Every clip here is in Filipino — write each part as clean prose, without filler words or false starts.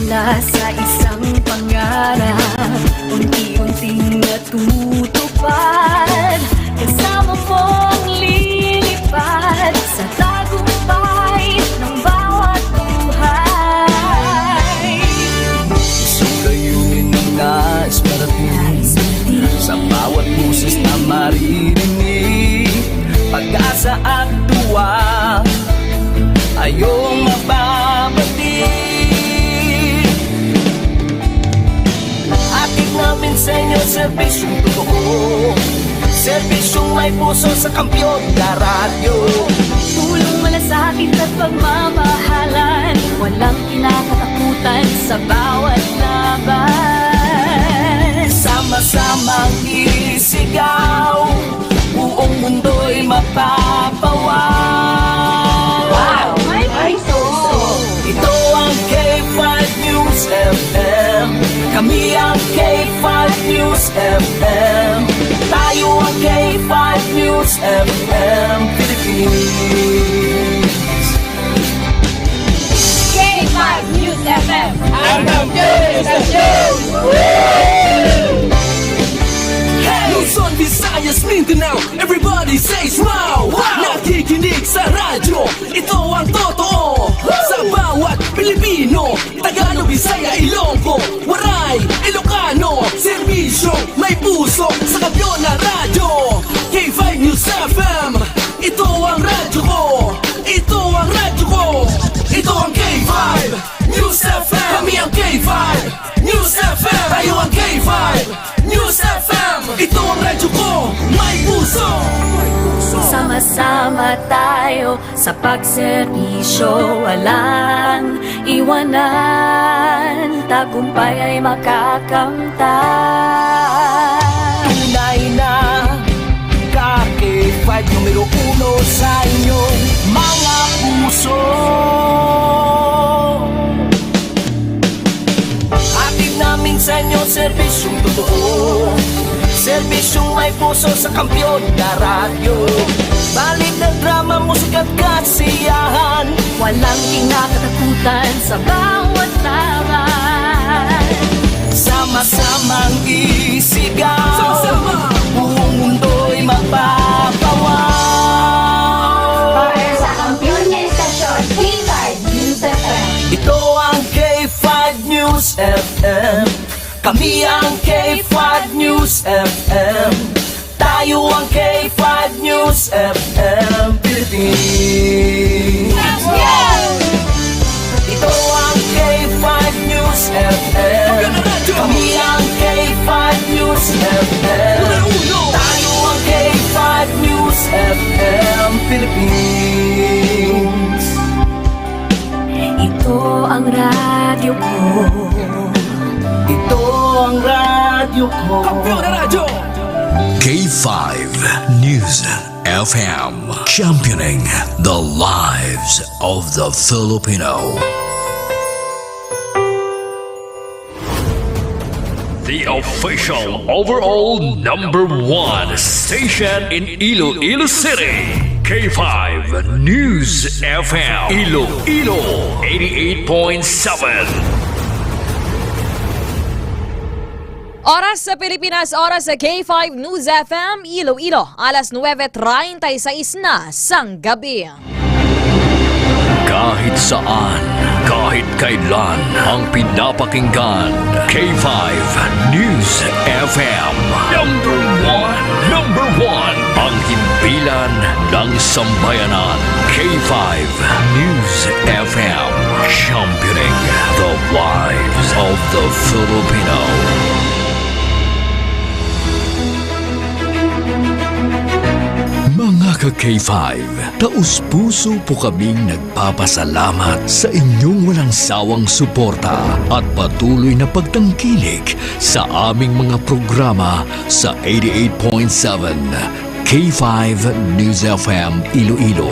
mula sa isang pangarap, unti-unting natutupad. Kasama mong lilipad sa tagumpay ng bawat buhay. Sukayunin ang nais parating sa bawat boses na maririnig. Pag-asa at tuwa ayong mababati. Atid namin sa inyo serbisyong totoo, serbisyong may puso sa Kampiyon na Radyo. Tulong malasakit at pagmamahalan, walang kinakatakutan sa bawat laban. Sama-samang isigaw, buong mundo'y mapapawaw. Wow! May puso! Ito ang K5 News FM. Kami ang K5 News FM. Tayo ang K5 News FM Philippines. K5 News FM! Hanggang Luzon, Visayas, Mindanao, everybody say smile! Nakikinig sa radyo, ito ang totoo. Sa bawat Pilipino, Tagalog, Bisaya, Ilonggo, Waray, Ilocano, serbisyo may puso sa Kampiyon na Radyo. K5 News FM, ito ang radyo ko, ito ang radyo ko, ito ang K5 News FM. Kami ang K5 News FM, tayo ang K5 News FM. Ito ang radyo ko, may puso. Sama-sama tayo sa pagserbisyo, walang iwanan, tagumpay ay makakamtan. Tunay na K5 numero 1 sa inyong mga puso. Atid namin sa inyo serbisyong totoo, serbisyong may puso sa Kampiyon na Radyo. Balik ng drama, musika at kasiyahan, Walang kinakatakutan sa bawat laban. sama-samang isigaw, buong mundo'y mapapawaw. Para sa Kampiyon na Estasyon, K5 News FM. Ito ang K5 News FM. Kami ang K5 News FM. Tayo ang K5 News FM Philippines. Ito ang K5 News FM. Kami ang K5 News FM. Tayo ang K5 News FM Philippines. Ito ang radyo ko, Ito ang radyo ko. Kampiyon na radyo! K5 News FM, championing the lives of the Filipino. The official overall #1 station in Iloilo City. K5 News FM, Iloilo 88.7. Oras sa Pilipinas, oras sa K5 News FM, Iloilo, alas 9:36 na sang gabi. Kahit saan, kahit kailan, ang pinapakinggan, K5 News FM. Number one, ang himpilan ng sambayanan. K5 News FM, championing the lives of the Filipino. Mga ka-K5, taus-puso po kaming nagpapasalamat sa inyong walang sawang suporta at patuloy na pagtangkilik sa aming mga programa sa 88.7 K5 News FM Iloilo.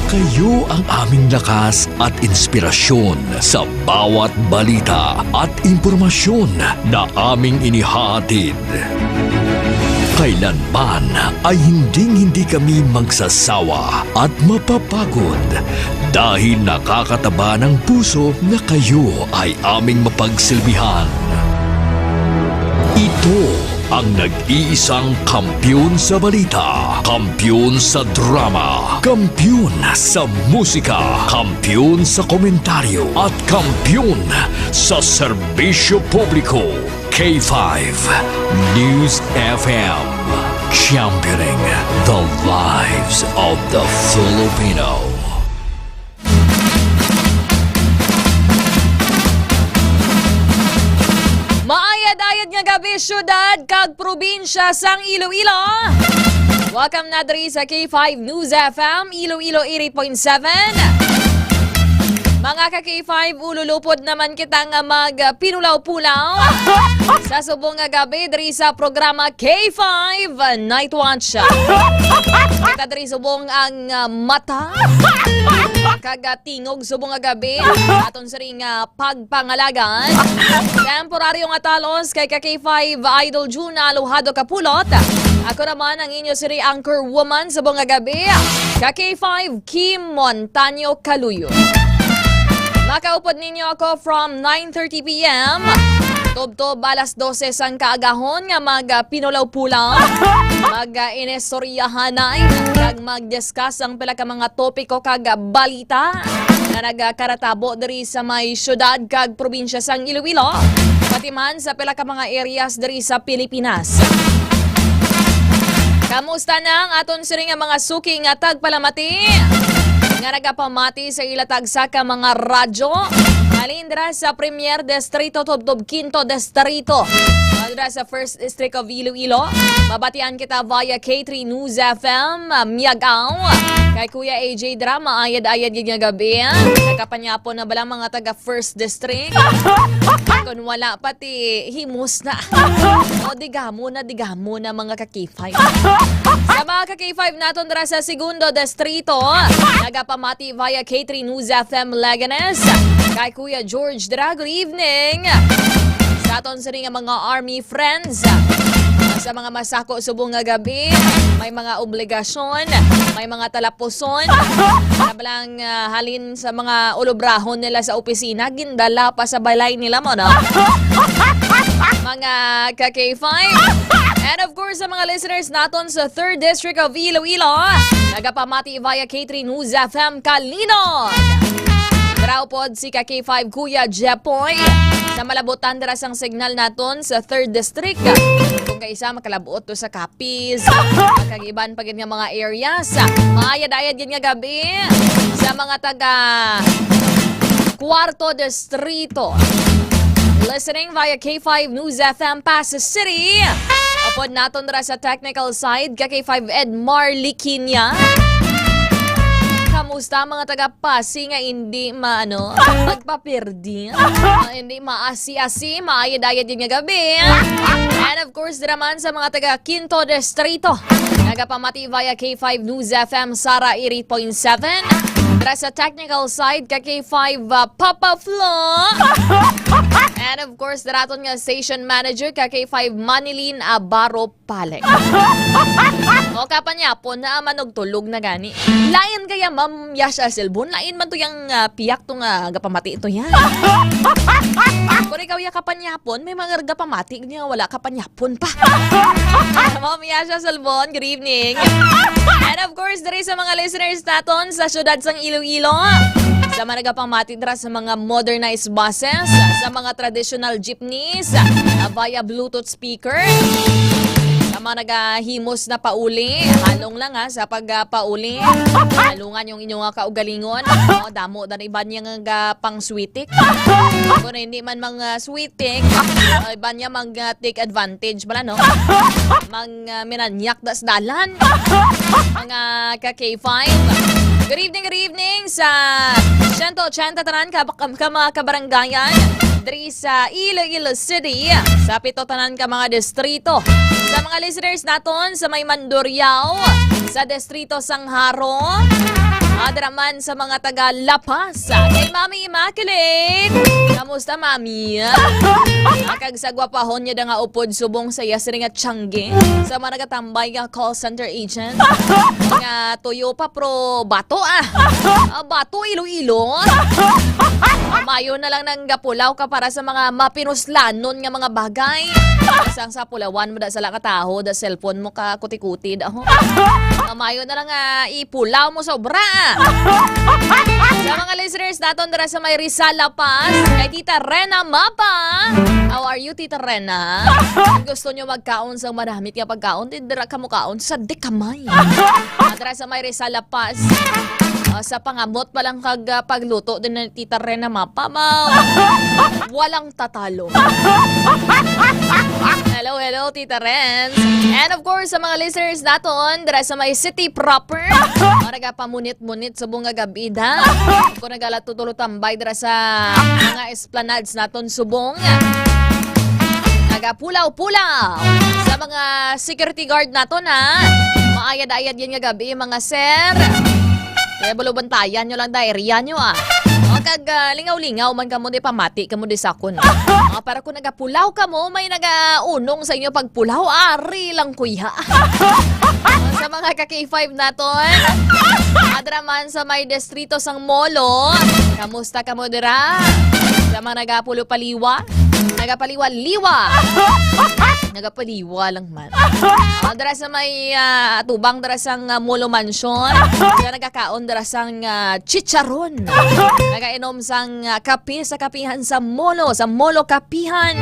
Kayo ang aming lakas at inspirasyon sa bawat balita at impormasyon na aming inihahatid. Kailanman ay hindi kami magsasawa at mapapagod dahil nakakataba ng puso na kayo ay aming mapagsilbihan. Ito ang nag-iisang kampiyon sa balita, kampiyon sa drama, kampiyon sa musika, kampiyon sa komentaryo, at kampiyon sa serbisyo publiko. K5 News FM, championing the lives of the Filipino. Maayad-ayad nga gabi, syudad kag probinsya sang Iloilo. Welcome na diri sa K5 News FM, Iloilo 88.7. Mga ka-K5, ululupod naman kita nga mag-pinulaw-pulaw sa subong nga gabi diri sa programa K5 Night Watch. Kita diri subong ang mata kagatingog subong nga gabi aton sa ring pagpangalagan. Temporaryo nga talos kay ka-K5 Idol Juna Aluhado Kapulot. Ako naman ang inyo siri anchor woman subong nga gabi, ka-K5 Kim Montaño Caluyo. Makaupod ninyo ako from 9:30 p.m. Tubtob alas 12 sang kaagahon nga mag-pinulaw-pulaw, mag-inestoryahanay, kag mag-discuss ang pila ka mga topiko kag balita na nagkaratabo diri sa may syudad kag probinsya sang Iloilo, pati man sa pila ka mga areas diri sa Pilipinas. Kamusta na ang aton siri nga mga suki nga tagpalamati nga nagapamati sa ilatag sa ka mga radyo alindra sa Premier Distrito Tubtob Quinto Distrito, alindra sa First District of Iloilo. Mabatian kita via K3 News FM Miagaw kay Kuya AJ Drama ayad-ayad yung gabi. Nakapanyapon na balang mga taga First District kung wala pati himus na o digamo na mga ka-K5. Sa mga ka-K5 naton dira sa Segundo Distrito, nagapamati via K3 News FM Leganes kay Kuya George Dra. Good evening sa aton sa ring mga army friends. Sa mga masako subong nga gabi, may mga obligasyon, may mga talapuson, nabalang halin sa mga ulobrahon nila sa opisina, gindala pa sa balay nila mo, no? Mga ka-K5. And of course, sa mga listeners naton sa 3rd District of Iloilo, nagapamati via K3 News FM Kalinog. Traupod si ka-K5 Kuya Jepoy sa malabutan dira sang signal naton sa 3rd District. Kung kaisa makalabot to sa Capiz, makagiban pa gid nga mga areas. Maayad-ayad gid nga gabi sa mga taga Cuarto Distrito. Listening via K5 News FM Pasay City. Upod naton dira sa technical side, ka-K5 Edmar Liquinia. Kamusta mga taga-Pasig nga hindi magpapirdi, hindi maasi-asi, maayad-ayad yung gabi. And of course, diraman sa mga taga-Quinto Distrito, nagapamati via K5 News FM Sara 88.7. Para sa technical side, ka-K5 Papa Flo. And of course, daraton nga station manager, ka-K5 Manilin Abaro Palek. O kapanyapon na manog tulog na gani. Lain kaya Ma'am Yasha Silbon, lain man to yung piyak to nga gapamati ito yan. Kung ikaw yung kapanyapon, may mga gapamati niya wala kapanyapon pa. Ma'am Yasha Silbon, good evening. And of course, dari sa mga listeners naton sa syudad sang Iloilo, sa mga nagapamati dira sa mga modernized buses, sa mga traditional jeepneys, via Bluetooth speaker. Sa mga nagahimos na pauli, halong lang sa pagpauli. Halungan yung inyong kaugalingon. Damo na iba niya nga pang sweetik. Kung hindi man mga sweetik, iba niya mag-take advantage pala, no? Minanyak das dalan. Mga ka-K5. Good evening sa 180 tanan mga kabaranggayan diri sa Iloilo City, sa 7 tanan ka mga distrito. Sa mga listeners naton sa may Mandurriao, sa distrito Sangharo, adraman sa mga taga La Paz, kay Mami Immaculate. Kamusta, mami? Kag sa gwapahon niya da nga upod subong sa yasiri nga tiyangge sa mga nagatambay nga call center agent. Nga tuyo pa pro bato bato Iloilo. Mayo na lang nang gapulaw ka para sa mga mapinuslanon nga mga bagay. Isang sa pulawan mo da sa lakataho, da cellphone mo ka kuti-kuti da ho. Mayo na lang ipulaw mo sobra. Sa mga listeners naton dara sa may Rizal La Paz, kay Tita Rena Mapa. How are you, Tita Rena? Kung gusto nyo magkaon sa maramit nga pagkaon, dira ka mo kaon sa dekamay. Dara sa may Rizal La Paz. Sa pangamot pa lang kag pagluto din ni Tita Rena Mapa, walang tatalo. Hello, Tita Ren. And of course, sa mga listeners naton, dara sa may city proper, nagapamunit-munit sa bunga gabi da. Kung nagalatutulot tambay dara sa mga esplanades naton subong. Nagapulaw-pulaw sa mga security guard naton maayad-ayad yan nga gabi mga sir. Kaya bulubantayan nyo lang da area nyo O kag lingaw-lingaw man kamo di pamati kamo di sakon. Para kung nagapulaw kamo may nagaunong sa inyo pagpulaw ari lang kuya. Sa mga ka-K5 naton, adra man sa may distrito sang Molo. Kamusta kamo dira? Sa mga nagapulupaliwa, nagapaliwa-liwa. Nagapaliwa lang man. Dara sa may tubang dara sang Molo Mansion. Kaya nagkakaon dara sang chicharon. Nagainom sang kape sa kapihan sa Molo Kapihan.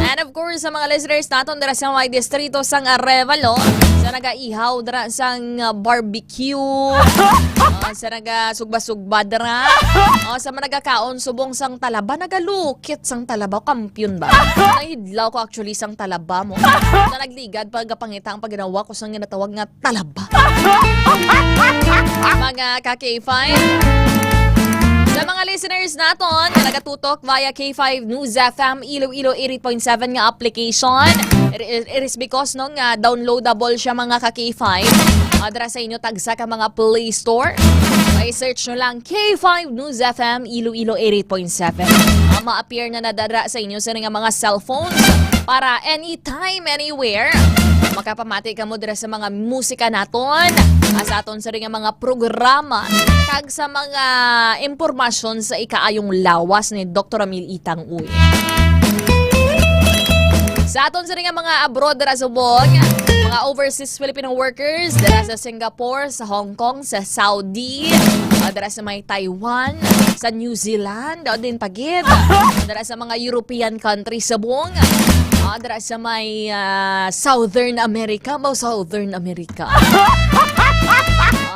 And of course, sa mga listeners naton dara sa may distrito sang Arevalo, sa nagaihaw dara sang barbecue, sa nagasugba-sugba dara, sa mga nagakaon subong sang talaba, nagalukit sang talaba, kampiyon ba? Nahidlaw ko actually sang talaba mo. Na nagligad pagpangita ang pagginawa ko sang ginatawag nga talaba. Mga ka-K5, sa mga listeners naton na nagatutok via K5 News FM Iloilo 88.7 nga application, it is because downloadable siya mga ka-K5. Dara sa inyo tagsa ka mga Play Store. May search nyo lang K5 News FM Iloilo 88.7. Ma-appear na nadara sa inyo sa mga cellphones para anytime, anywhere makapamati ka mo dira sa mga musika naton, sa aton sa ring mga programa, kag sa mga impormasyon sa ikaayong lawas ni Dr. Amil Itang Uy. Sa aton sa ring mga abroad dira subong, mga overseas Filipino workers dira sa Singapore, sa Hong Kong, sa Saudi, dira sa may Taiwan, sa New Zealand, din pagid, dira sa mga European countries subong, dira sa may Southern America,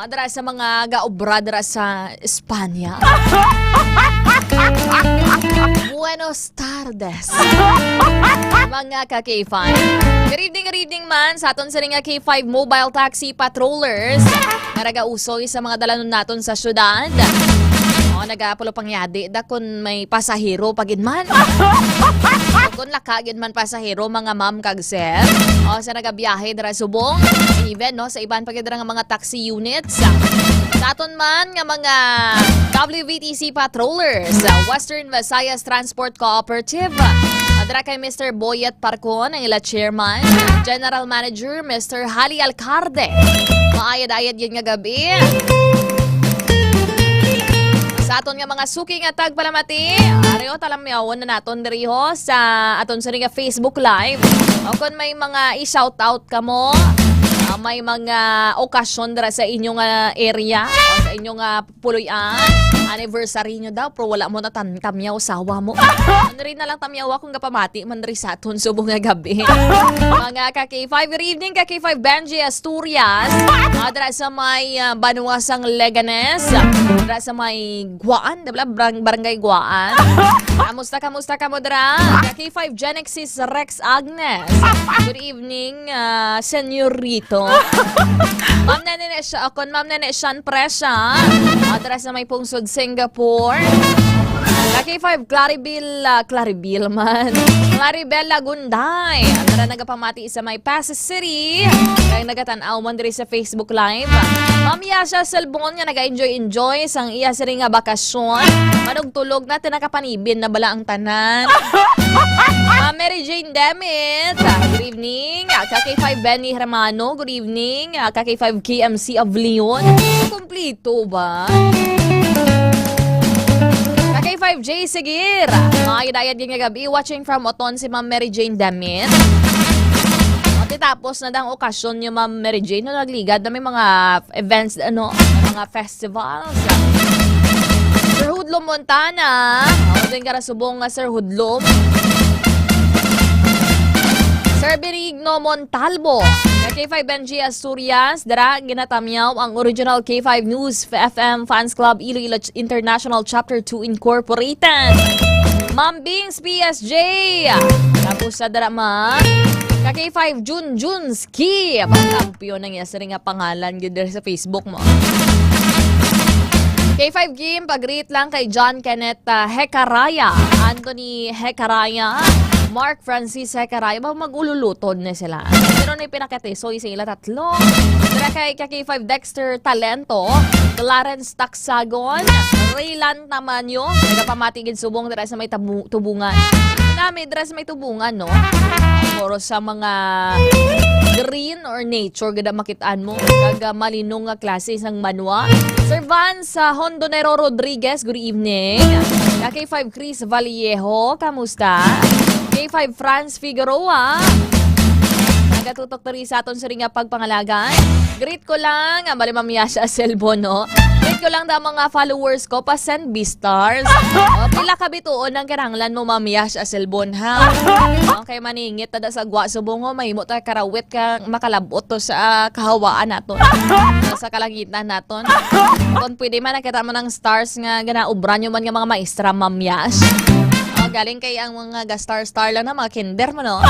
dira sa mga gaobra dira sa Espanya. Buenos tardes, mga ka-K5. Good evening man sa aton sa nga K5 mobile taxi patrollers nga nagausoy sa mga dalanon naton sa syudad. Nagapulo pangyadi da kun may pasahero pagid man. Kung lakagid man pasahero mga ma'am kag sir. Sa nagabiyahe dira subong, even sa iban pagid dira nga mga taxi units. Sa aton man nga mga WVTC patrollers, Western Visayas Transport Cooperative. Dira kay Mr. Boyet Parcon, ang ila chairman, General Manager Mr. Hali Alcarde. Maayad-ayad yun nga gabi. Sa aton nga mga suki nga tagpalamati, ariyo talamyawan na naton diriho sa aton sa nga Facebook Live. O kung may mga i-shoutout ka mo, may mga okasyon dira sa inyong area, o sa inyong puloy-an, anniversary nyo daw, pero wala mo na tamyaw sawa mo. Rin na lang tamyaw akong kapamati, mandri sa aton subong nga gabi. Mga ka-K5, good evening ka-K5 Benji Asturias, dira sa may Banuasang Leganes, dira sa may Guaan, diba? Barangay Guaan. Kamusta ka mo dira? Ka-K5 Genexis Rex Agnes, good evening, senyorito. Ma'am Nene siya, akon Ma'am Nene Sian Presya, dira sa may Pungsod Singapore. K5, Claribel man. Claribel Lagunday. Ang na nagapamati sa may Pasay City. Kaya nagatanaw man diri sa Facebook Live. Ma'am Yasha Selbon nga naga-enjoy sang iya siri nga bakasyon. Manugtulog na tinakapanibin na bala ang tanan. Mary Jane Demit. Good evening. K5 Benny Hermano. Good evening. K5 KMC of Leon. Kumplito ba? K5J Sigir. Mga idayad din nga gabi. Watching from Oton si Ma'am Mary Jane Damit. At tapos na dang okasyon yung Ma'am Mary Jane no nagligad na may mga events, mga festivals. Sir Hudlom Montana. Ako din karasubong nga Sir Hudlom. Sir Benigno Montalvo. K5 Benji Asturias. Dara, ginatamyaw ang original K5 News FM Fans Club Iloilo International Chapter 2 Incorporated. Ma'am Bings PSG. Tapos sa dara K5 Junski. Pagkampiyon ng yasari nga pangalan yun sa Facebook mo. K5 Game, pag-greet lang kay John Kenneth Hecaraya, Anthony Hecaraya, Mark Francis Hecaraya. Mag-ululuton na sila. Pero na yung pinakatisoy sila tatlo. Dara kay K5 Dexter Talento, Clarence Taxagon, Raylan Tamanyo, nagapamatigid subong dara sa may tubungan. Namin dara sa may tubungan, no? Puro sa mga green or nature gada makitaan mo kaga malinong nga klase isang manwa. Sir Van sa Hondonero Rodriguez, good evening. K5 Chris Vallejo, kamusta? K5 Franz Figueroa, nagatutok tari sa aton sa ringa pagpangalagan. Greet ko lang, bali mamaya siya Selbon, no? Greet ko lang da mga followers ko pa send B-stars. Pila ka bituon ang kinahanglan mo mamaya siya Selbon, ha? Okay, maningit tada sa gwa subong ho, mahimo ta karawit ka makalabot to sa kahawaan naton. Sa kalangitan naton. Kung pwede man nakita mo ng stars nga ganaubran nyo man nga mga maestra mamyas. Galing kay ang mga star lang na mga kinder mo, no?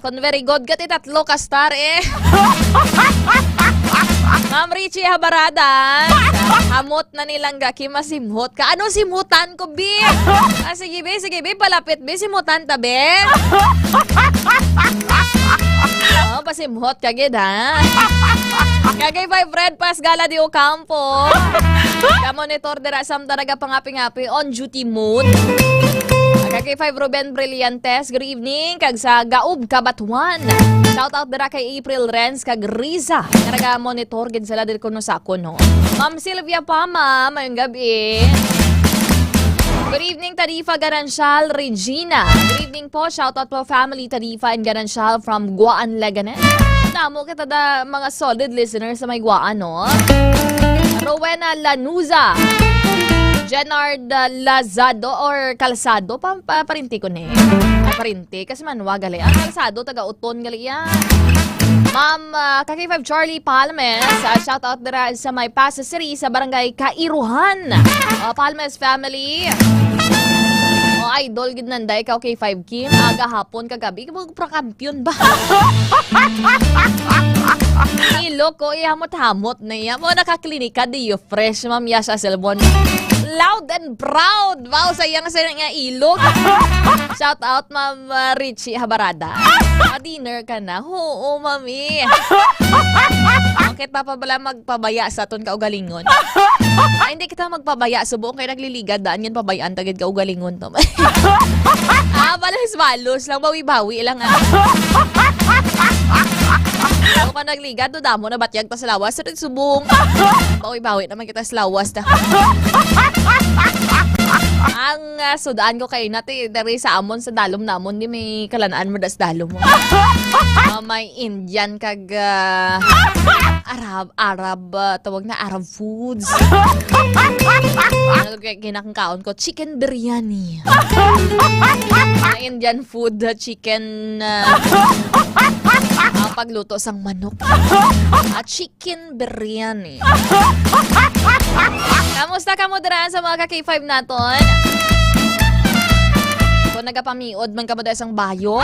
Kung very good ka, tatlo ka star, eh. Ma'am Richie Habarada, hamot na nilang gaki masimhot ka. Ano simhutan ko, B? Sige, B, palapit, B, simhutan ta, B. Pasimhot ka, gid, ha? Kagay 5 Red Pass Gala di Ocampo. Ka-monitor dira sam talaga pangapi-ngapi on duty mode. Kagay 5 Ruben Brillantes, good evening. Kag sa Gaub Kabatuan. Shout out dira kay April Renz kag Riza. Karaga monitor gid sila diri kuno sa ako, no. Ma'am Sylvia Pama, mayong gabi. Good evening, Tarifa Garansyal Regina. Good evening po. Shout out po family Tarifa and Garansyal from Guaan, Leganes. Namo kita da mga solid listeners sa may Guaan, no? Rowena Lanuza. Jenard Lazado or Calzado. Parinti ko na eh. Parinti. Kasi manwa gali. Ang Calzado, taga-uton gali yan. Ma'am, Kaki5 Charlie Palmes, shout out dira sa may Pasay City sa barangay Kairuhan. Palmes family. Idol gid nanday ka K5 Kim. Aga hapon kagabi magpa-kampiyon ba? Ilo ko ihamot-hamot na iya. Mo nakaklinika di fresh Ma'am Yasha Selbon. Loud and proud. Wow, sayang sa nga ilog. Shout out Ma'am Richie Habarada. Dinner ka na. Oo, mami. Bakit pa pala magpabaya sa aton kaugalingon? Hindi kita magpabaya. Subuong kayo nagliligad. Daan yan pabayaan. Tagid kaugalingon to. Balos-balos lang. Bawi-bawi lang. Ako ka nagligad. Doon mo na batyag ta sa lawas. Subong. Bawi-bawi naman kita sa lawas. Ang sudaan ko kayo natin, dari sa amon sa dalom namon, di may kalanaan mo das dalom mo. May Indian kag Arab, tawag na Arab foods. Kinakangkaon ko, chicken biryani. Indian food, chicken pagluto sang manok. Chicken biryani. Kamusta ka mo dira sa mga ka-K5 naton? Kung nagapamiod man ka mo dira sang bayo?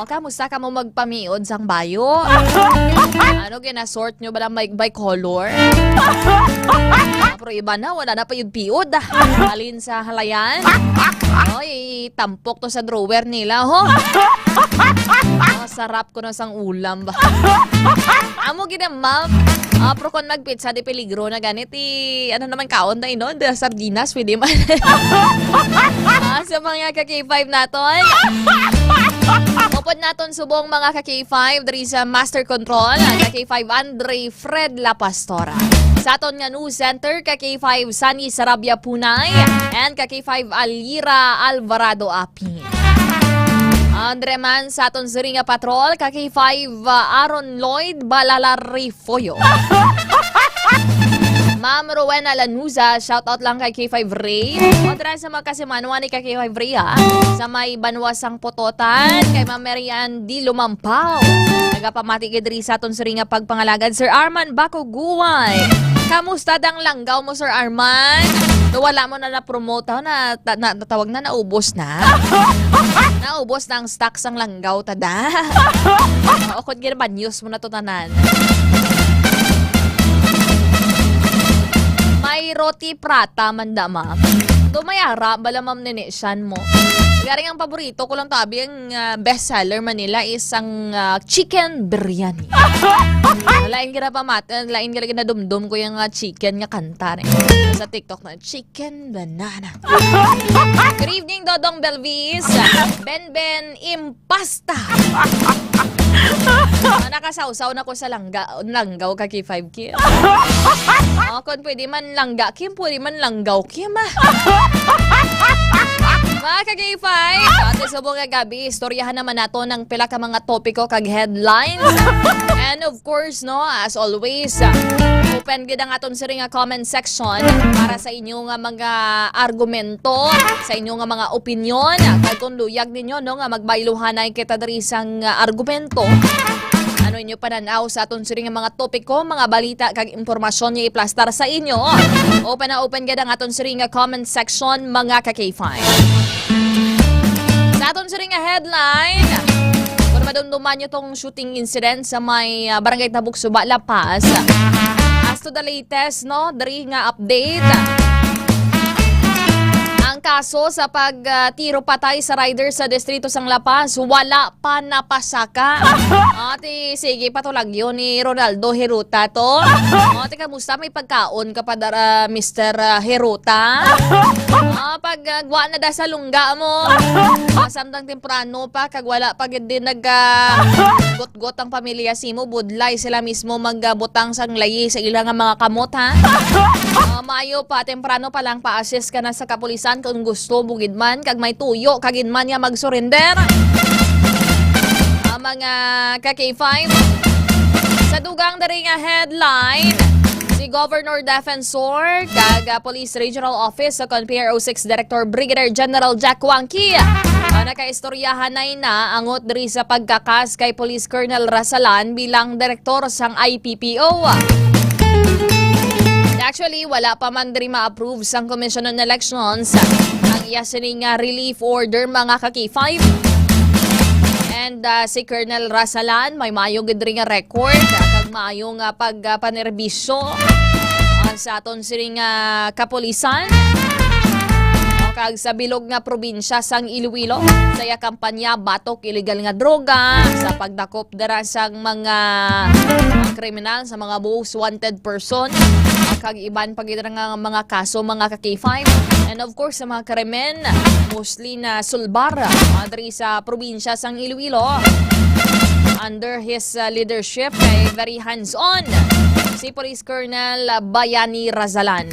Kamusta ka mo magpamiod sang bayo? Ano ginasort nyo ba lang by color? Pero iba na, wala na pa yung piod. Alin sa halayan. Oy, tampok to sa drawer nila, ho. Sarap ko na sang ulam ba. Amo gina, ma'am. Pero kung magpizza di peligro na ganit, ano naman kaon na inon, de sardinas, pwede man. Sa mga ka-K5 naton. Upod naton subong mga ka-K5 dari sa Master Control, ka-K5 Andre Fred La Pastora. Sa aton nga news center, ka-K5 Sunny Sarabia Punay, and ka-K5 Alira Alvarado Api. Andre man sa aton Siringa Patrol, ka-K5 Aaron Lloyd Balalarifoyo. Ma'am Rowena Lanuza, shoutout lang kay K5 Ray. Kontra sa magkasimanwa ni K5 Ray sa may Banwasang Pototan, kay Ma'am Marian Di Lumampaw. Nagapamati kay Dri sa aton Siringa pagpangalagad, Sir Arman Bako Guway. Kamusta dang langgaw mo, Sir Arman? Wala mo na na-promote na natawag na, naubos na. Naubos na ang stocks ang langgaw, tada. O kung gina news mo na to tanan. May roti prata manda, ma'am. Tumayara, bala ma'am ninisyan mo. Garing ang paborito ko lang tabi, ang bestseller Manila is ang chicken biryani. Lain kira pa lain kira ginadumdum ko yung chicken nga kanta sa TikTok na chicken banana. Good evening, Dodong Belvis. Ben Impasta. Nakasawsaw na ko sa langgaw ka K5 Kim. Kung pwede man langga Kim, pwede man langgaw Kim. Mga ka-K5, ate subong nga gabi, istoryahan naman nato ng pila ka mga topiko kag headlines. And of course, no, as always, open gid ang aton siring nga comment section para sa inyo nga mga argumento, sa inyo nga mga opinion, kag kung luyag ninyo no nga magbayluhanay kita diri sang argumento. Ano inyo pananaw sa aton siring nga mga topiko, mga balita kag impormasyon niya iplastar sa inyo. Open na open gid ang aton siring nga comment section, mga ka-K5. Sa aton siring nga headline, kung madumduman nyo tong shooting incident sa may barangay Tabuk Suba, La Paz. As to the latest, no, dari nga update. Ang kaso sa pagtiro patay sa rider sa distrito sang La Paz, wala pa napasaka. Ate, sige, patulag yun ni Ronaldo Heruta to. Ate, kamusta? May pagkaon ka pa Mr. Heruta? Pag-gwa na da sa lungga mo. Samtang temprano pa, kag wala pag din got-got ang pamilya simo, budlay sila mismo magbutang sang layi sa ilang mga kamot, ha? Maayo pa, temprano pa lang pa-assist ka na sa kapulisan kung gusto bugid man, kag may tuyo, kagin man niya mag-surrender. Mga ka-K5, sa dugang dari nga headline, si Governor Defensor kag Police Regional Office sa PRO 6 Director Brigadier General Jack Wangki nakaistoryahan na angot diri sa pagkakas kay Police Colonel Rasalan bilang direktor sang IPPO. Actually, wala pa man diri ma-approve sang Commission on Elections ang iyasining relief order, mga ka-K5. And si Colonel Rasalan may mayo gid nga record kag maayo nga pagpanerbisyo sa aton siring kapulisan kag sa bilog nga probinsya sang Iloilo sa kampanya batok illegal nga droga, sa pagdakop dara sang mga kriminal, sa mga most wanted person, kag iban pagid nga mga kaso, mga ka-K5. And of course sa mga krimen mostly na sulbar diri sa probinsya sang Iloilo under his leadership, kay very hands-on si Police Colonel Bayani Razalan.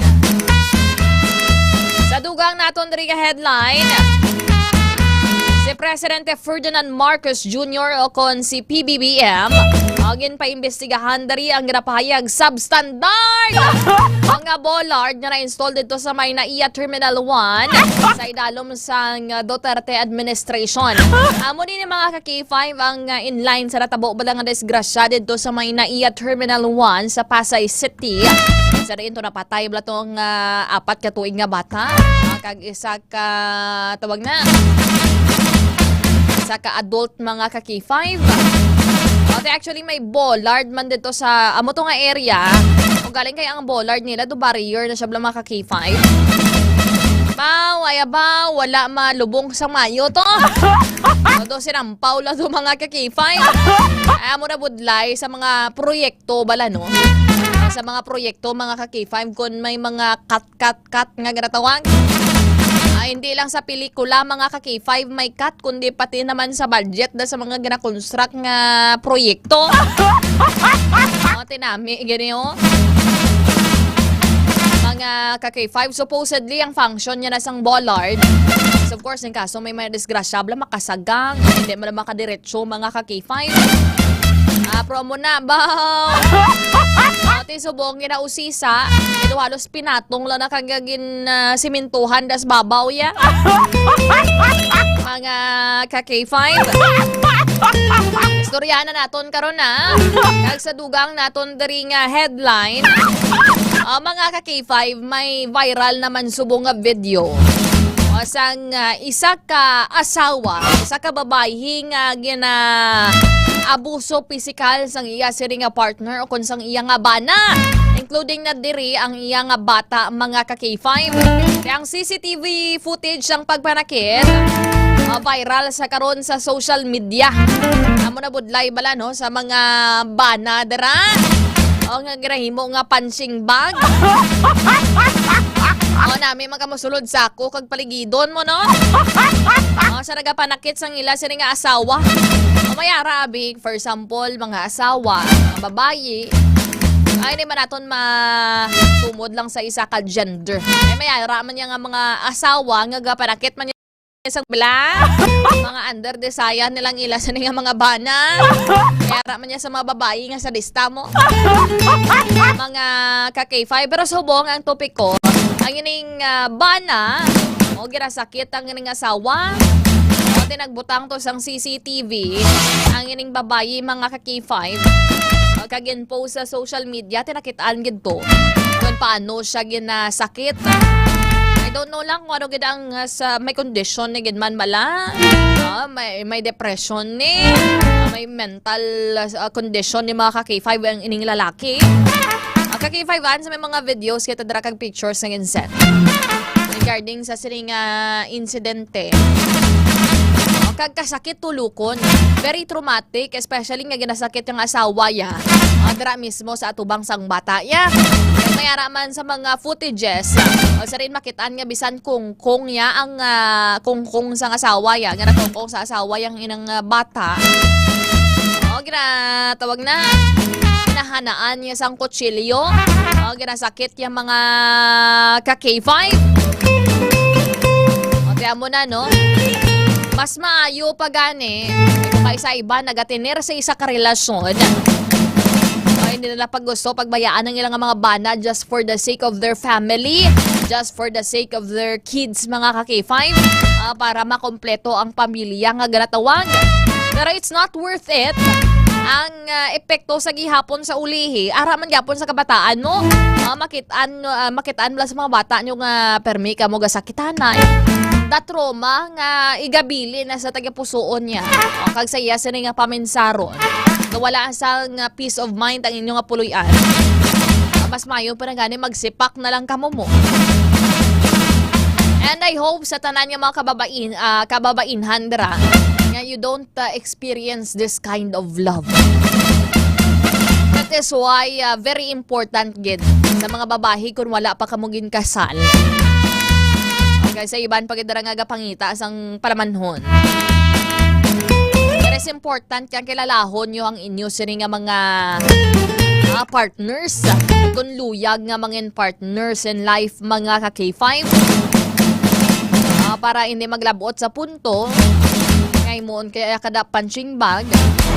Sa dugang naton diri nga headline, si Presidente Ferdinand Marcos Jr. o kon si PBBM agin pa imbestigahan dari ang ginapahayag substandard mga bollard na na-install dito sa may NAIA Terminal 1 sa idalom sang Duterte administration. Amo din mga ka-K5 ang inline sa natabo ba nga disgrasya dito sa may NAIA Terminal 1 sa Pasay City. Sa rin ito napatay bala itong 4 katuig nga bata. Kag isa ka tawag na isa ka adult, mga ka-K5. Actually may bollard man dito sa amo to nga area. Ug galing kay ang bollard nila do barrier na siya bala mga ka-K5. Baw, ay baw, wala malubong sa mayo to. Do sinampaw lang do mga ka-K5. Ay mo na budlay sa mga proyekto bala no. Sa mga proyekto mga ka-K5 kung may mga cut nga ginatawag. Hindi lang sa pelikula mga ka-K5 may cut kundi pati naman sa budget da sa mga gina-construct nga proyekto. Tinami ganyo. Mga ka-K5 supposedly ang function niya na sang bollard. So of course in kaso may disgrasyable makasagang, hindi mo na makadiretso mga ka-K5. Promo na baw. Subong ginausisa, ito halos pinatong lang na kagagin simintuhan das babaw ya. Mga ka-K5. Istorya na naton karon na. Kag sa dugang naton diri nga headline. Mga ka-K5 may viral naman subong nga video. Sang isa ka asawa, isa ka babae nga gina abuso pisikal sang iya siri nga partner o kung sang iya nga bana, including na diri ang iya nga bata mga ka-K5. Ang CCTV footage sang pagpanakit viral sa karon sa social media. Amo na budlay bala no sa mga bana dira. O nga ginahimo nga punching bag. Nami magamusulod sa ako kag paligidon mo no. Sa nagapanakit sang ila sini nga asawa. Mayara big for example mga asawa, mga babayi. Ay di man naton matumod lang sa isa ka gender. Mayara man niya nga mga asawa nga gapanakit man sa bla, mga under desaya nilang ila sa nga mga bana. Kaya man niya sa mga babae nga sa lista mo. Mga ka-K5. Pero subong ang topic ko, ang ining bana, o ginasakit ang ining asawa, o tinagbutang to sang CCTV, ang ining babae mga ka-K5, kagin post sa social media, tinakitaan gito, kung paano siya ginasakit. I don't know lang kung ano gidang sa may condition ni gidman bala. May depression ni, may mental condition ni mga ka-K5 ang ining lalaki. Ka-K5 sa may mga videos kita dira kag pictures ng inset regarding sa sining insidente. Kag kasakit tulukon, very traumatic, especially nga ginasakit yung asawa ya. Dira mismo sa atubang sang bata ya. Mayara man sa mga footages, sa rin makitaan nga bisan kung ya ang kung sang asawa ya, nga natungkong sa asawa yang inang bata. Ginatawag na hinahanaan niya sang kutsilyo. Ginasakit yung mga ka-K5. Tiyan mo na no. Mas maayo pa gani kung kaysa iba nagatiner sa isa ka relasyon. Hindi nila pag gusto pagbayaan ng ilang mga bana just for the sake of their family, just for the sake of their kids mga ka-K5, para makompleto ang pamilya nga ganatawag. Pero it's not worth it. Ang epekto sa gihapon sa ulihi, araman gihapon sa kabataan mo. Makitaan mo sa mga bata nyo nga permi ka mo gasakitan na. That trauma nga igabili na sa tagapusoon niya. Kag sa iya sini nga paminsaron. Wala sa nga peace of mind ang inyong puluyan. Mas mayo pa na gani magsipak na lang kamo mo. And I hope sa tanan nga mga kababainhan dira nga you don't experience this kind of love. That is why very important gid sa mga babae kung wala pa kamugin kasal. Okay, sa iban pagidara nga gapangita sang palamanhon. It is important kang kilalahon nyo ang inyo sini nga mga partners. Kung luyag nga mga partners in life mga ka-K5. Para hindi maglabot sa punto ngayon kaya kada punching bag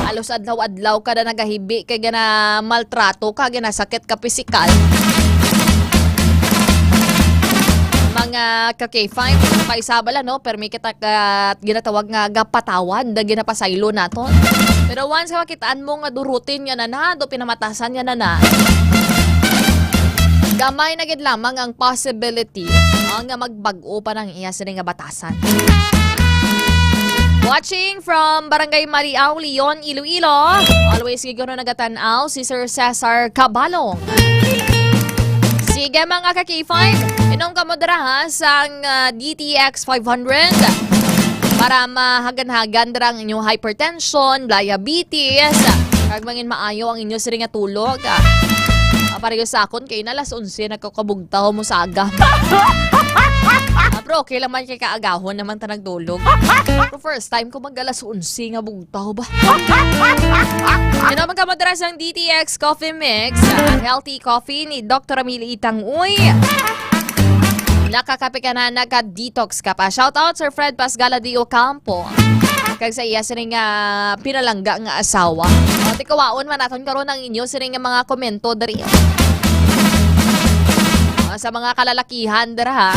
alos adlaw-adlaw kada nagahibi kay gana maltrato ka ginasakit ka pisikal. Mga ka-K5 paisabala no permi kita ginatawag nga gapatawad da ginapasaylo naton. Pero once makitaan mo nga durutin nga na do pinamatasan nga na gamay na gid lamang ang possibility nga magbag-o pa ng iya sini nga batasan. Watching from Barangay Mariao, Leon, Iloilo. Always gigano nagatanaw si Sir Cesar Cabalong. Sige mga ka-K5, inong kamodra ha sang DTX 500 para mahagan-hagan darang inyong hypertension, diabetes, kag mangin maayo ang inyo siri nga tulog. Pareho sa akon kay na alas 11 nagkakabugtaw mo sa aga. Bro, okay lang man kay kaagahon naman ta nagdulog. Pero first time ko mag alas 11 nga bugtaw ba? Ano magkamadras ang DTX Coffee Mix, ang healthy coffee ni Dr. Amelie Itanguy. Nakakape ka na, naka-detox ka pa. Shoutout Sir Fred Pasgala de Ocampo. Kag sa iya sining nga pinalangga nga asawa. O tikawaon man naton karon ang inyo sining nga mga komento diri. Sa mga kalalakihan dira ha.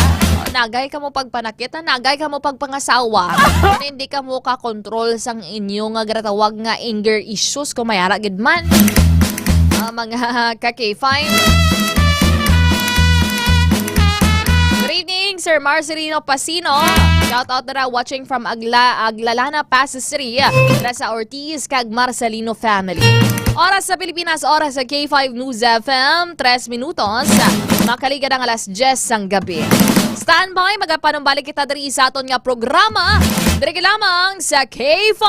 Nagay ka mo pagpanakit, nagay ka mo pagpangasawa. Kung hindi ka mo ka-control sang inyo nga gratawag nga anger issues kung mayara gid man. Mga ka-K5. Good evening, Sir Marcelino Pasino. Shout out na watching from Aglalana, Pasisri. Sa Ortiz, kag Marcelino family. Oras sa Pilipinas, oras sa K5 News FM, 3 minutos. Makaliga ng alas 10 ng gabi. Standby, magapanumbalik kita diri sa aton nga programa. Diri lamang sa K5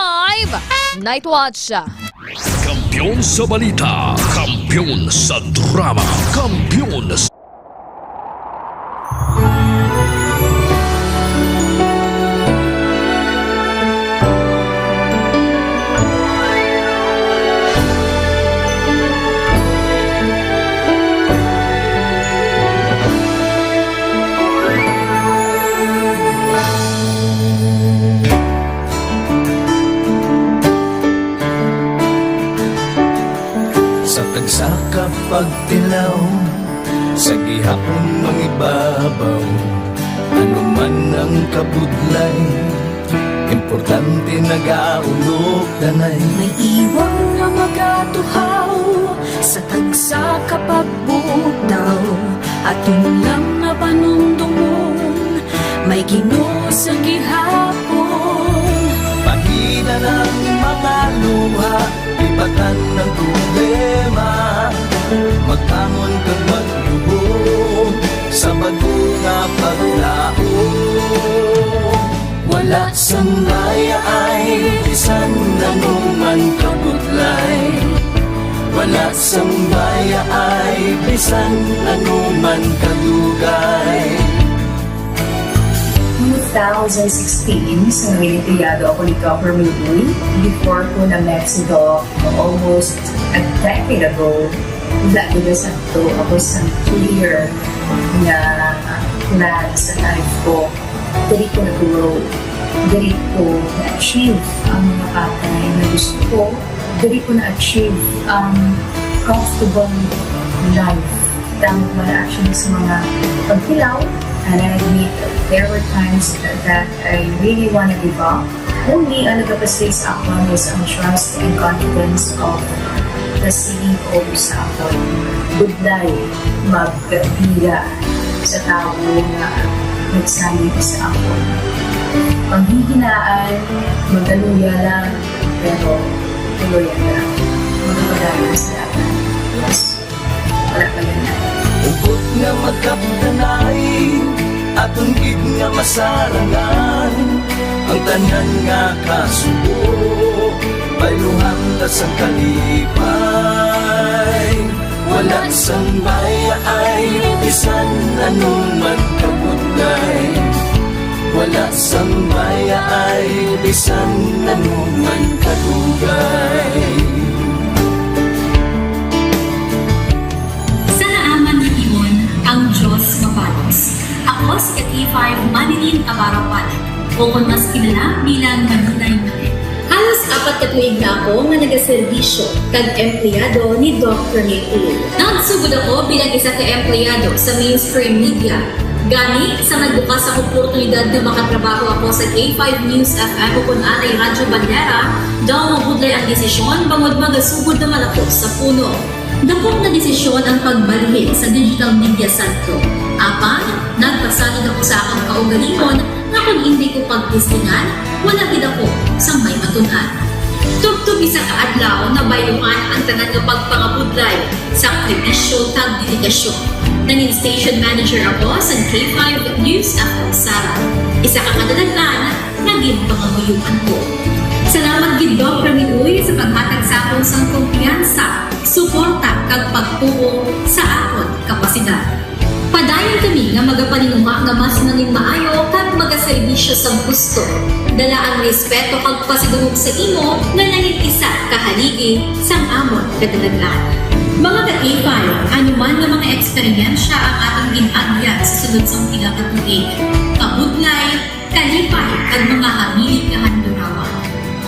Night Watch. Kampiyon sa balita, kampiyon sa drama, kampiyon sa... Sa pagtilaw, sa gihapon mangibabaw, ano man ang kabudlay, importante nagaulog danay. May iwang nga magatuhaw sa tagsa kapagbugtaw. Atong lang nga panumdumon, may Ginoo sa gihapon. Pahina ng mga luha, ibatan ng problema, magkamon kag maglubog sa bago nga paglaom. Wala sang laya ay bisan nanuman kabudlay. Wala sang laya ay bisan nanuman kadugay. 2016, sa Nangilipiyado ako ni Dr. Amelie. Before ko na Mexico, almost a decade ago, dahil ko sa ito, ako sa clear na plan sa life ko. Dali ko na-grow. Dali ko na-achieve ang mga patay na gusto ko. Dali ko na-achieve ang comfortable life. Dahil ko na actually sa mga pagkilaw. And I admit there were times that I really want to give up. Only ang nagpapaslis ako is ang trust and confidence of the CEO sa akin. Budlay magbira sa tao na nagsanib sa ako. Panghihinaan, magaluya lang, pero tuloy na. Magpapadala sa akin. Yes, wala pa yan na. Ugot nga magkapdanay, atong gid nga masarangan, ang tanan nga kasubo, bayluhan na sa kalipay. Wala sang baya ay bisan anuman kabudlay. Wala sang baya ay bisan anuman kadugay. Ang Diyos mapalos. Ako si K5 Manilin Abarapan o kung mas kilala bilang Manilay Manil. Halos 4 ka tuig na ako nga nagaserbisyo kag empleyado ni Dr. Mayfield. Nagsugod ako bilang isa ka empleyado sa mainstream media. Gani, sa nagbukas ang oportunidad na makatrabaho ako sa K5 News FM o kung anay Radyo Bandera, daw mabudlay ang desisyon bangod magasugod naman ako sa puno. Dakong na desisyon ang pagbalhin sa digital media center. Apan, nagpasalig ako sa akong kaugalingon na kung hindi ko pagtistingan, wala gid ako sa may matunan. Tugtog isa ka adlaw na bayuhan ang tanan nga pagpangabudlay sa sakripisyo kag dedikasyon. Nanging station manager ako sa K5 News FM Sara. Isa ka kadalaglan, naging panganguyuan ko. Salamat gid Doc Ramiloy sa paghatag sa akong sang kumpiyansa, suporta kag pagtuo sa akon kapasidad. Padayon kami nga magapaninuma nga mas nanging maayo kag magaserbisyo sa gusto. Dala ang respeto kag pasidungog sa imo nga nanging isa kahaligi sang amon kadalaglan. Mga ka-K5, anuman nga mga eksperyensya ang atong ginagyan sa sunod sa pila ka tuig. Kabudlay, kalipay at mga hamilig nga handurawan.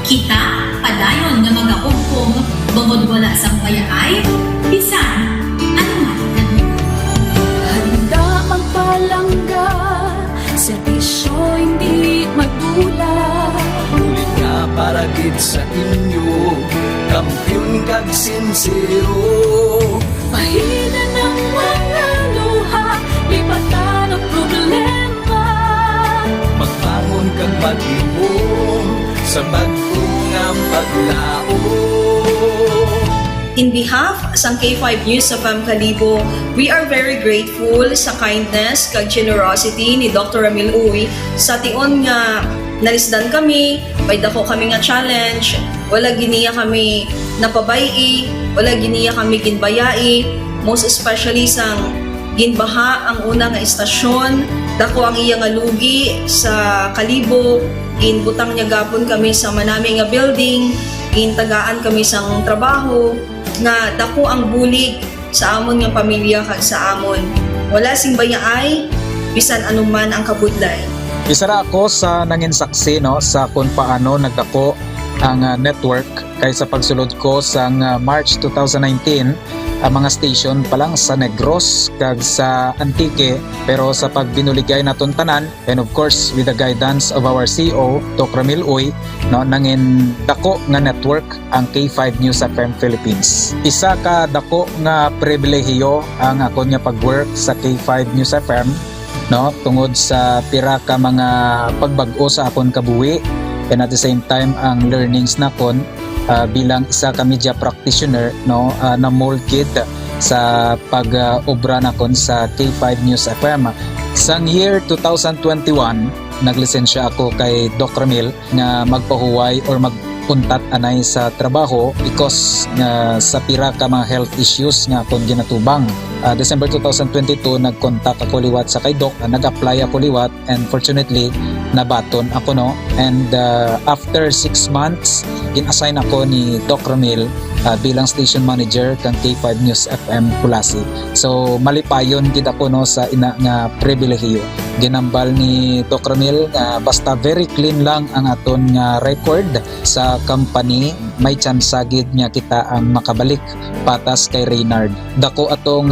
Kita, padayon nga mag-aupong, bangod wala sa bayaay, bisan, anuman na Handa magpalangga, serbisyo hindi magdula. Ulit nga para gid sa inyo, kampiyon kag sincero. Pahina ng mga luha, lipatan ang problema. Magbangon kag mag-ibong sa bagong paglao. In behalf sa K5 News FM Kalibo, we are very grateful sa kindness kag generosity ni Dr. Ramil Uy sa tion nga nalisdan kami, may dako kami nga challenge, wala giniya kami napabayi, wala giniya kami ginbayai, most especially sang ginbaha ang una nga istasyon, dako ang iya nga lugi sa Kalibo, ginbutang niya gapon kami sa manami nga building, gintagaan kami sang trabaho, nga dako ang bulig sa amon nga pamilya kag sa amon. Wala sing bayaay, bisan anuman ang kabudlay. Isa ra ako sa nangin saksi no sa kung paano nagdako ang network kay sa pagsulod ko sa March 2019 ang mga station pa lang sa Negros kag sa Antique, pero sa pagbinuligay naton tanan and of course with the guidance of our CEO Doc Ramil Uy no nangin dako nga network ang K5 News FM Philippines. Isa ka dako nga pribilehiyo ang ako nga pagwork sa K5 News FM no tungod sa pira ka mga pagbag-o sa akon kabuhi and at the same time ang learnings nakon bilang isa ka media practitioner no na molded sa pag-obra nakon sa K5 News FM. Sang year 2021 naglisensya ako kay Doc Ramil nga magpahuway or magpuntat anay sa trabaho because sa pira ka mga health issues nga akong ginatubang. December 2022 nag-contact ako liwat sa kay Doc, nag-apply ako liwat and fortunately nabaton ako no, and after 6 months in-assign ako ni Doc Ramil bilang station manager kang K5 News FM Kulasi. So malipayon gid ako no sa ina nga pribilehiyo. Ginambal ni Doc Ramil basta very clean lang ang aton nga record sa company, may chance gid nga kita ang makabalik patas kay Reynard. Dako atong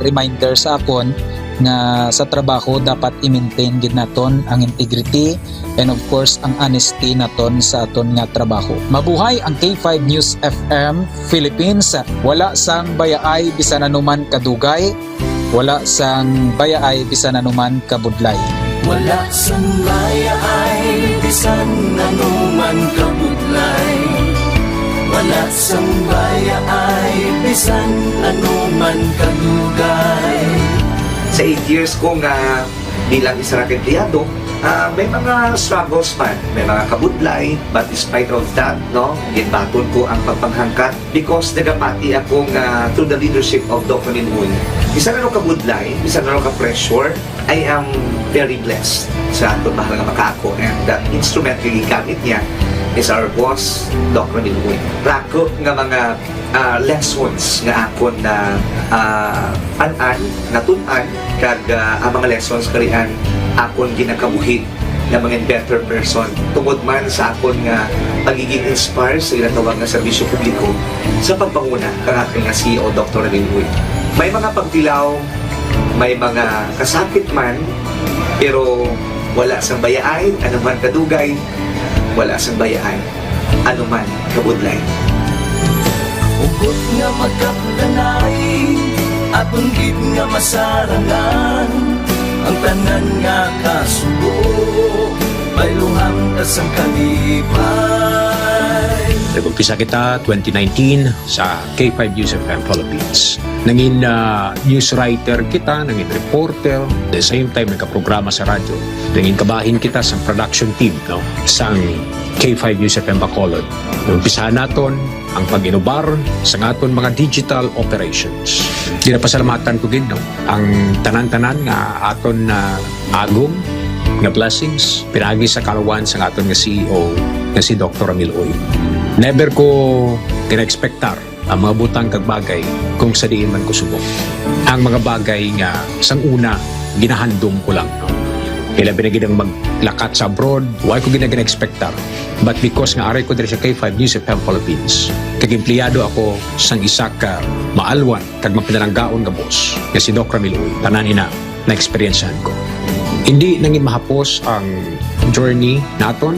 reminder sa akon nga sa trabaho dapat i-maintain gid naton ang integrity and of course ang honesty naton sa aton nga trabaho. Mabuhay ang K5 News FM Philippines. Wala sang bayaay bisan anuman kadugay, wala sang bayaay bisan anuman kabudlay. Wala sang bayaay bisan anuman kabudlay. Wala sang bayaay bisan anuman kadugay. Sa 8 years ko nga bilang isa ra ka empleyado, may mga struggles man, may mga kabudlay, but despite of that, no, ginbaton ko ang pagpanghangkat because nagapati ako nga through the leadership of Dr. Ninun. Isa na kabudlay, isa na ka-pressure, I am very blessed sa ato mahal nga makaako, and that instrument nga gigamit niya is our boss, Dr. Ninun. Rako nga mga lessons nga akon na natun-an kag ang mga lessons karian akon ginakabuhi na mga better person tungod man sa akon nga pagiging inspired sa ginatawag nga serbisyo publiko sa pagpanguna kang aking nga CEO Dr. Ramil. May mga pagtilaw, may mga kasakit man, pero wala sang bayaay, anuman kadugay, wala sang bayaay, anuman kabudlay. Ugot nga magkapulanay, atong gid nga masarangan, ang tanan nga kasubo, may luhang kasang kalipay. Nag-umpisa kita 2019 sa K5 News FM Philippines. Nangin news writer kita, nangin reporter, at the same time nagka-programa sa radyo. Nangin kabahin kita sa production team no, sa K5 News FM Bacolod. Umpisahan naton ang pag-inubar sa aton mga digital operations. Ginapasalamatan ko gid no, ang tanan-tanan nga aton na agong nga blessings pinagi sa kalawan sa aton nga CEO nga si Dr. Ramil Uy. Never ko kina-expectar ang mga butang kag bagay kung sa diin man ko subok. Ang mga bagay nga sang una ginahandom ko lang. No? Kaya binagin maglakat sa abroad, why ko gina-expectar. But because nga aray ko diri sa K5 News FM Philippines, kag empleyado ako sang isa ka maalwan kag mapinaranggaon nga boss nga si Dr. Ramil Uy. Tanan ina na experiencehan ko. Hindi nangin mahapos ang journey naton.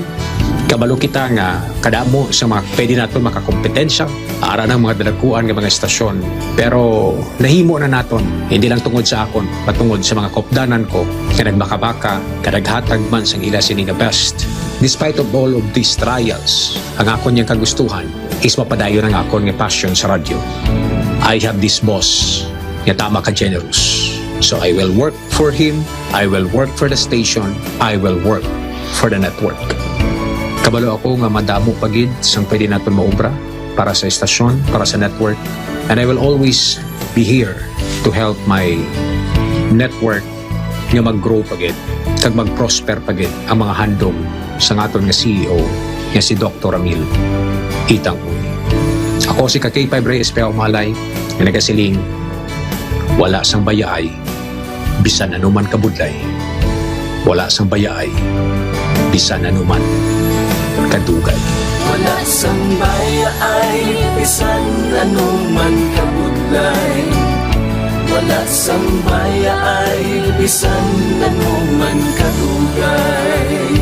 Kabalo kita nga kadamo sa mga pwede naton makakompetensya ara ng mga dalaguan ng mga estasyon. Pero nahimo na naton, hindi lang tungod sa akon, patungod sa mga kopdanan ko nga nagbaka-baka, kadaghatag man sang ila sini nga best. Despite of all of these trials, ang akon niyang kagustuhan is mapadayon ang akon nga passion sa radyo. I have this boss nga tama ka generous. So I will work for him, I will work for the station, I will work for the network. Kabalo ako nga madamo pagid sang pwede naton maobra para sa estasyon, para sa network. And I will always be here to help my network nga mag-grow pagid kag mag-prosper pagid ang mga handom sa aton nga CEO nga si Dr. Ramil Itang Uy. Ako si K5 Reyes Peao Malay nga nagasiling wala sang bayaay bisan anuman kabudlay. Wala sang bayaay bisan anuman kadugay. Wala sang bayaay, bisan anuman kabudlay. Wala sang bayaay, bisan anuman kadugay.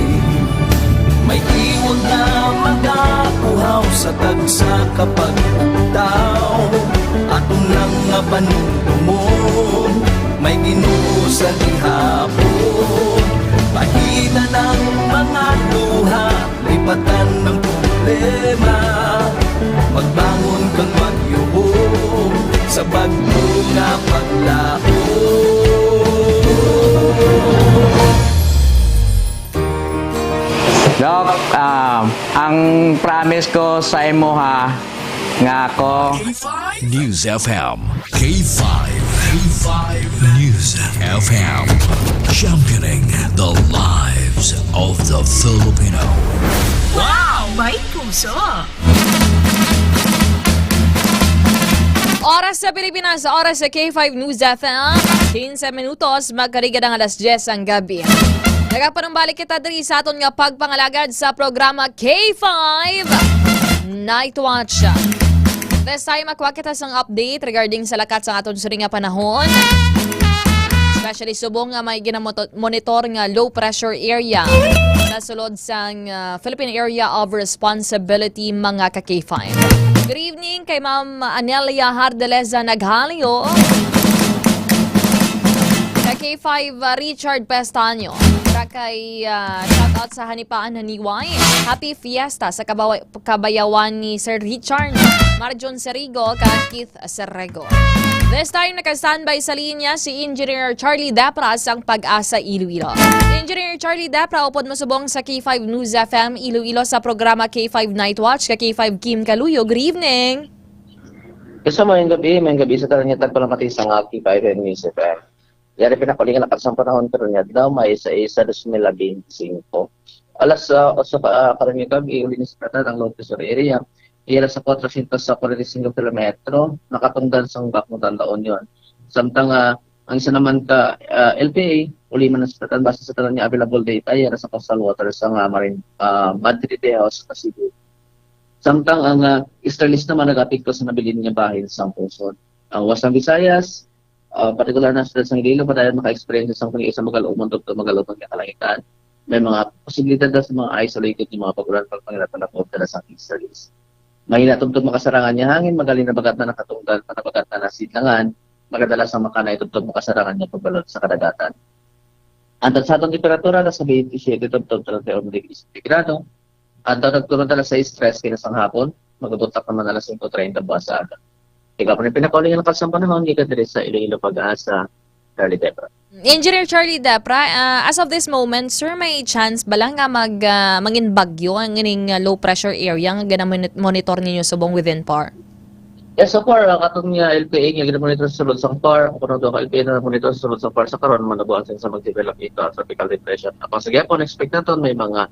May iwag na magakuhaw sa tagsa kapag ugtaw. Atong lang nga panumon, may Ginoo sa gihapon. Pahina ng mga luha, lipatan ng problema. Magbangon kang magyubong sa bagyo nga paglaho. Dok, ang promise ko sa imo ha, nga ako News FM K5 News FM, championing the lives of the Filipino. Oras sa Pilipinas, oras sa K5 News FM. 15 minutos, magkarigad ang alas 10 ang gabi. Nagapanumbalik kita diri sa aton nga pagpangalagad sa programa K5 Night Watch. This time, makuha kita sang update regarding sa lakat sa aton suri nga panahon. Especially subong nga may ginamonitor nga low pressure area na sulod sang Philippine Area of Responsibility mga ka-K5. Good evening kay Ma'am Anelia Hardeleza Naghalio. Kay K5 Richard Pestaño. Kay shoutout sa Hanipaan Haniway. Happy Fiesta sa kabayawan ni Sir Richard Marjon Serigo kay Keith Serrego. This time naka-standby sa linya si Engineer Charlie Depra sang Pag-asa Iloilo. Engineer Charlie Depra upod masubong sa K5 News FM Iloilo sa programa K5 Night Watch kay K5 Kim Kaluyo. Good evening. Isa may gabi sa talanyatag ko lang pati sa K5 News FM. Yari pinakulingan na sa panahon pero niya daw may isa 2025. Alas sa karamihan gabi ulinis na ang low pressure area. Ira sa 400 sa 45 kilometro, nakatungdan sa bakmutan taon yun. Samtang ang isa naman ka LPA, uli man sa tatan base sa tatan niya available data, ira sa coastal water sa Marine Madrid House sa Cebu. Samtang ang easterlies naman nag-apekto sa nabilin niya bahin sa Puson. Ang Wasang Visayas, particular na sa Iloilo, padayon maka-experience sa isang magalumon to magalumon ng kalangitan. May mga posibilidad na sa mga isolated yung mga pagulan pagpangilatan na po dala sa easterlies. Mahina tugtog makasarangan niya hangin, magaling na bagat na nakatunggal, panabagat na nasidlangan, magadala sa makana itugtog makasarangan niya pagbalot sa kadagatan. Ang sa atong temperatura nasa 27 tugtog 31 degrees centigrado. Ang nagturon tala sa stress kinasang hapon, Magbubutak naman alas 5:30 buwasada. Ikaw pa rin pinakauling ng kalsang panahon, hindi ka dire sa Iloilo Pag-asa, Charlie Debra. Engineer Charlie Depra, as of this moment, sir, may chance ba lang nga mangin bagyo ang ining low pressure area nga monitor ninyo subong within PAR? Yes, so far, katong nga LPA nga ginamonitor sa sulod sa PAR, ako nung ka LPA na monitor sa sulod sa PAR sa karon manabuhan sa mag-develop ito tropical depression. Ako sige po, expect natin may mga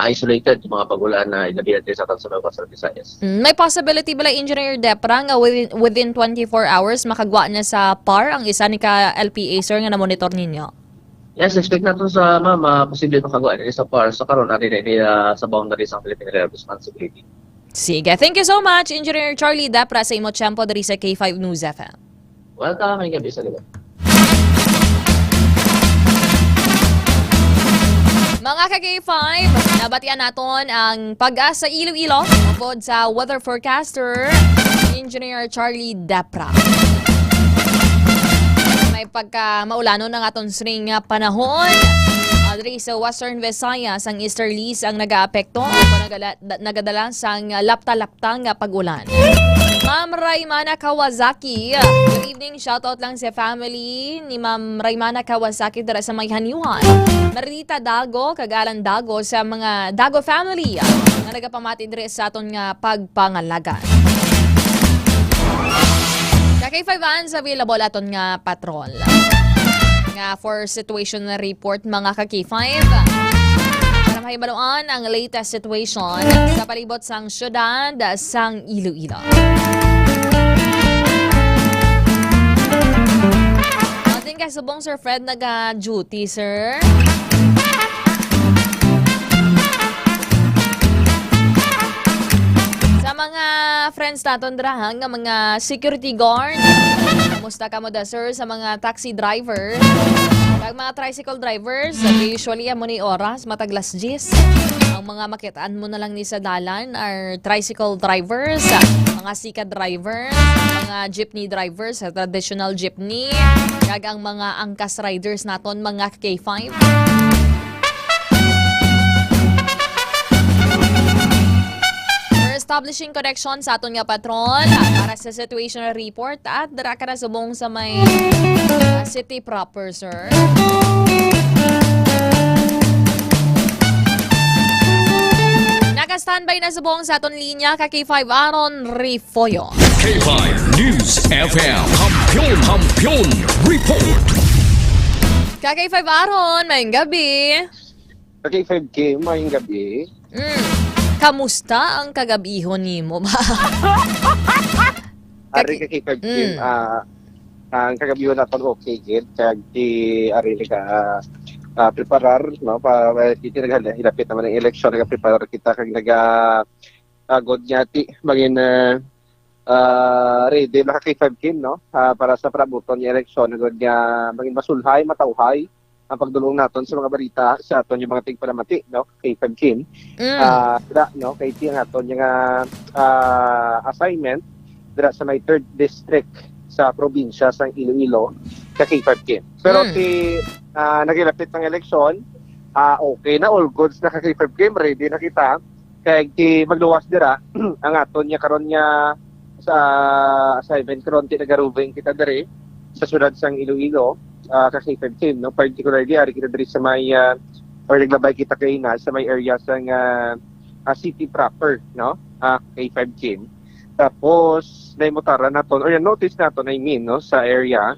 isolated mga pagulan na ilabihan sa atin sa mga sa Visayas. May possibility ba Engineer Depra nga within 24 hours makagwa na sa PAR ang isa ni ka LPA, sir, nga na-monitor ninyo? Yes, expect natin sa posible makagawa na sa PAR sa karon ari na sa boundaries ng Philippine Area of Responsibility. Sige, thank you so much, Engineer Charlie Depra sa imo tiyempo diri sa K5 News FM. Welcome, may gabi sa liba. Mga ka-K5, nabatian naton ang Pag-asa Iloilo tungkol sa weather forecaster, Engineer Charlie Depra. May pagka-maulano ng aton sring panahon. Adri sa Western Visayas, ang easterlies ang nag-aapekto o nagadala sa lapta-lapta nga pag-ulan. Ma'am Raymana Kawasaki, good evening. Shoutout lang sa family ni Ma'am Raymana Kawasaki dara sa may Haniuhan. Marita Dago, Kagalan Dago sa mga Dago family na nagapamati diri sa aton nga pagpangalagan. Kakay 5 ans available aton nga patrol. Nga for situation na report mga ka-K5. Para mahibaluan ang latest situation sa palibot sang syudad sang Iloilo. Ating kasubong Sir Fred naga-duty, sir. Sa mga friends naton drahang, mga security guard, kamusta ka mo da sir sa mga taxi driver? Kag mga tricycle drivers, usually mo ni oras, mataglas 10. Ang mga makitaan mo na lang ni sa dalan are tricycle drivers, mga sika drivers, mga jeepney drivers, traditional jeepney, kag ang mga angkas riders naton, mga K5. Establishing connection sa aton nga patrol para sa situational report at dara ka na subong sa may city proper, sir. Naka-standby na subong sa aton linya ka K5 Aaron Rifoyo. K5 News FM Kampiyon Report. Ka K5 Aaron, maying gabi. K5K, maying gabi. Kamusta ang kagabihon nimo ba? Ari ka K5K, ang kagabihon natin okay, gid. Kag di ari ka preparar, no? Para hilapit naman ang election, nag-preparar kita kag god nyati maging ready na K5K, no? Para sa prabuton ni election, god niya maging masulhay, matawhay ang pagdulong naton sa mga balita sa aton yung mga tigpalamati, no? K5 Kim. No? Kay tiyang aton yung assignment dira sa may 3rd district sa probinsya sa Iloilo ka K5 Kim. Pero nagilapit ng eleksyon, okay na, all goods na ka K5 Kim, ready na kita. Kaya magluwas dira ang aton niya karon niya sa assignment karon tinagarubing kita diri sa syudad sang Iloilo. Ka K5 Kim, no? Particularly, ari kita diri sa may, or naglabay kita kayo na sa may area sa city proper, no? K5 Kim. Tapos, naimutaran naton, or notice naton, no? Sa area,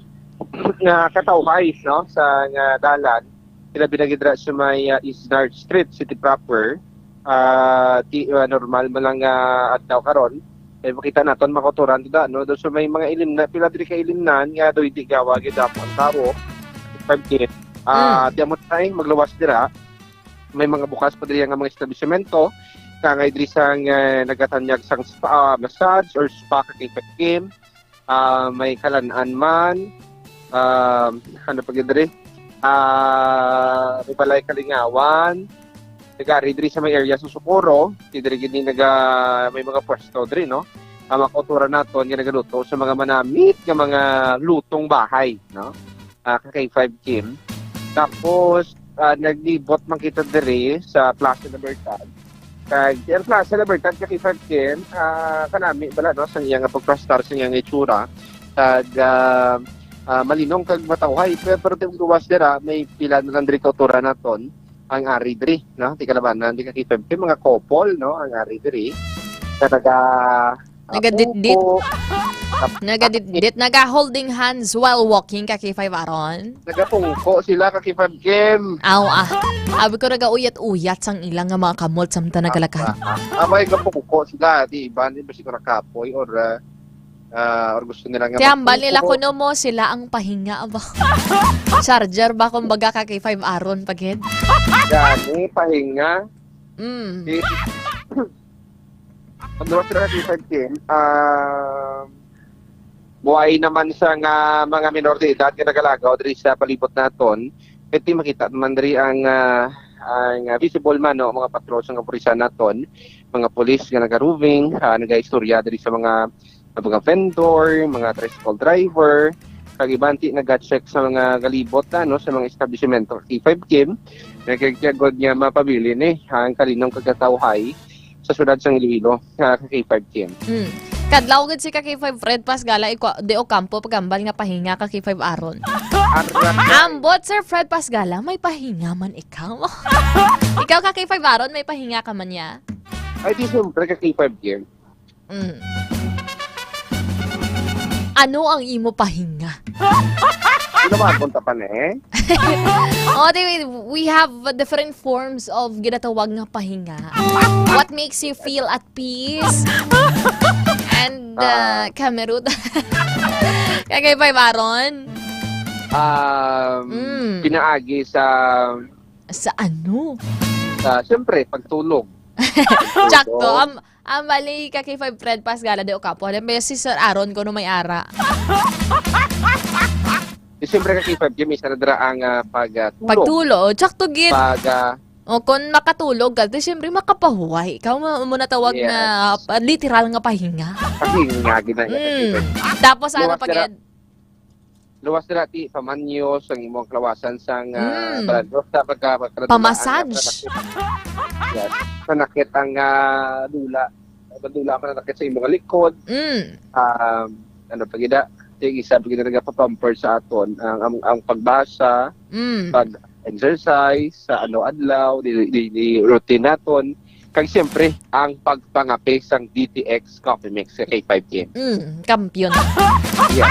nga katawhay, no? Sa dalan, sila binagidra sa may East North Street, city proper, normal malang adlaw karon. Makita naton makotoran dida, no? So may mga ilim na pila diri ka ilimnan nga do di gawa gid ang tao. Pagkit di mo tay magluwas dira. May mga bukas pa diri nga mga establishmento kangay diri sang nagatanyag sang spa, massage or spa kay Kim. May kalan-an man ano pa gid diri? May balay kalingawan. Nagari diri sa may area sa Socorro, diri gid may mga pwesto diri, no? Ang makutura naton nga nagaluto sa mga manamit nga mga lutong bahay, no? Kay 5 Kim. Tapos naglibot man kita diri sa Plaza Libertad. Kag yan klase la bertan ka K5 Kim, kanami bala no sa iya nga pagprastar sa iya nga itsura. Kag malinong kag matawhay pero tim duwas dira may pila na lang diri kautura naton ang ari diri no ti kalabanan di ka K5 Kim mga couple no ang ari diri. Nagadit-dit. Nagadit-dit. Naga-holding hands while walking ka K5 Aron. Nagapungko sila ka K5 Kim. Aw Abi ko naga-uyat-uyat sang ilang nga mga kamot samta nagalakad. Amay gapungko sila di ba ni ba siguro kapoy or gusto nila nga. Tiyambal nila kuno mo sila ang pahinga ba. Charger ba kumbaga ka K5 Aron pagid? Gani pahinga. Pagdawas sila ka K5 Kim, buhay naman sa nga mga minor de edad nga nagalagaw diri sa palibot naton. Pwede makita naman diri ang visible man no mga patrol sa kapulisan naton, mga pulis nga naga-roving, naga-istorya diri sa mga vendor, mga tricycle driver, kagibanti naga-check sa mga galibot no sa mga establishmento K5 Kim. Nagkagod niya mapabili ni ang kalinong kagatawhay sa syudad sa Iloilo ka K5 Kim. Kadlaw gid si ka K5 Fred Pasgala de Ocampo pagambal nga pahinga ka K5 Aron. Ambot Sir Fred Pasgala may pahinga man ikaw. Ikaw ka K5 Aron may pahinga ka man ya? Ay di siyempre ka K5 Kim. Ano ang imo pahinga? Ano ba punta pa eh? We have different forms of ginatawag nga pahinga. What makes you feel at peace? And Cameroon. Kagay pa Baron? Pinaagi sa ano? Siyempre, pagtulog. Tsakto. Mali ka kay 5 Fred Pasgala de Ocampo. Si Sir Aaron ko no may ara. Siyempre ka kay 5 Kim, isa na dira ang pagtulog. Tsakto gid. Kung makatulog ka, siyempre makapahuway. Ikaw mo natawag na literal nga pahinga. Pahinga, gina. Tapos ano pagid? Luwas na ti pamanyos ang imong klawasan sang balado sa pamasage. Yes. Panakit ang dula. Dula man nakit sa imong likod. Ano pagida? Yung isa pagida nagapapamper sa aton ang pagbasa, pag-exercise sa adlaw, di routine naton. Kag siyempre ang pagpangapi sang DTX Coffee Mix sa K5K. Kampiyon. Yeah.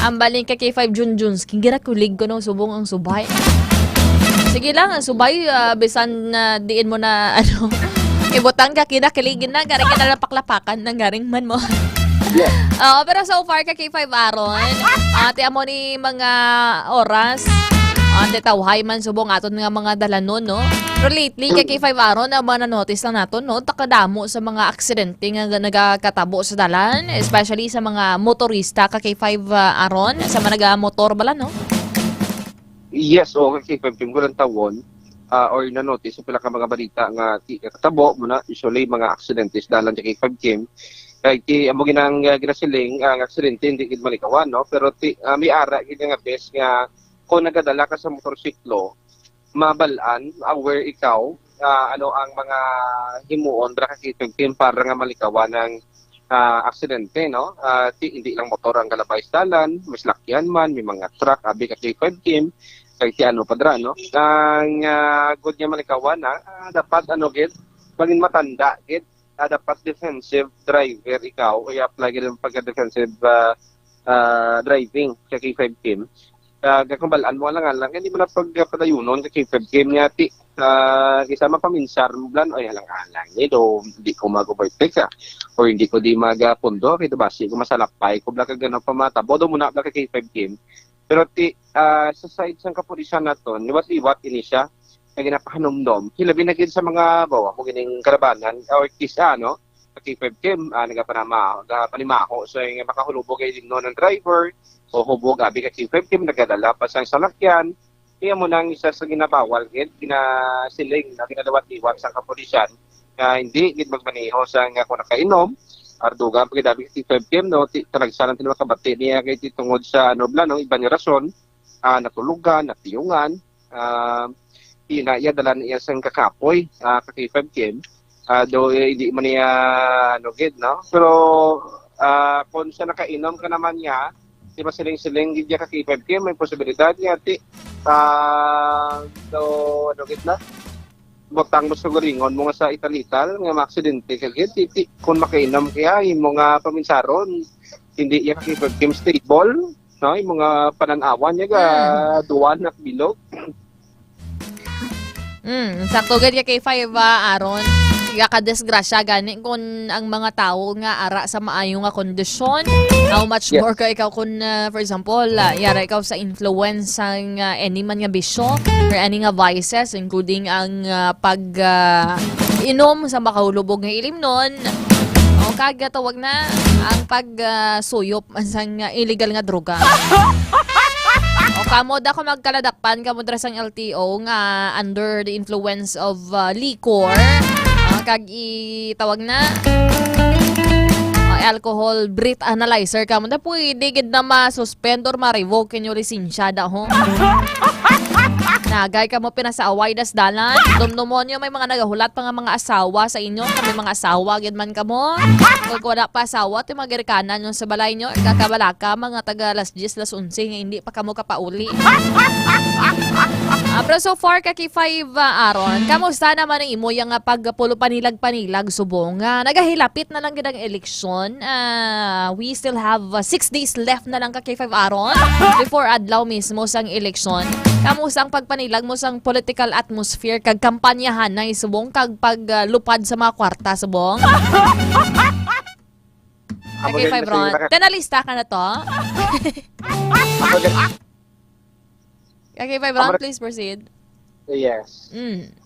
Ang baling ka K5 Junjuns, kingira kulig ko no subong ang subay. Sige lang, ang subay, bisan na diin mo na, ibutang ka, kinakiligin na, garing ka na paklapakan ng garing man mo. Yeah. Pero so far, ka K5 Aron, tiyan mo ni mga oras, tawhay man subong aton nga mga dalanon, no? Pero lately, ka K5 Aron, mga na-notice lang naton, no? Takadamo sa mga aksidente nga nagkatabo sa dalan, especially sa mga motorista, ka K5 Aron, sa mga nag-motor bala, no? Yes, K5 Kim ko lang tawon or na-notice yung pila ka mga balita nga katabo muna usually mga aksidente sa dalan sa K5 Kim. Kaya amo ginang ginasiling ang aksidente hindi gid malikawan no pero may ara gid nga best nga kung nagadala ka sa motorsiklo mabalaan aware ikaw ano ang mga himuon dra ka K5 Kim para nga malikawan ng aksidente no hindi lang motor ang kalabay sa dalan mas lakyan man may mga truck abi ka K5 Kim kay si ano padra no ang good niya malikawan dapat gid maging matanda gid dapat defensive driver ikaw kaya apply gid ang pagka defensive driving sa K5 Kim gakumbalaan mo lang hindi mo na pagpadayunon sa K5 Kim nga ti isama paminsar mo blan ay halang-halang do hindi ko mag-overtake or hindi ko di magapundo kaya basi ko masalakpay ko bla ka ganun pamata bodo mo na bla ka K5 Kim pero sa side sang kapulisan naton liwat-liwat ini siya nga ginapahanomdom hilabi na gid sa mga bawa mo gining karabanan or kisa no K5 Kim nagapanimaho so yung makahulubog kay no ng driver o hubog abi ka K5 Kim nagadala pa sang salakyan kaya mo nang isa sa ginabawal gid ginasiling na ginadawat-liwat sang kapulisan hindi gid magmaneho sa nga kung nakainom arduga pag dabi si K5 Kim no talagsanan tinawa kabati niya kay tungod sa bla no iba ni rason natulugan natiyungan iya dala niya sang kakapoy ka K5 Kim. Do hindi man niya gid no. Pero kung sa nakainom ka naman niya, di ba siling-siling gid ka K5 Kim, may posibilidad niya ti gid na. Botang mo sa guringon mo nga sa italital nga maaksidente ka gid ti kung makainom kaya yung mga paminsaron hindi iya ka K5 Kim stable, no? Yung mga pananawan niya ga duwan at bilog. Sakto gid kay 5 Aaron. Tiga ka disgrasya gani kung ang mga tao nga ara sa maayo nga kondisyon. How much more ka ikaw kung for example, yara ikaw sa influence sang any man nga bisyo or any nga vices including ang pag inom sa makahulubog nga ilimnon. O kagatawag na ang pag-suyop sang illegal nga droga. O kamod ako magkaladakpan kamod ra sang LTO nga under the influence of liquor. Kag itawag na alcohol breath analyzer kamod na pwede gid na ma-suspend or ma-revoke kinyo lisensya da ho. Nagay ka mo pinasaaway das dalan. Dumdumonyo may mga nagahulat pa nga mga asawa sa inyo. Kami mga asawa gid man kamo. Kung wala pa asawa, ti magirkanan yung sa balay nyo. Kakabala ka mga taga las 10, las 11 nga hindi pa kamo kapauli. Pero so far kaki 5 Aaron, kamusta naman ang imo yung pagpulo panilag subong? Nagahilapit na lang gid ang eleksyon. We still have 6 days left na lang kaki 5 Aaron before adlaw mismo sang eleksyon. Kamusta ang pagpanilag mo sang political atmosphere kag kampanyahan na subong kag paglupad sa mga kwarta subong? Okay, 5 Ron. Tenalista ka na to? Okay, 5 Ron, please proceed. Yes.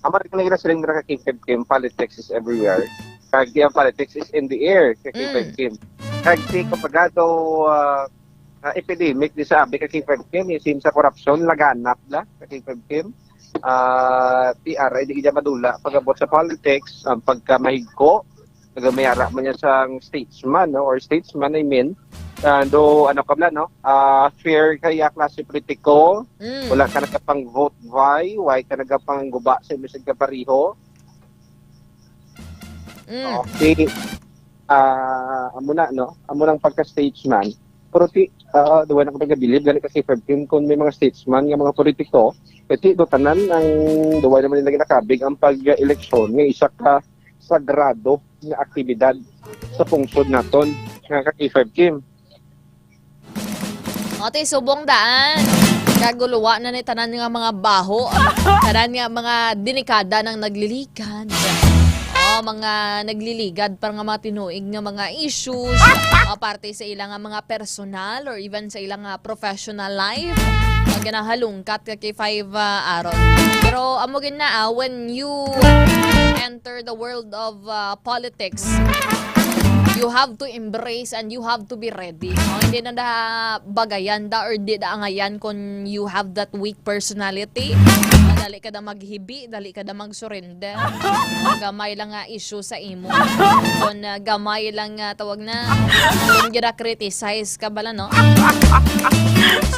Amar ka nila siling ka K5 Kim, politics is everywhere. Kag politics is in the air ka K5 Kim. Kag si kapagado epidemic di sabi ka K5 Kim, isim sa korupsyon laganap la ka K5 Kim. PR hindi kaya madula pagabot sa politics, ang pagkamahigko nagamayara man niya sang statesman no or statesman I mean. Do ano kabla no? Fair kaya klase politiko. Wala ka nagapang vote why ka nagapang guba sa misig ka pariho. Okay. Amo na no? Amo nang pagka-statesman. Pero duwa na ko pagkabilib gani kasi kung may mga statesman nga mga politiko, pati do tanan ang duwa naman nila nakabig ang pag-eleksyon nga isa ka sagrado nga aktibidad sa pungsod naton nga ka K5 Kim. Ate, subong daan. Kaguluwa na ni tanan nga mga baho. Tanan nga mga delikada ng nagliligad. Mga nagliligad para nga mga tinuig nga mga issues. Parte sa ilang mga personal or even sa ilang professional life. Ganahalungkat ka kay 5 Aaron. Pero amo na when you enter the world of politics, you have to embrace and you have to be ready. Hindi na da bagayan da or di da angayan kung you have that weak personality. Dali ka da maghibi, dali ka da mag-surrender. Gamay lang nga issue sa imo. Kung gamay lang tawag na, kung gira-criticize ka bala, no?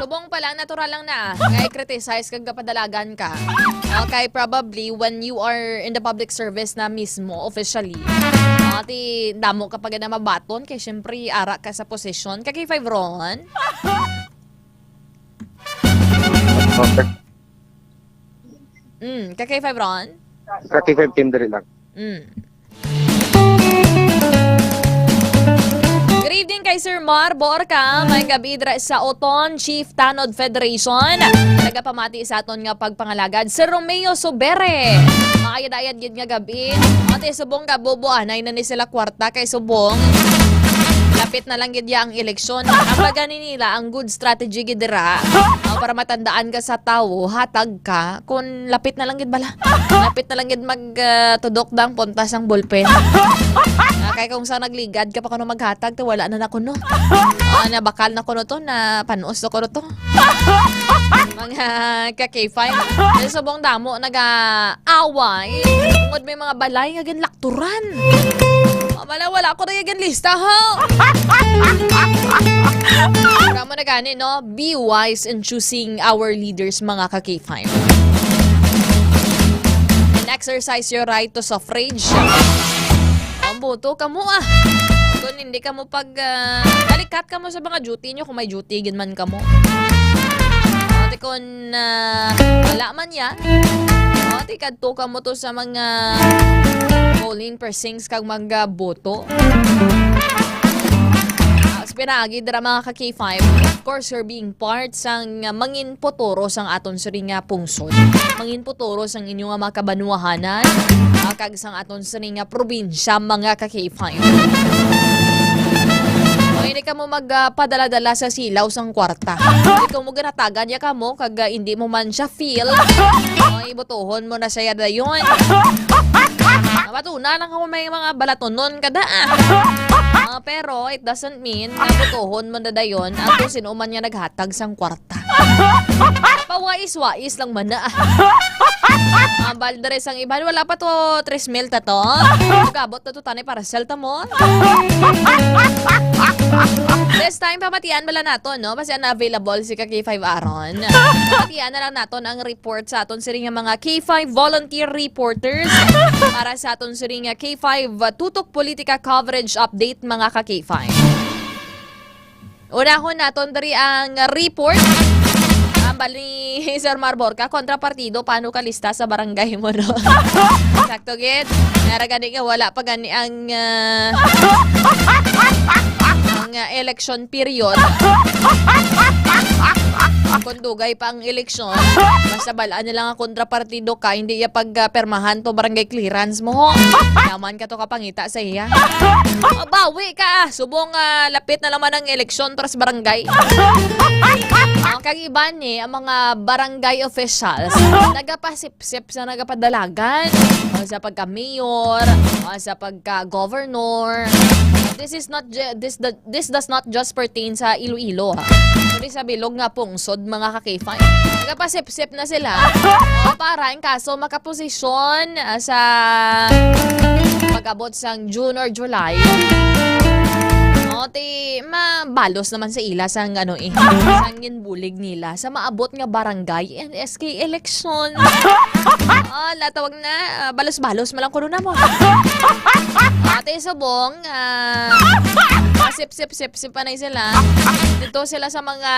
Subong pala, natural lang na. Ngay criticize kag kapadalagan ka. Okay, probably when you are in the public service na mismo, officially, ati damo kapag na mabaton, kaya syempre ara ka sa posisyon. Kaya 5 Ron? Kaya 5 Ron? Kaki 5 Kim diri lang. Good evening kay Sir Mar Borca, may gabi dra sa Oton Chief Tanod Federation. Nagapamati sa aton nga pagpangalagad Sir Romeo Sobere. Makayad-ayad gid nga gabi. Ate subong ka bobo anay na ni sila kwarta kay subong. Lapit na lang gid ang eleksyon. Ang pagani nila ang good strategy gid dira para matandaan ka sa tawo, hatag ka kun lapit na lang gid bala. Lapit na lang gid magtudok dang puntas ang ballpen. Kaya kung sa nagligad ka pa kuno maghatag, wala na kuno. Na bakal na kuno to, na panuos na kuno to. Mga ka-K5. Subong damo, nag-away. Tungod may mga balay nga ginlakturan. Wala ko na yung lista, ha? Kaya mo na gani, no? Be wise in choosing our leaders, mga ka-K5. and exercise your right to suffrage. Ang boto ka mo Kung hindi ka mo balikat ka mo sa mga duty nyo kung may duty man ka mo. Ate kung wala man yan, ate kadto ka mo to sa mga polling precincts kag mga boto. Pinagi dira mga ka-K5, of course, you're being part sang mangin potoro sang aton suri nga pungsod. Mangin potoro sang inyong mga kabanuahanan, kag sang aton suri nga probinsya mga ka-K5. Hindi ka mo magpadala-dala sa silaw sang kwarta. Hindi ka mo ganatagan ya ka mo, kag hindi mo man siya feel. Ibotohon mo na siya dayon. Matuna lang ako may mga balatonon kada pero it doesn't mean na botohon mo na dayon at kung sino man niya naghatag sang kwarta. Pawais-wais lang man na. Baldere sang iban, wala pa to 3 mil ta to. Gabot na to tanay para selta mo. This time, pamatian bala nato, no? Kasi na-available si K5 Aaron. Pamatian na lang nato ang report sa aton siring mga K5 volunteer reporters para sa aton siring K5 tutok politika coverage update mga ka-K5. Unahon naton dari ang report bali Sir Marborca kontra partido paano ka lista sa barangay mo no. Sakto gid. Nara gani ka wala pa gani ang election period. Kung dugay pa ang eleksyon, basta balaan nilang ang kontrapartido ka, hindi iya pagpermahan to barangay clearance mo. Yaman ka to kapangita sa iya. Bawi ka subong lapit na naman ang eleksyon para sa barangay. Ang kagiban ang mga barangay officials, nagapasip-sip sa nagapadalagan, sa pagka-mayor, sa pagka-governor. This does not just pertain sa Iloilo. Kundi sa bilog nga pungsod mga ka-K5. Nagapasip-sip na sila para in kaso makaposisyon sa pag-abot sang June or July. Mabalos naman sa ila sang sang ginbulig nila sa maabot nga barangay and SK election. Latawag na balos-balos malang kuno na mo. Ate subong sip pa na sila. Dito sila sa mga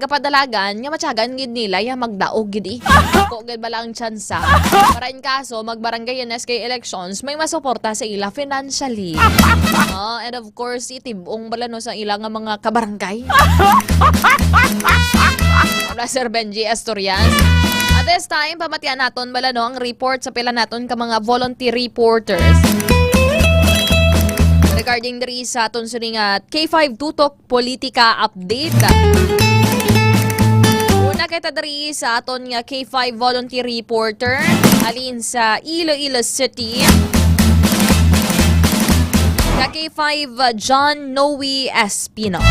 gapadalagan nga matyagan gid nila ya magdaog gid ko gid bala ang tsansa para in kaso magbarangay and SK elections may masuporta sa ila financially. And of course itibong bala no sa ilang mga kabarangay. Sir Benji Asturias. At this time, pamatian naton bala no ang report sa pila naton ka mga volunteer reporters. Regarding diri sa aton suring K5 Tutok Politika Update. Una kita diri sa aton nga K5 volunteer reporter alin sa Iloilo City. K5 John Noe Espino.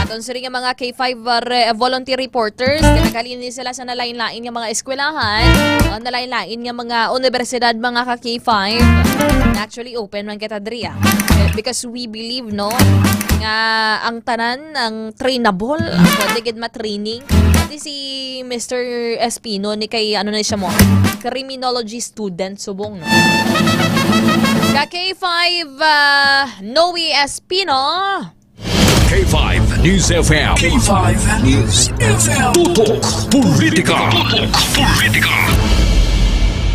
Aton suri nga mga K5 volunteer reporters, kinakalinis sila sa nalain-lain nga mga eskwelahan, nalain-lain nga mga universidad mga ka-K5. Actually open man kita diri because we believe no nga ang tanan ang trainable, pwede gid ma-training. Pati si Mr. Espino ni kay ano na siya mo, criminology student subong no. K5 Noe Espino. K5 News FM. K5 News FM. Tutok Politika.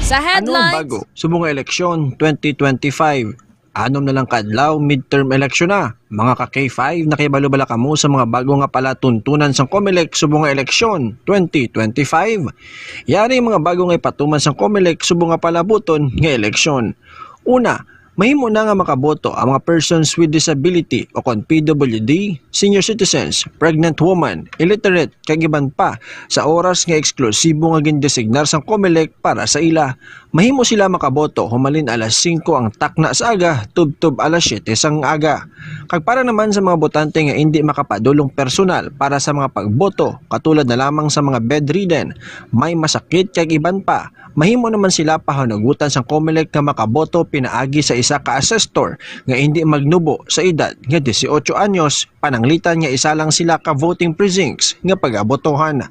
Sa headlines. Anong bago? Subong eleksyon 2025. Anom na lang kadlaw, midterm election na. Mga ka-K5, nakibalo-bala ka mo sa mga bago nga palatuntunan sang COMELEC subong nga eleksyon 2025. Yari mga bago nga ipatuman sang COMELEC subong nga palabuton nga eleksyon. Una, mahimo na nga makaboto ang mga persons with disability o kon PWD, senior citizens, pregnant woman, illiterate, kag iban pa sa oras nga eksklusibo nga gindesignar sang COMELEC para sa ila. mahimo sila makaboto humalin alas 5 ang takna sa aga, tubtob alas 7 sang aga. Kag para naman sa mga botante nga hindi makapadulong personal para sa mga pagboto, katulad na lamang sa mga bedridden, may masakit kag iban pa, mahimo naman sila pahanugutan sa COMELEC nga makaboto pinaagi sa isa ka assessor nga hindi magnubo sa edad nga 18 anyos, pananglitan nga isa lang sila ka voting precincts nga pagabotohan.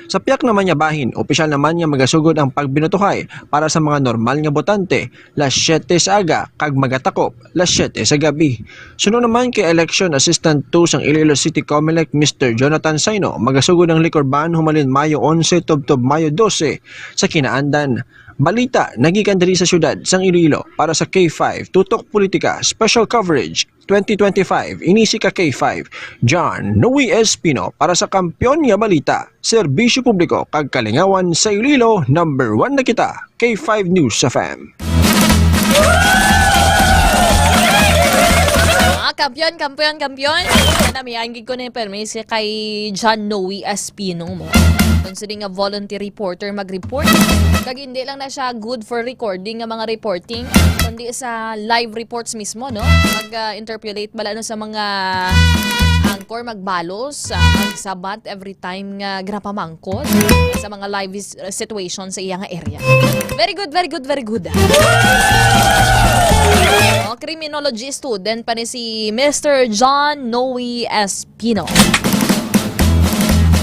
Sa piyak naman niya bahin, opisyal naman niya magasugod ang pagbinutuhay para sa mga normal nga botante las 7 sa aga kag magatakop las 7 sa gabi. Sunod naman kay Election Assistant 2 sang Iloilo City COMELEC Mr. Jonathan Saino, magasugod ang liquor ban humalin Mayo 11 tubtob Mayo 12 sa kinaandan. Balita nagikan diri sa syudad sang Iloilo para sa K5 Tutok Politika Special Coverage 2025. Inisi ka K5 John Noe Espino para sa Kampiyon nga Balita, Serbisyo Publiko kag Kalingawan sa Iloilo. Number 1 na kita, K5 News FM. Kampiyon. Namiangin ko na yung permis kay John Noe Espino mo. Considering a volunteer reporter mag-report. Kag hindi lang na siya good for recording ng mga reporting, kundi sa live reports mismo, no? Mag-interpolate bala no sa mga anchor, magbalos, magsabat every time nga ginapamangkot sa mga live situations sa iyang area. Very good. Criminology student pa ni si Mr. John Noe Espino.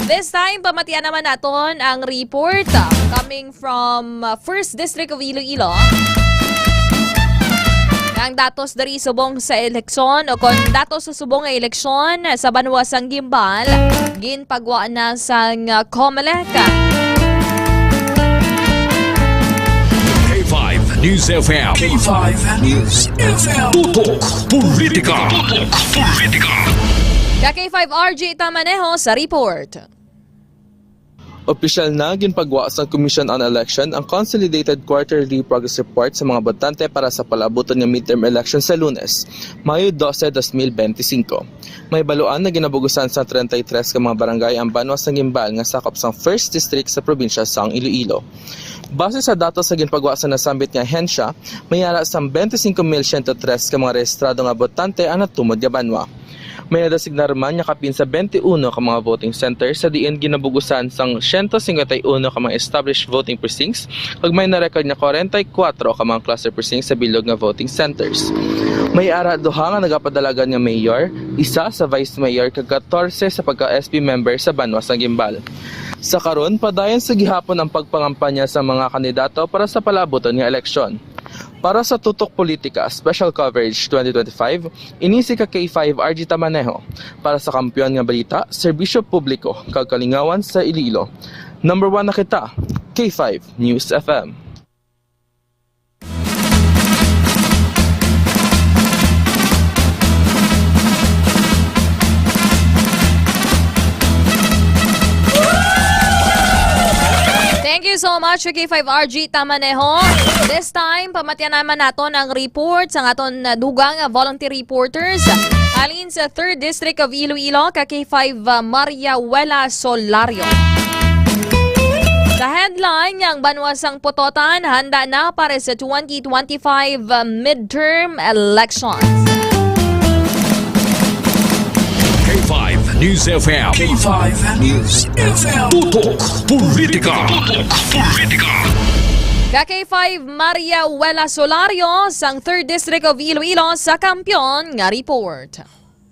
This time, pamatian naman natin ang report coming from 1st District of Iloilo. Ang datos dari subong sa eleksyon o kung datos sa subong nga eleksyon sa Banwasang Gimbal, ginpagwa na sang COMELEC. K5 News FM. K5 News FM. Tutok Politika. K5 RJ Tamaneho sa report. Opisyal na ginpagwa sa Commission on Election ang Consolidated Quarterly Progress Report sa mga botante para sa palabuton ng midterm election sa Lunes, Mayo 12, 2025. May baluan na ginabugusan sa 33 ka mga barangay ang Banwas ng Gimbal nga sakop sa 1st District sa probinsya sang Iloilo. Base sa datos sa ginpagwa sa nasambit nga hensya, may ara sa 25,103 ka mga rehistrado nga botante ang natumod nga banwa. May nadasignar man nga kapin sa 21 ka mga voting centers sa diin ginabugusan sang 151 ka mga established voting precincts kag may na-record nga 44 ka mga cluster precincts sa bilog nga voting centers. May ara duha nga nagapadalagan nga mayor, isa sa vice mayor kag 14 sa pagka-SP member sa Banwas ng Gimbal. Sa karon, padayon sa gihapon ang pagpangampanya sa mga kandidato para sa palabuton nga eleksyon. Para sa Tutok Politika Special Coverage 2025, inisi ka K5 RJ Tamaneho para sa Kampiyon nga Balita, Serbisyo Publiko kag Kalingawan sa Iloilo. Number 1 na kita, K5 News FM. Thank you so much, K5RG Tamaneho. This time, pamatian naman natin ang report sa aton dugang volunteer reporters. Alin sa 3rd District of Iloilo, K5 Maria Wela Solario. Sa headline, ang Banwasang Pototan handa na para sa 2025 midterm elections. K5 News FM. K5 News FM. Tutok Politika. K5 Maria Wela Solario sang 3rd District of Iloilo sa Kampiyon nga report.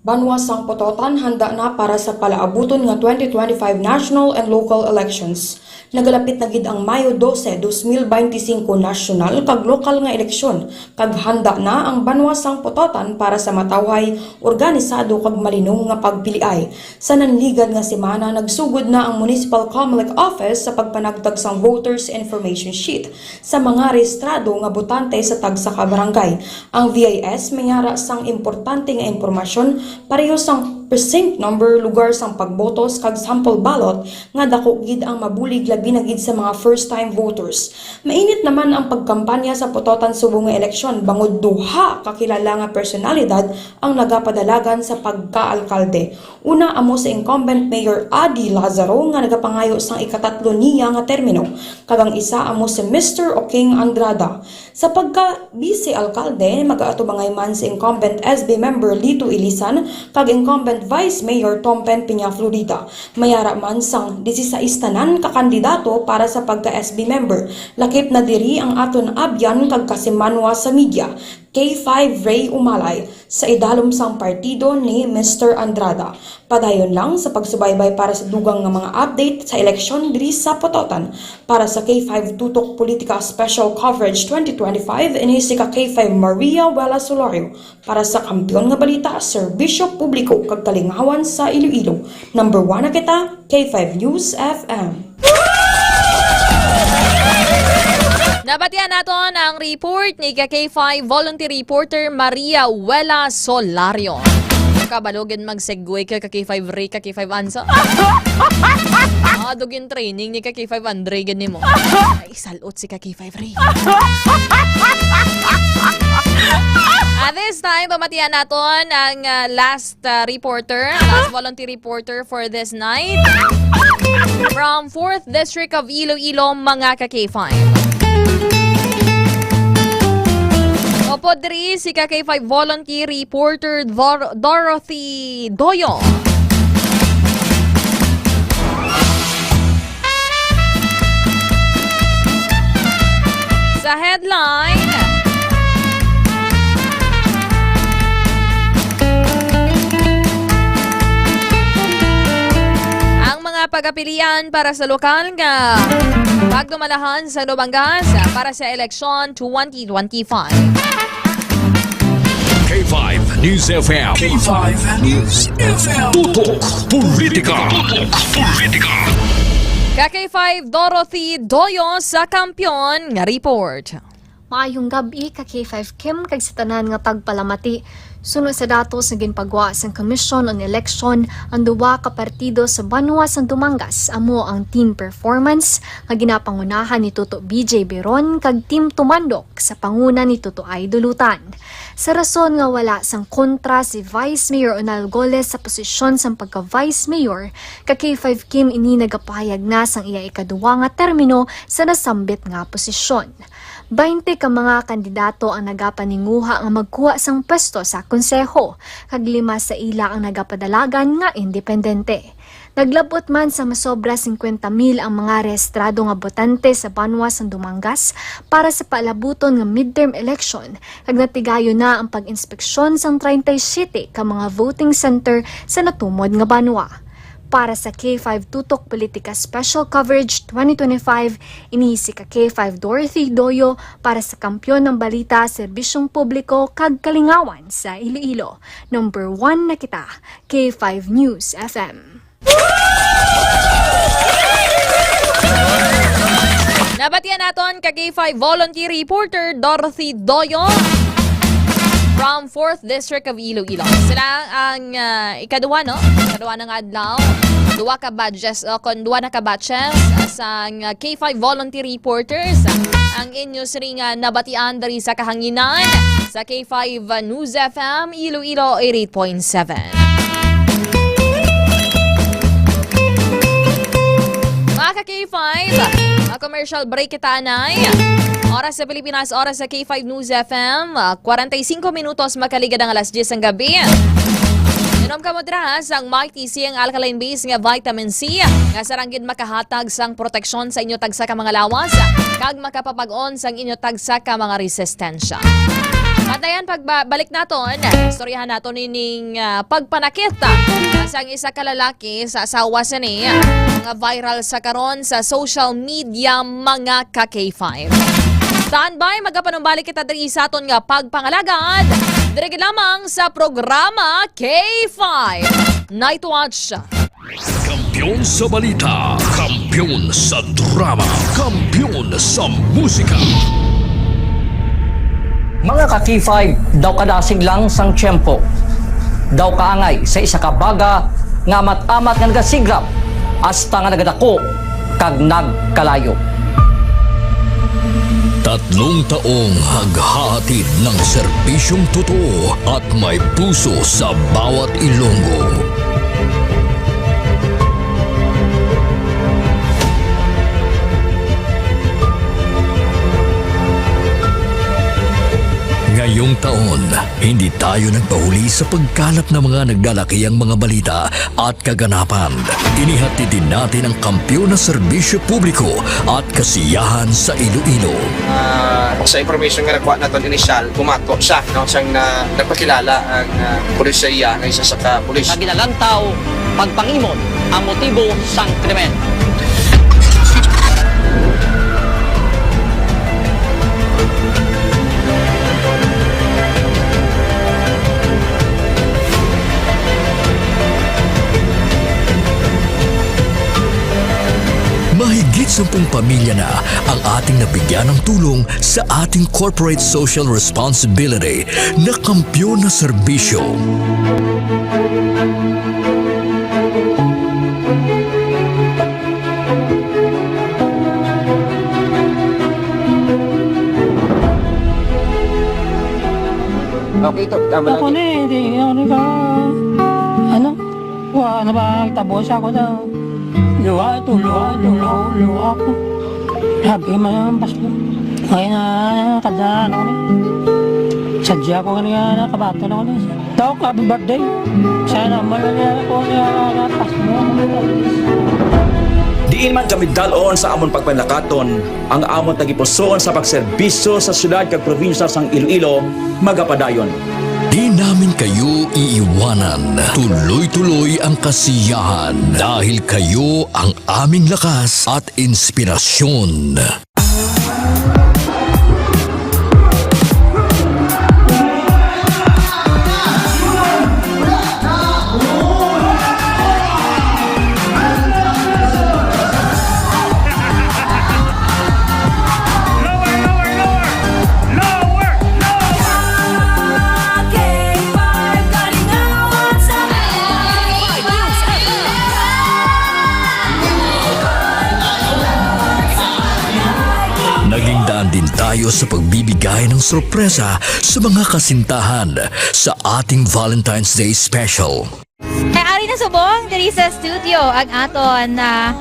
Banwasang Pototan handa na para sa palaabuton nga 2025 national and local elections. Nagalapit na gid ang Mayo 12, 2025 national kag lokal nga eleksyon. Kag handa na ang Banwasang Pototan para sa matawhay, organisado kag malinong nga pagpiliay. Sa nanligad nga semana, nagsugod na ang Municipal COMELEC Office sa pagpanagtag sang Voters Information Sheet sa mga rehistrado nga botante sa tagsa ka barangay. Ang VIS may ara sang importante nga impormasyon pareho sang precinct number, lugar sang pagbotos kag sample ballot nga dako gid ang mabulig labi na gid sa mga first time voters. Mainit naman ang pagkampanya sa pototan subong nga eleksyon bangod duha kakilala nga personalidad ang nagapadalagan sa pagkaalkalde. Una amo sa incumbent Mayor Adi Lazaro nga nagapangayo sang ikatatlo niya nga termino, kag ang isa amo si Mr. Oking Andrada. Sa pagka vice alkalde mag-aatubangay man si incumbent SB member Lito Ilisan kag incumbent Vice Mayor Tom Pen Piña Florida. Mayara man sang 16 tanan ka kandidato para sa pagka SB member. Lakip na diri ang aton abyan kag kasimanwa sa media. K5 Ray Umalay sa idalom sang partido ni Mr. Andrada. Padayon lang sa pagsubaybay para sa dugang nga mga update sa eleksyon diri sa Pototan. Para sa K5 Tutok Politika Special Coverage 2025, ini si K5 Maria Wela Solario. Para sa Kampiyon nga Balita, Serbisyo Publiko kag Kalingawan sa Iloilo. Number 1 na kita, K5 News FM. Nabatian naton ang report ni K5 volunteer reporter Maria Wela Solario. Kabalogin mag-segue ka K5 Ray, K5 Ansa. Dugin training ni K5 Andre ganin mo. Ay, salot si K5 Ray. At this time, pamatian naton ang last volunteer reporter for this night. From 4th District of Iloilo, mga K5. Opo diri si K5 volunteer reporter Dorothy Doyo. Sa headline, ang mga pagapilian para sa lokal nga pagdumalahan sa Batangas para sa eleksyon 2025. K5 News FM. K5 News FM. Tutok Politika. Tutok Politika. K5 Dorothy Doyo sa Kampiyon nga report. Maayong gabi ka K5 Kim kag sa tanan nga pagpalamati. Sunod sa datos nga ginpagwa sa Commission on Election ang duwa ka partido sa Banwa sa Dumangas amo ang team performance nga ginapangunahan ni Toto BJ Beron kag team Tumandok sa panguna ni Toto Ay Dulutan. Sa rason nga wala sang kontra si Vice Mayor Onal Goles sa posisyon sang pagka-Vice Mayor, ka K5 Kim ini nagapahayag na sang iya ikaduwa nga termino sa nasambit nga posisyon. 20 ka mga kandidato ang nagapaninguha nga magkuha sang pwesto sa konseho, kag 5 sa ila ang nagapadalagan nga independente. Naglabot man sa masobra 50,000 ang mga rehistrado nga botante sa Banwa sa Dumangas para sa paalabuton nga midterm election, kag natigayo na ang pag-inspeksyon sang 37 ka mga voting center sa natumod nga Banwa. Para sa K5 Tutok Politika Special Coverage 2025, inihisi ka K5 Dorothy Doyo para sa Kampiyon ng Balita, Serbisyong Publiko kag Kalingawan sa Iloilo. Number 1 na kita, K5 News FM. Nabatian naton ka K5 volunteer reporter Dorothy Doyo from 4th District of Iloilo. Sila ang ikaduwa, no? Ikaduwa ng adlaw. Duwa na ka batches sa K5 volunteer reporters. Ang inyo siring nabatian dari sa kahanginan sa K5 News FM Iloilo 88.7. Mga ka-K5, commercial break kita anay. Oras sa Pilipinas, oras sa K5 News FM, 45 minutos makaligad ang alas 10 ng gabi. Inom ka mo dira sang Mighty C ang alkaline base nga vitamin C nga saranggid makahatag sang proteksyon sa inyo tagsa ka mga lawas kag makapapag-on sang inyo tagsa ka mga resistensya. Patayan pagbalik naton, istoryahan naton ining pagpanakit sang isa ka lalaki sa asawa sa niya nga viral sa karon sa social media mga ka-K5. Standby, magapanumbalik kita diri sa aton nga pagpangalagad. Diri lamang sa programa K5 Night Watch. Kampiyon sa balita, kampiyon sa drama, kampiyon sa musika. Mga ka-K5, daw kadasig lang sang tiyempo. daw kaangay sa isa ka baga nga amat-amat nga nagasigrap hasta nga nagadako kag nagkalayo. 3 taong paghahatid ng serbisyong totoo at may puso sa bawat Ilonggo. Ngayong taon, hindi tayo nagpahuli sa pagkalat ng mga naglalakihang mga balita at kaganapan. Inihatid din natin ang kampiyon na serbisyo publiko at kasiyahan sa Iloilo. Sa information nga nakuha natin initial, bumato siya, no? Siyang nagpakilala ang pulisya ng isa sa ka-pulis. Naginalantaw, pagpangimon ang motibo sang krimen. Mahigit 10 pamilya na ang ating nabigyan ng tulong sa ating corporate social responsibility na kampiyon na serbisyo. Okay, ito. Tama Ako na eh, di ako ka. Ano? Wala na ba tabos ako daw? Luha ito, luha ako. Habi man ang pasko. Ngayon na, kadaan ako na. Sadya ko kanina, kabato na ako na. Daw, happy birthday. Sana malala ko na pasko mo. Diin man kami dalon sa amon pagpanakaton, ang amon tagipusoon sa pagserbisyo sa syudad kag probinsya sang Iloilo, magapadayon. Di namin kayo iiwanan. Tuloy-tuloy ang kasiyahan dahil kayo ang aming lakas at inspirasyon. Naging daan din tayo sa pagbibigay ng sorpresa sa mga kasintahan sa ating Valentine's Day Special. Kay ari na subong diri sa studio ang aton na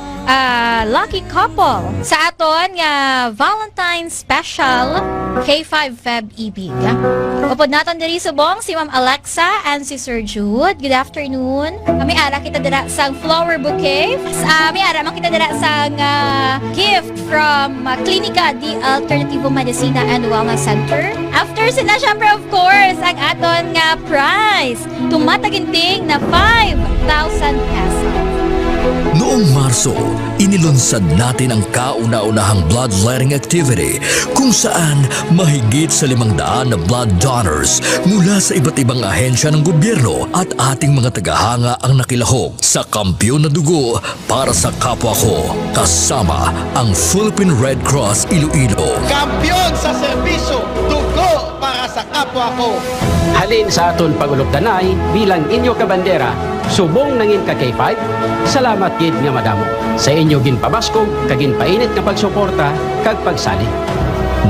lucky couple sa aton nga Valentine's Special K5 Feb Ibig. Upod naton diri subong si Ma'am Alexa and si Sir Jude. Good afternoon. Kami ara kita dira sang flower bouquet. Kami ara man kita dira sang gift from Klinika di Alternativo Medicina and Wellness Center. After sina syempre of course ang aton nga prize tumataginting na 5,000 pesos. Noong Marso, inilunsad natin ang kauna-unahang bloodletting activity kung saan mahigit sa 500 na blood donors mula sa iba't ibang ahensya ng gobyerno at ating mga tagahanga ang nakilahok sa kampiyon na dugo para sa kapwa ko, kasama ang Philippine Red Cross Iloilo. Kampiyon sa serbisyo, dugo para sa kapwa ko. Halin sa aton pagulog-danay bilang inyo kabandera, subong nangin ka K5, salamat gid nga madamo. Sa inyo ginpabaskog, kaginpainit nga pagsuporta, kag pagsali.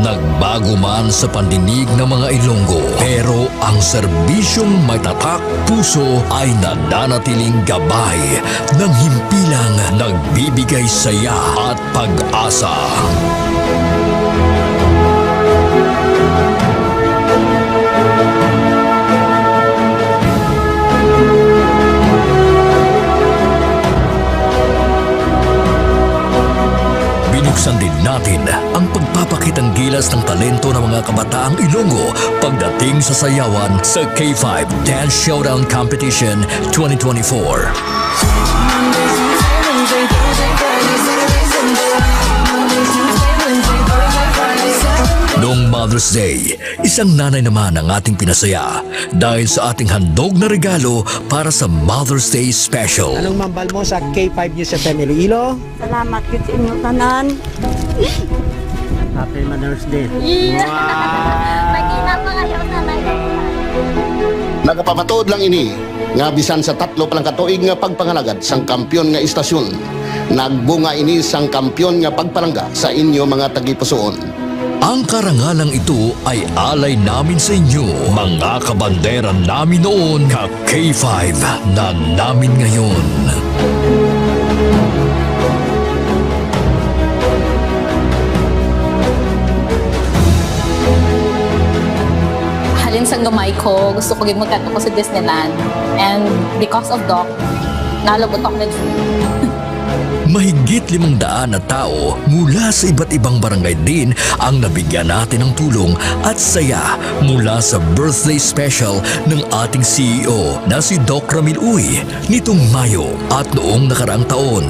Nagbago man sa pandinig ng mga Ilonggo, pero ang serbisyong may tatak puso ay nananatiling gabay ng himpilang nagbibigay saya at pag-asa. Binuksan din natin ang pagpapakitang gilas ng talento ng mga kabataang Ilonggo pagdating sa sayawan sa K5 Dance Showdown Competition 2024. Noong Mother's Day, isang nanay naman ang ating pinasaya dahil sa ating handog na regalo para sa Mother's Day Special. Anong mambal mo sa K5 News FM Iloilo? Salamat ko sa inyo tanan. Happy Mother's Day. Yeah. Mag-inap pa kayo, nanay. Nagapamatuod lang ini nga bisan sa 3 palang katuig nga pagpangalagad sang kampyon nga istasyon. Nagbunga ini sang kampyon nga pagpalangga sa inyo mga tagipusoon. Ang karangalang ito ay alay namin sa inyo, mga kabandera namin noon, ka K5 na namin ngayon. Halin sa gamay ko, gusto ko magkanto ko sa Disneyland. And because of Doc, nalabot ako ng Mahigit 500 na tao mula sa iba't ibang barangay din ang nabigyan natin ng tulong at saya mula sa birthday special ng ating CEO na si Doc Ramil Uy nitong Mayo at noong nakaraang taon.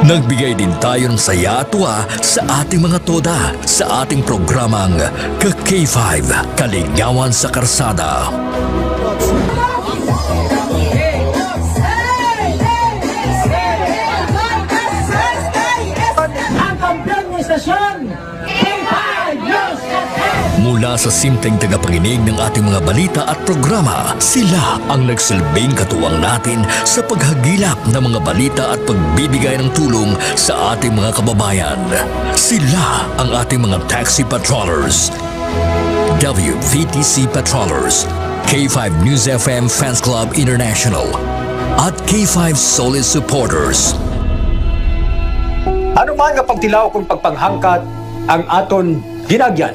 Nagbigay din tayo ng saya at tuwa sa ating mga toda sa ating programang Ka-K5, Kaligawan sa Karsada. Ang kampiyon ng istasyon, K5 News FM! Mula sa simpleng tagapakinig ng ating mga balita at programa, sila ang nagsilbing katuwang natin sa paghagilap ng mga balita at pagbibigay ng tulong sa ating mga kababayan. Sila ang ating mga taxi patrollers, WVTC patrollers, K5 News FM Fans Club International, at K5 Solid supporters. Ano man nga pagtilaw kung pagpanghangkat ang aton ginagyan,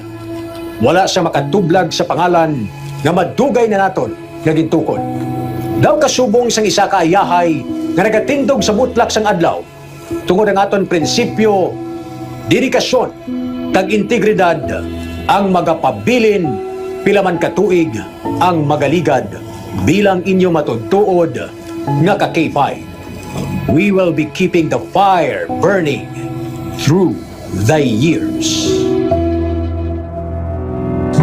wala siya makatublag sa pangalan nga madugay na naton nga gintukod. Daw kasubong sang isa ka ayahay nga nagatindog sa mutlak sang adlaw tungod ang aton prinsipyo, dedikasyon, tag integridad ang magapabilin pilaman katuig ang magaligad bilang inyo matudtuod nga ka K5. We will be keeping the fire burning through the years.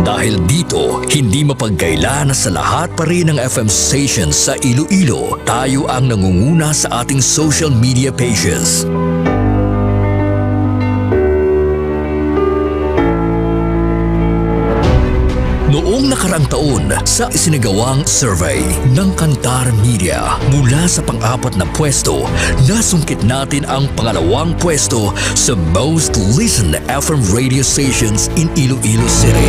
Dahil dito, hindi mapagkaila na sa lahat pa rin ng FM stations sa Iloilo, tayo ang nangunguna sa ating social media pages. Noong nakaraang taon, sa isinagawang survey ng Kantar Media, mula sa pang-4 na pwesto, nasungkit natin ang pangalawang pwesto sa most listened FM radio stations in Iloilo City.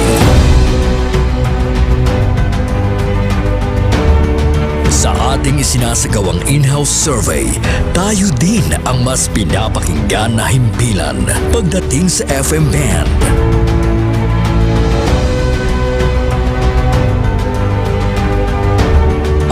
Sa ating isinasagawang in-house survey, tayo din ang mas pinapakinggan na himpilan pagdating sa FM band.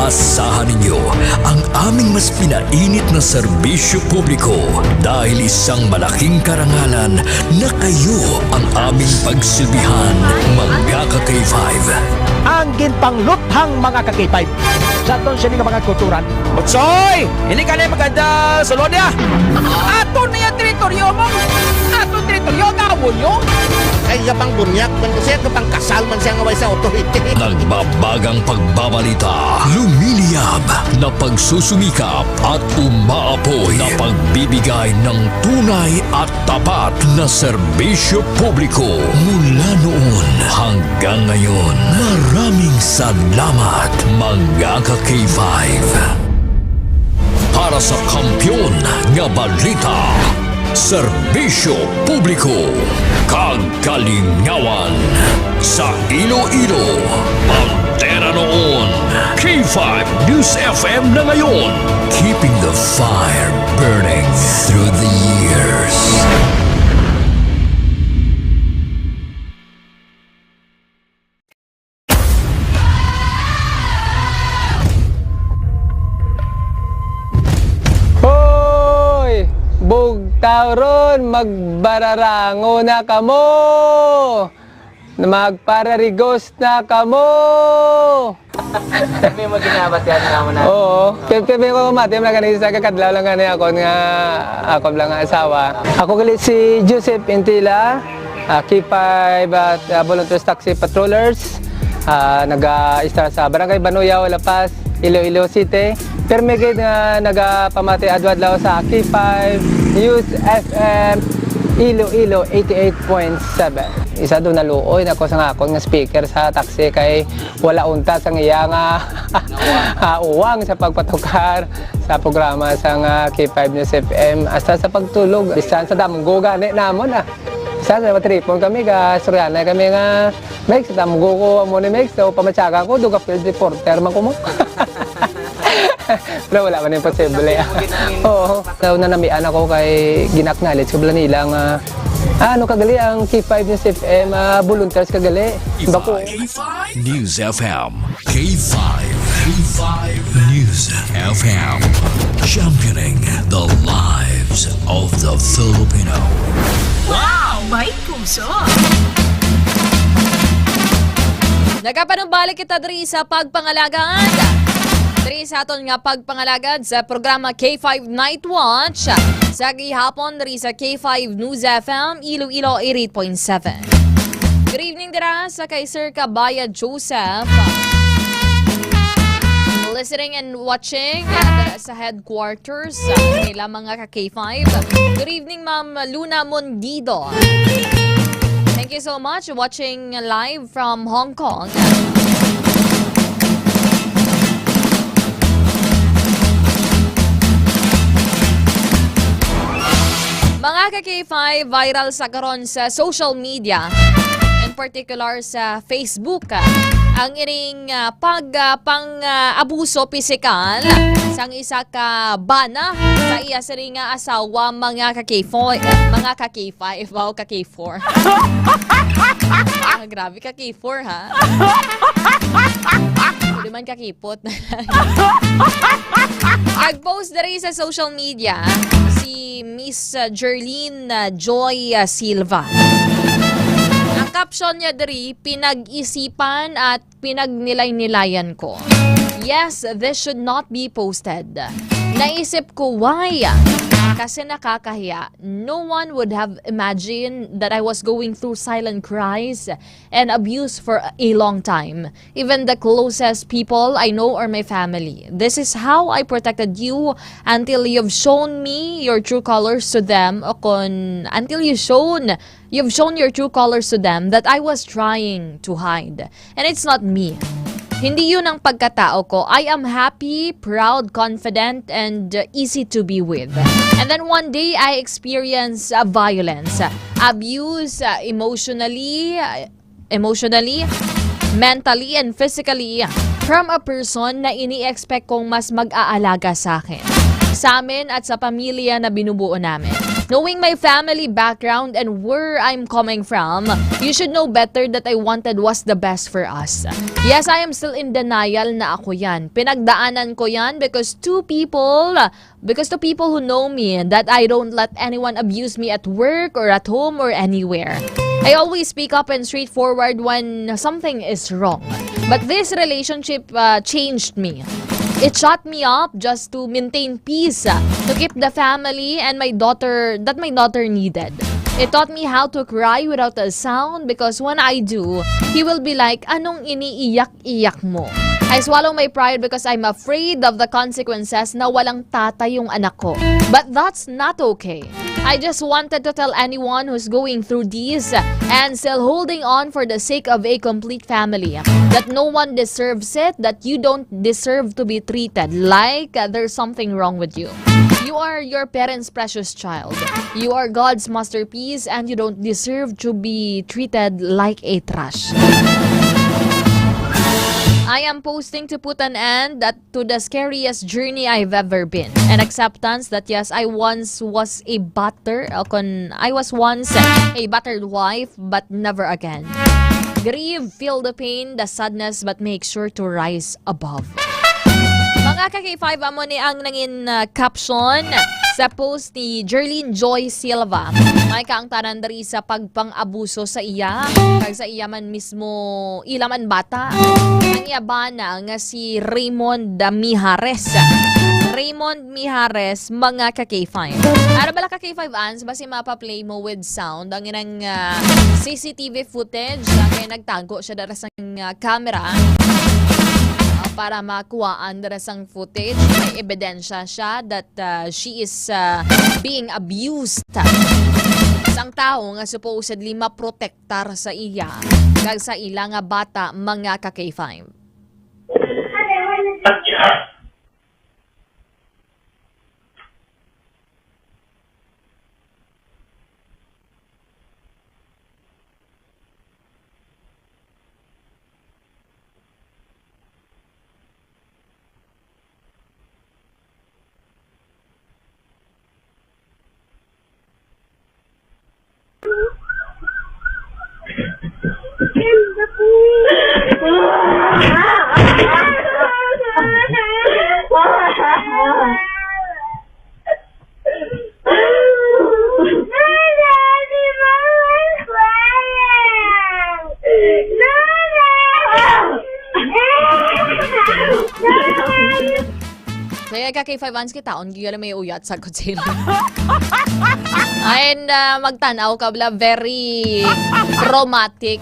Asahan ninyo ang aming mas pinainit na serbisyo publiko dahil isang malaking karangalan na kayo ang aming pagsilbihan, mga ka-K5. Ang ginpangluthang mga ka-K5 sa aton sila mga kulturan. Utsoy! Hindi ka na maganda sulod niya! Ato na yung teritoryo mo! Ato teritoryo, gawon nyo! Kaya pang bunyak, man kasi kapang kasal man siya ngaway sa authority. Nagbabagang pagbabalita, lumiliyab na pagsusumikap at umaapoy na pagbibigay ng tunay at tapat na serbisyo publiko. Mula noon hanggang ngayon, maraming salamat, mga ka-K5. Para sa kampyon nga balita, serbisyo publiko, kagalingawan sa Iloilo, Bandera noon, K5 News FM na ngayon, keeping the fire burning through the years. Bugtauron, magbararango na kamo! Magpararigos na kamo! Sabi mo ginabasyan nga mo na. Oo. Sabi ko mati, mga kanisa kakadlaw lang nga ako nga ako lang nga asawa. Ako galit si Joseph Intila, K5 at Volunteers Taxi Patrollers. Nag-start sa Barangay Banuyaw, Lapas, Iloilo City. Permigid nga nagapamati adwadlaw sa K5 News FM Iloilo 88.7. Isa doon naluoy na ko sa ngakon nga speaker sa taxi kay wala unta sa iya nga uwang sa pagpatukar sa programa sa nga K5 News FM hasta sa pagtulog. Bisan sa damong gugani namon Sa matripon kami ka Suryana kami nga Mex, damgo ko mo ni Mex, so pamatsaga ko duga field reporter man ko mo. Pero wala man imposible. Oo, daw na namian ako kay ginaknowledge ko bala nila nga ano kagali ang K5 News FM volunteers kagali. Bako News FM. K5. K5 News FM. Championing the lives of the Filipino. Wow! May puso! Nagapanumbalik kita diri sa pagpangalagad. Diri sa aton nga pagpangalagad sa programa K5 Night Watch sa gihapon diri sa K5 News FM Iloilo 88.7. Good evening dira sa kay Sir Kabaya Joseph. Listening and watching sa headquarters nila mga ka-K5. Good evening Ma'am Luna Mondido. Thank you so much watching live from Hong Kong. Mga ka-K5, viral sa karon sa social media, in particular sa Facebook, ang ining pang-abuso pisikal sang isa ka bana sa iya sa ring asawa mga ka-K4, mga ka-K5, wow, ka-K4. Grabe ka-K4 ha. Hindi man kakipot. Nag-post na rin sa social media si Miss Jerlyn Joy Silva. Ang caption niya diri, pinag-isipan at pinagnilay-nilayan ko. Yes, this should not be posted. Naisip ko, why? Kasi nakakahiya. No one would have imagined that I was going through silent cries and abuse for a long time. Even the closest people I know are my family. This is how I protected you until you've shown me your true colors to them. Until you've shown your true colors to them that I was trying to hide. And it's not me. Hindi yun ang pagkatao ko. I am happy, proud, confident, and easy to be with. And then one day, I experienced violence, abuse emotionally, mentally, and physically from a person na ini-expect kong mas mag-aalaga sa akin, sa amin at sa pamilya na binubuo namin. Knowing my family background and where I'm coming from, you should know better that I wanted was the best for us. Yes, I am still in denial na ako yan. Pinagdaanan ko yan because to people who know me, that I don't let anyone abuse me at work or at home or anywhere. I always speak up and straightforward when something is wrong. But this relationship changed me. It shut me up just to maintain peace, to keep the family and my daughter that my daughter needed. It taught me how to cry without a sound because when I do, he will be like, anong iniiyak-iyak mo? I swallow my pride because I'm afraid of the consequences na walang tatay yung anak ko. But that's not okay. I just wanted to tell anyone who's going through this and still holding on for the sake of a complete family that no one deserves it, that you don't deserve to be treated like there's something wrong with you. You are your parents' precious child. You are God's masterpiece and you don't deserve to be treated like a trash. I am posting to put an end to the scariest journey I've ever been. An acceptance that yes, I once was a battered wife, but never again. Grieve, feel the pain, the sadness, but make sure to rise above. Mga ka-K5, amo ni ang nangin caption sa post ni Jerlyn Joy Silva. May kaangtaran dari sa pagpang-abuso sa iya, kag sa iya man mismo ilaman bata. Ang iya bana nga si Raymond Mijares. Raymond Mijares, mga ka-K5. Ano bala ka-K5 ans? Basi mapa-play mo with sound. Ang inang CCTV footage, kaya nagtago siya dara sa camera. para makuhaan dara sang footage. May ebidensya siya that she is being abused. Sang tao nga supposedly maprotektar sa iya kag sa ila nga bata mga ka-K5. Kaya ka-K5 kita, on gila may uyat sa kutsilo. And magtanaw ka bla, very traumatic.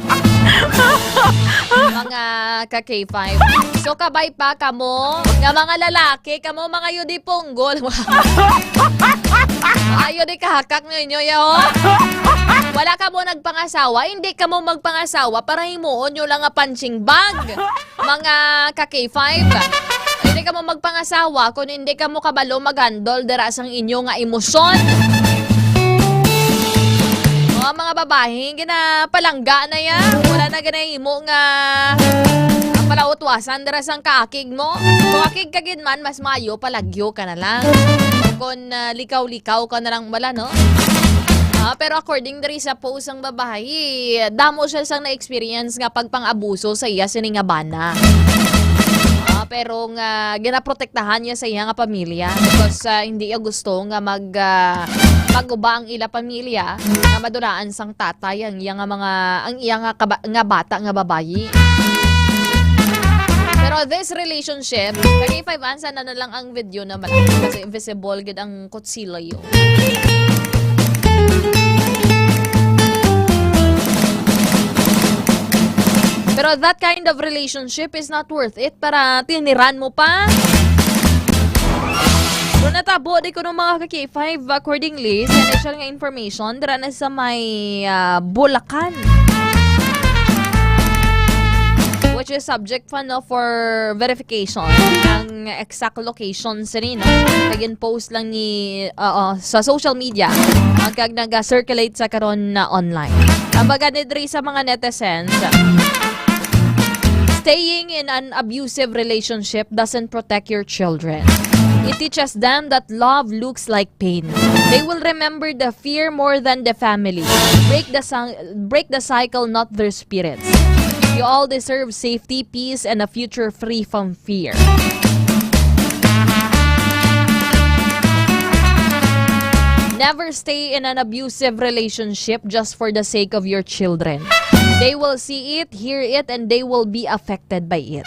Mga ka-K5. So kabay pa kamo, nga mga lalaki, kamo mga yudipunggol. Ayaw di kahakak ninyo yaw. Wala ka mo nagpangasawa, hindi ka mo magpangasawa para himuon nyo lang nga punching bag. Mga ka-K5. Hindi ka mo magpangasawa kung hindi ka mo kabalo mag-handle dira sang inyo nga emosyon. O mga babae, ginapalangga na yan. Wala na ginahimo nga palautwasan dira sang kaakig mo. Kung akig kagid man, mas mayo, palagyo ka na lang. Kung likaw-likaw ka na lang bala, no? Pero according diri sa post ang babae, damo siya sang na-experience nga pagpang-abuso sa iya sining nga bana. Pero nga ginaprotektahan niya sa iya nga pamilya because hindi niya gusto nga maguba ang ila pamilya nga madulaan sang tatay ang iya nga bata nga babayi. Pero this relationship, kay 5 ansa na lang ang video na malaki kasi invisible gid ang kutsilo yo. Pero that kind of relationship is not worth it para tiniran mo pa. Kung natabo, di ko ng mga ka-K5 accordingly sa initial nga information, dira na sa may Bulacan. Which is subject pa no, for verification. Ang exact location sa rin. No? Kagin post lang ni sa social media kag nag-circulate sa karon na online. Ang baga nidri sa mga netizens, staying in an abusive relationship doesn't protect your children. It teaches them that love looks like pain. They will remember the fear more than the family. Break the cycle, not their spirits. You all deserve safety, peace, and a future free from fear. Never stay in an abusive relationship just for the sake of your children. They will see it, hear it, and they will be affected by it.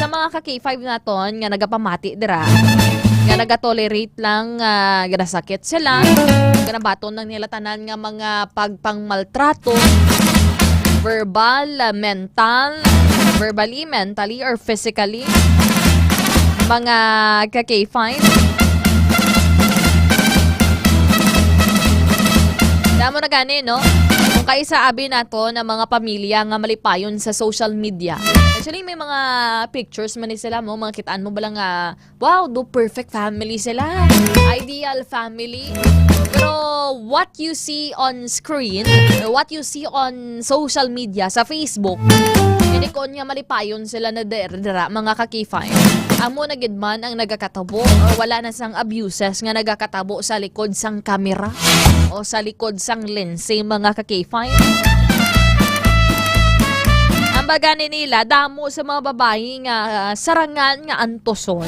Sa mga ka-K5 naton nga nagapamati dira, nga nagatolerate lang, ganasakit sila, ganabaton lang nila tanan nga mga pagpangmaltrato, verbal, verbally, mentally, or physically. Mga ka-K5. Damo na gani, no? Kung kaisa abi nato na mga pamilya nga malipayon sa social media. Actually, may mga pictures man ni sila mo, mga kitaan mo ba lang wow, do perfect family sila. Ideal family. Pero what you see on screen, or what you see on social media, sa Facebook, hindi ko niya malipayon sila na dera, mga ka-K5. Amo na gid man ang nagakatabo or wala na sang abuses nga nagakatabo sa likod sang kamera o sa likod sang lense, mga ka-K5. Ang bagani nila, damo sa mga babae nga sarangan nga antoson.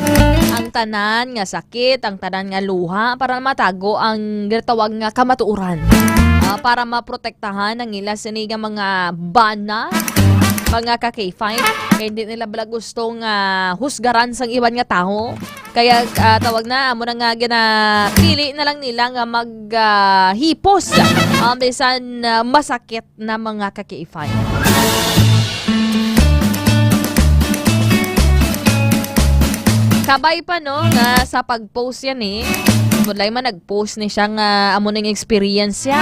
Ang tanan nga sakit, ang tanan nga luha para matago ang ginatawag nga kamatuuran. Para maprotektahan ang ila sinigang mga bana, mga ka-K5. Kaya hindi nila bala gustong husgaran sang iban nga tao. Kaya tawag na, amo na nga ginapili na lang nila nga maghipos bisan masakit na mga ka-K5. Kabay pa no nga sa pag-post yan eh. Mulay man nag-post ni siya nga amo ning experience siya.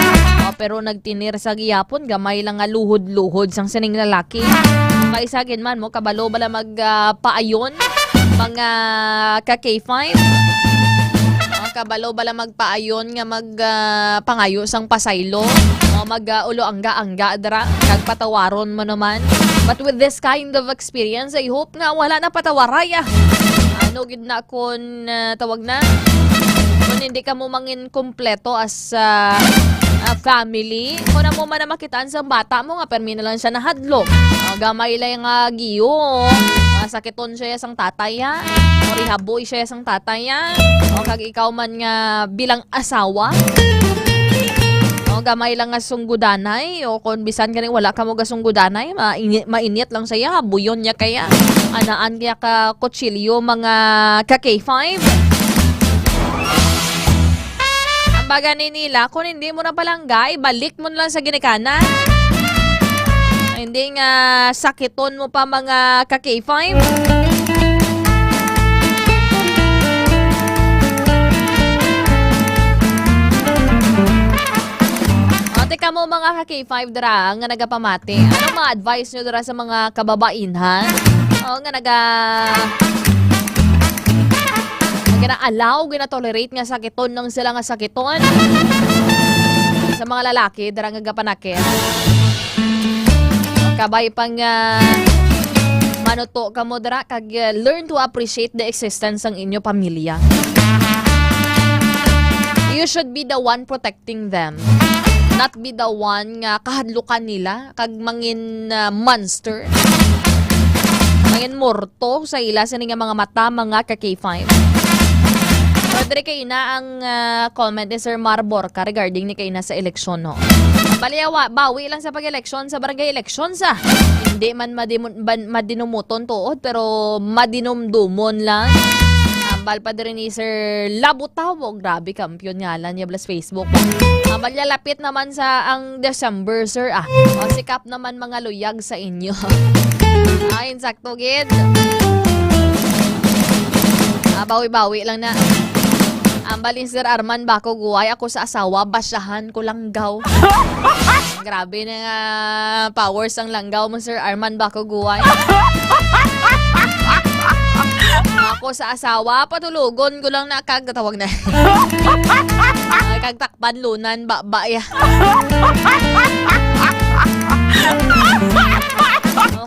Pero nagtinir sa giyapon gamay lang nga luhod-luhod sang sining lalaki. Kaisagin man mo kabalo bala magpaayon mga ka K5. Kabalo bala magpaayon nga pangayo sang pasaylo. Mag-ulo angga dra kag patawaron mo naman. But with this kind of experience, I hope nga wala na patawaraya. Ano gid na kon tawag na? Kung hindi ka mo mangin kompleto as family, kung na mo man na makitaan sa bata mo nga permi na lang siya nahadlok. Gamay lang nga giyo. Sakiton siya sang tataya. O rihaboy siya sang tataya. O kag ikaw man nga bilang asawa. O gamay lang nga sunggudanay. O kung bisan ka wala ka mo gasunggudanay, mainit lang siya. Buyon niya kaya. Anaan kaya ka kutsilyo mga ka K5. Ang bagay nila, kung hindi mo na palangga, balik mo na lang sa ginikanan. Hindi nga sakiton mo pa mga ka K5. Teka mo mga ka-K5 dara nga nagapamati. Ano mga advice nyo dara sa mga kababainhan? O nga gina-allow, gina-tolerate nga sakiton nang sila nga sakiton. Sa mga lalaki dara nga gapanakit. Kabay pang manuto ka mo dara kag learn to appreciate the existence ng inyo pamilya. You should be the one protecting them. Not be the one nga kahadlukan nila kag mangin monster. Mangin morto sa ila sa nga mga mata mga ka K5. Pwede kay na ang comment ni Sir Marborca regarding ni kay na sa eleksyon no. Baliyawa, bawi lang sa pag-eleksyon sa barangay eleksyon sa. Hindi man madinumuton tuod pero madinumdumon lang. Ambal pa din ni Sir Labutaw. Grabe, kampiyon nga lang niya plus Facebook. Malyalapit naman sa ang December, sir. O, sikap naman mga luyag sa inyo. Ay, insakto, gid. Bawi-bawi lang na. Ambalin Sir Arman Bako Guway. Ako sa asawa, basyahan ko langgaw. Grabe na nga powers ang langgaw mo, Sir Arman Bako Guway. Ako sa asawa, patulugon ko lang na kagtatawag na. Kagtakpan lunan, ba-ya.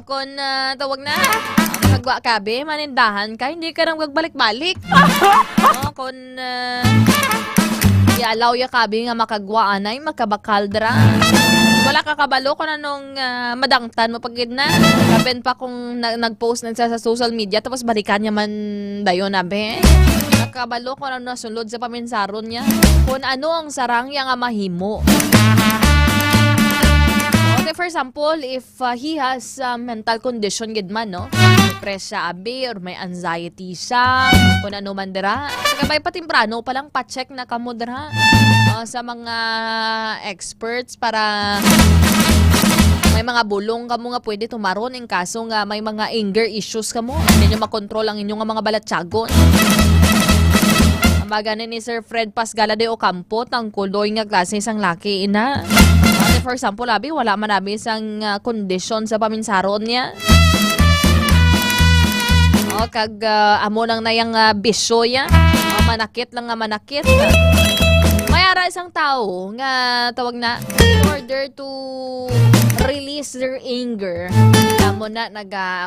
Kung tawag na, magwa kabe, manindahan ka, hindi ka nang magbalik-balik. Kung i-allow ya kabe nga makagwaan ay makabakaldra. Wala ka kabalo kung anong madangtan mo pagid na. Kapen pa kung nag-post na sa social media tapos balikan niya man dayon abe. Nakabalo kung ano nasulod sa paminsaron niya. Kung ano ang sarang niya nga mahimo. Okay, for example, if he has mental condition gid man, no? Depressed siya abi or may anxiety siya, kung ano man dira. Sabay patimprano pa lang pa-check na kamo dira sa mga experts para may mga bulong kamo nga pwede tumaron in kaso nga may mga anger issues kamo. Hindi nyo makontrol ang inyong mga balatsagon. Ang baga ni Sir Fred Pasgala de Ocampo, tangkuloy nga klase isang laki ina. For example, abi, wala man abi isang kondisyon sa paminsaron niya. Kag amo nang nayang bisyo ya. Manakit lang nga manakit. Mayara isang tao nga tawag na in order to release their anger. Amo na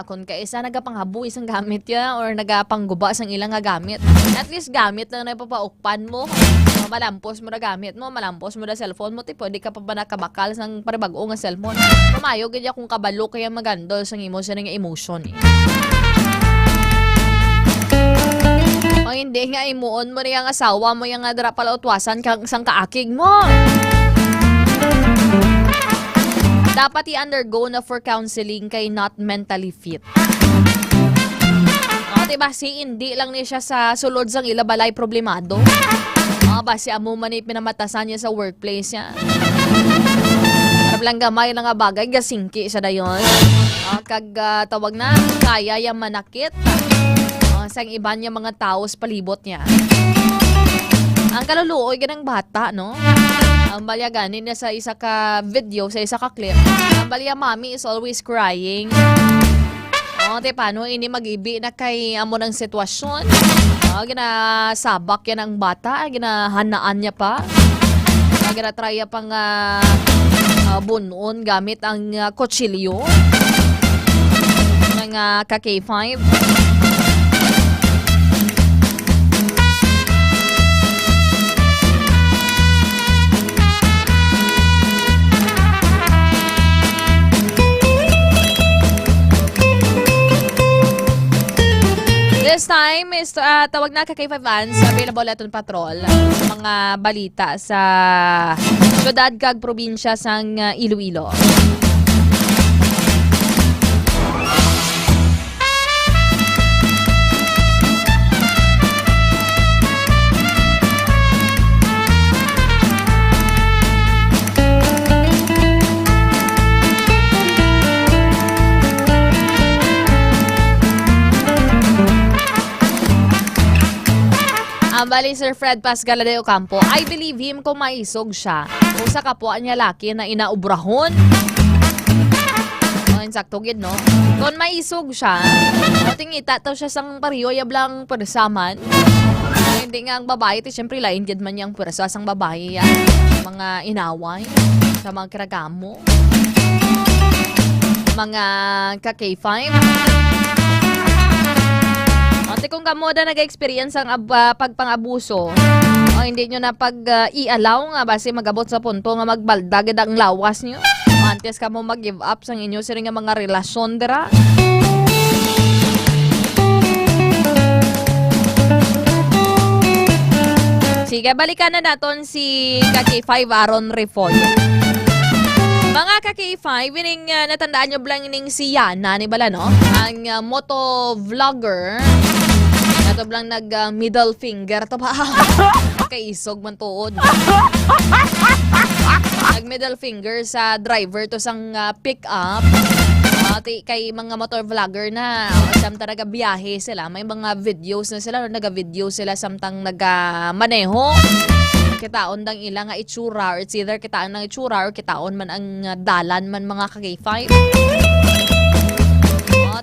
kung kaisa nagapanghabu isang gamit ya or nagapangguba isang ilang nga gamit. At least gamit lang na ipapaukpan mo. Malampos mo na gamit mo, malampos mo na cellphone mo, pwede ka pa ba nakabakal sang paribago nga cellphone. Kumayo gaya kung kabalo kaya magandol sang imo siya nga emotion eh. O hindi nga imuon mo rin ang asawa mo yung nga dara pala utwasan kang isang kaakig mo. Dapat i-undergo na for counseling kay not mentally fit. O diba si hindi lang niya siya sa sulod sang ilabalay problemado. O ba si amo man pinamatasan niya sa workplace niya. Para lang gamay lang nga bagay gasingki siya dayon. Kag tawag na kaya yung manakit. Sang iba niya mga tao sa palibot niya. Ang kaluluoy ganang bata, no? Ang balya ganin niya sa isa ka video, sa isa ka clip. Ang balya mommy is always crying. Paano ini mag-ibi na kay amo ng sitwasyon? Ginasabak yan ang bata, ginahanaan niya pa. Ginatry pang bunon gamit ang kutsilyo ng ka-K5. This time is tawag na ka-K5 Vans, available aton patrol mga balita sa syudad kag probinsya sang Iloilo. Bali, Sir Fred Pascal de Ocampo, I believe him kung maisog siya. Kung sa kapwa niya laki na inaubrahon. Insakto gid, no? Kung maisog siya, tingita to siya sang pariyo, yablang persaman. Hindi nga ang babae, siyempre lain gid man niyang persa sang babae yan. Mga inaway, sa mga kiragamo. Mga ka-K5. Kung kamoda nag-experience ang pagpangabuso, hindi nyo na pag-i-allow nga base magabot sa punto nga magbaldag ang lawas nyo. Antes ka mo mag-give up sa inyo sila nga mga relasyon dira. Sige, balikan na natin si ka-K5 Aaron Refoy. Mga ka-K5, ining natandaan nyo blang ining si Yana ni Bala, no? Ang moto vlogger. Ito blang nag-middle finger. Ito pa. Kaisog man tuod. Nag-middle finger sa driver to sang pick-up. Kay mga motor vlogger na samtang nag-biyahe sila. May mga videos na sila. Nag-video sila samtang nag-maneho. Kitaon dang ilang nga itsura. Or it's either kitaan ng itsura or kitaon man ang dalan man mga ka-K5.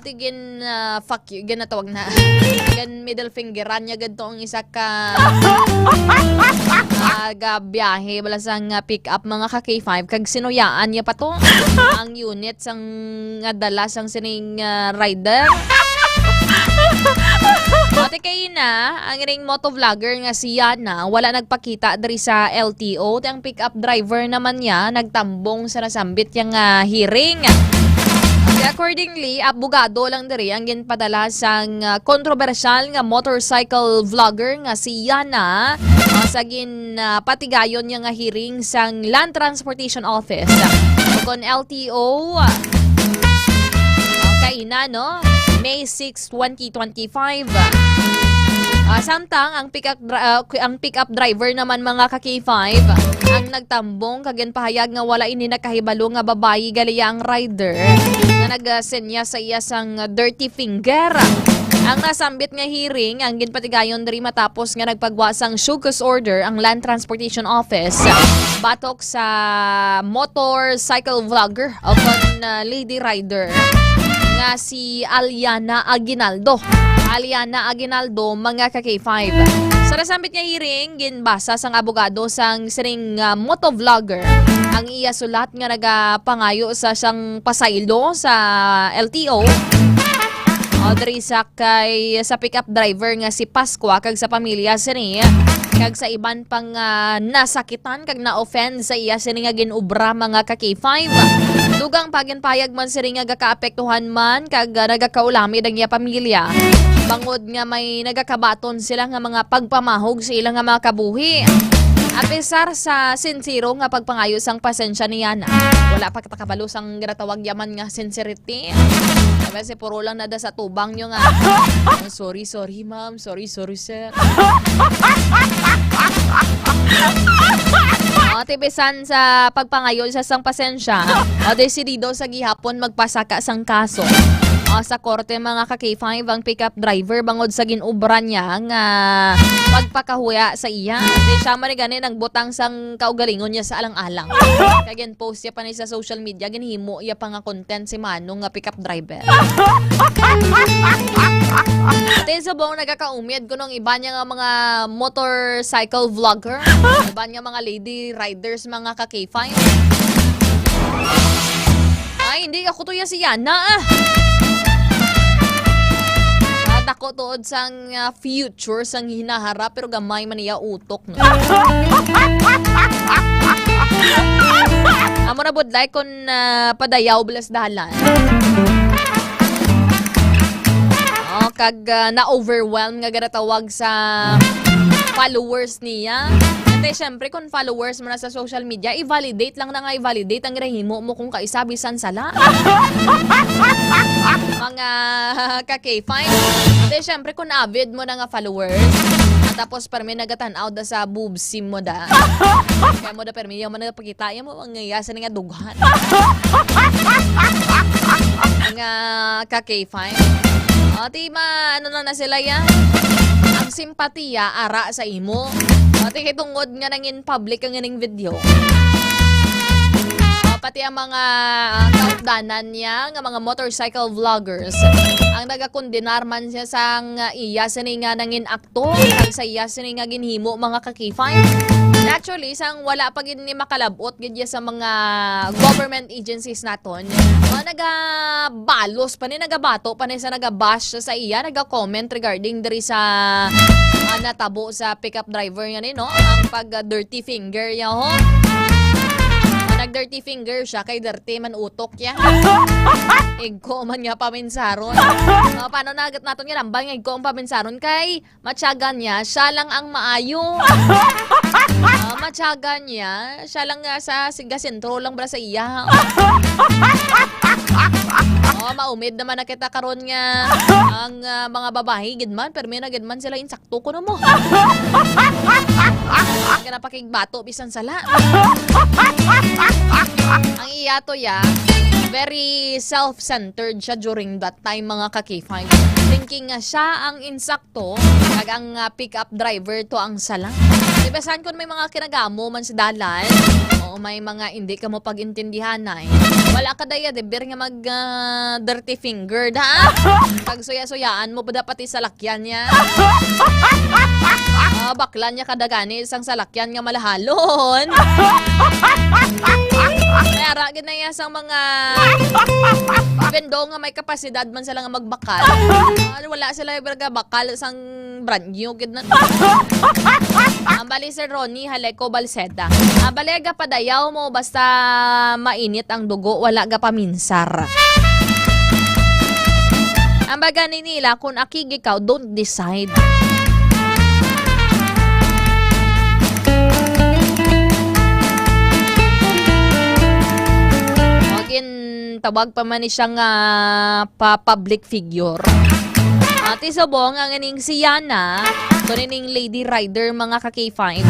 Tigin fuck you, ginatawag na. Gan middle fingeran niya ganito ang isa ka biyahe bala sang pick up mga ka-K5 kag sinuyaan niya pa to ang unit sang dala sang sining rider. Ate kayo na, ang ring motovlogger nga si Yana, wala nagpakita dari sa LTO. Ang pick up driver naman niya, nagtambong sa nasambit yung hearing. Accordingly, abogado lang diri ang ginpadala sang kontrobersyal nga motorcycle vlogger nga si Yana sa patigayon niya nga hearing sang Land Transportation Office. Kon LTO, kaina, no? May 6, 2025. Samtang ang pick-up driver naman mga ka-K5 ang nagtambong kagyan pahayag nga wala ini nakahibalo nga babayi galiya ang rider nga nagsenya sa iya sang dirty finger. Ang nasambit nga hearing ang ginpatigayon diri matapos nga nagpagwasang show cause order ang Land Transportation Office batok sa motorcycle vlogger o lady rider nga si Aliana Aguinaldo. Aliana Aguinaldo, mga ka-K5. Sa nasambit nga hearing, ginbasa sang abogado sang siring motovlogger. Ang iya sulat nga nagapangayo sa siyang pasaylo sa LTO. Diri sa pick-up driver nga si Pascua kag sa pamilya sini kag sa iban pang nasakitan kag na-offend sa iya sini nga ginubra mga ka-K5. Dugang paginpayag man sini nga gakaapektuhan man kag nagakaulami ang iya pamilya. Bangod nga may nagakabaton sila nga mga pagpamahog sa ilang nga mga kabuhi. Apesar sa sincero nga pagpangayo sang pasensya ni Yana, wala pa katakabalo sang ginatawag yaman nga sincerity. Kasi puro lang nada sa tubang nyo nga. Sorry ma'am. Sorry sir. Tibesan sa pagpangayo sa sang pasensya, desidido sa gihapon magpasaka sang kaso. Sa korte mga ka-K5 ang pickup driver bangod sa ginubran niya nga pagpakahuya sa iya. Di siya mariganin ang butang sang kaugalingon niya sa alang-alang. Kaya post niya pa niya sa social media, ginhimo iya pa nga content si Manong nga pickup driver. Ate subong nagkakaumid ko nung iba niya nga mga motorcycle vlogger, iba niya mga lady riders mga ka-K5. Ay, hindi ako to ya si Yana Ako tuod sang future sang hinaharap pero gamay man iya utok no. Amo na budlay kun padayaw belas dalan. Kag na-overwhelm nga garatawag sa followers niya. Kasi syempre kung followers mo na sa social media, i-validate lang na nga i-validate ang rahimo mo kung kaisabisan sala. Mga ka-K5. Kasi syempre kung avid mo na nga followers, tapos parang may nagatan-out da sa boobsim mo da. Kaya mo da permi yung mga pagkita mo, ang ngayasa nga dughan. Mga ka-K5. Ati ano na sila yan? Ang simpatiya ara sa imo. Ati kitungod nga nangin public ang ining video. Pati ang mga kaupdanan niya nga mga motorcycle vloggers ang nagakondenar man siya sa iya sini nga nangin akto kag sa iya sini nga ginhimo mga ka-K5. Actually, sang wala pa gid ni makalabot gid sa mga government agencies naton. Nagabalos pa ni nagabato pa ni sa nagabash sa iya, naga-comment regarding diri sa natabo sa pickup driver nga ni no, ang pag dirty finger ya ho. Nag-dirty finger siya, kay dirty man utok ya. Igko man nga paminsaron. Paano nagat naton nga lambang, igko ang paminsaron kay matyagan niya, siya lang ang maayo. Matyagan niya, siya lang nga sa sigasentro lang bala sa iya. Maumid naman na kita karon nga ang mga babae gidman, permi na gidman sila insakto ko na mo. Ang napakigbato bisan sala. Ang iya to ya, very self-centered siya during that time mga ka-K5. Thinking nga siya ang insakto, kag ang pick-up driver to ang sala. Diba saan kung may mga kinagamo man sa dalan, o may mga hindi ka mo pag-intindihan ay, wala ka daya, deber nga mag dirty finger da. Pag suya-suyaan mo pa dapat salakyan niya. Baklan niya kadagani isang salakyan nga malahalon. Mayara ginaya sa mga bendo nga may kapasidad man sila nga magbakal. Wala sila ibaga bakal isang brand new gid na. Ang bali Sir Ronnie Haleco Balseda. Bali ga padayaw mo basta mainit ang dugo, wala ga paminsar. Ang baga nila kung akig ikaw, don't decide. Tawag pa man siyang pa-public figure. Ati subong ang ining si Yana, kuning lady rider mga ka-K5.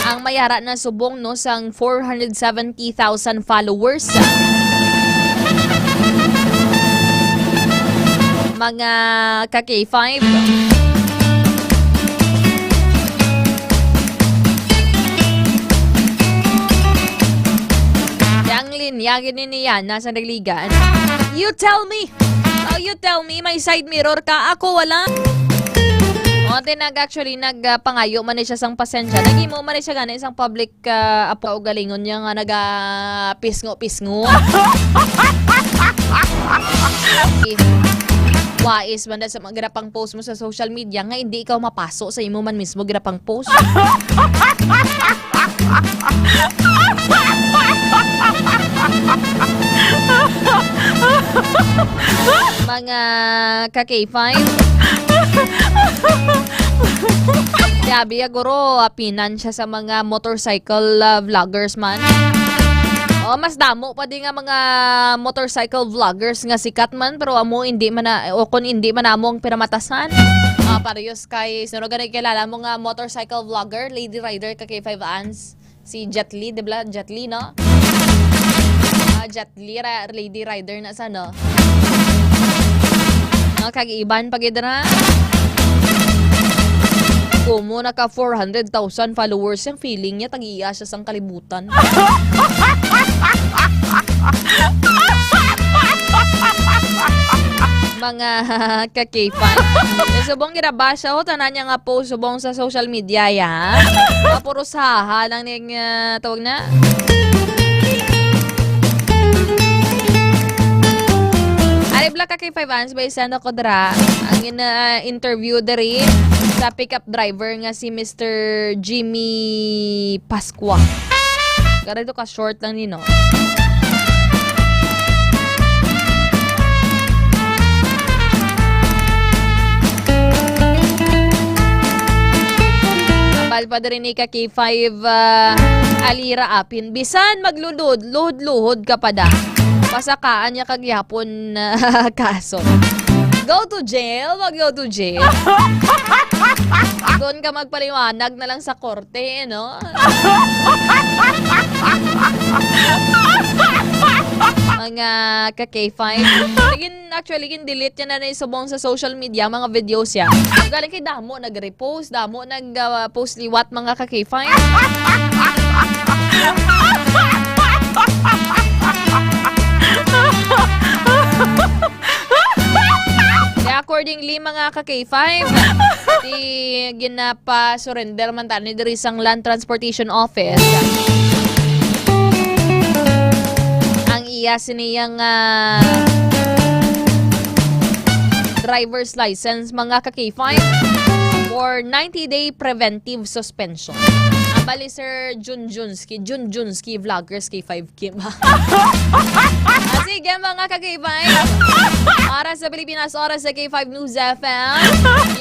Ang mayara na subong no sang 470,000 followers. Mga ka-K5. Yagin ni Yana sa nagligan. You tell me, may side mirror ka, ako wala. Actually nagpangayo man siya sang pasensya. Nagimo man siya gani isang public apo galingon niya nga pisngo. Wais man sa mga grapang post mo sa social media nga hindi ikaw mapaso sa imo man mismo grapang post. Mga ka-K5. Sabi aguro pinan siya sa mga motorcycle vloggers man. Mas damo pa din nga mga motorcycle vloggers nga sikat man pero amo hindi man na, o kung hindi man amo ang piramatasan. Parehas kay sino ganay kilala mo nga motorcycle vlogger, lady rider ka-K5 ans si Jet Li, diba? Jet Li, no? Jet Li, lady rider na sa no? Kag-iban pagidra. Kumo naka 400,000 followers yung feeling niya tag-iya siya sang kalibutan. Mga ka-K5. Subong ginabasa ko, tanan niya nga post subong sa social media ya. Puro saha lang ning tawag na. Aribla ka K5 ans by Santa Codra. Ang interview dari sa pickup driver nga si Mr. Jimmy Pasqua. Ganito ka short lang nino. Pa rin ni ka K5 alira apin. Bisan maglulod, luhod-luhod ka pa da. Pasakaan niya kagyapon kaso. Go to jail, mag-go to jail. Doon ka magpaliwanag na lang sa korte, no? Mga ka-K5. Actually, delete niya na isubong sa social media, mga videos yan. Galing kay Damo, nag-repost. Damo, nag-post liwat mga ka-K5. Accordingly, mga ka-K5, di ginapa-surrender man tani diri sang Land Transportation Office. Ang iya siniyang driver's license, mga ka-K5, for 90-day preventive suspension. Ang bali, Sir Junjunski, Vloggers K5 Kim. Sige, mga ka-K5. Oras sa Pilipinas, oras sa K5 News FM.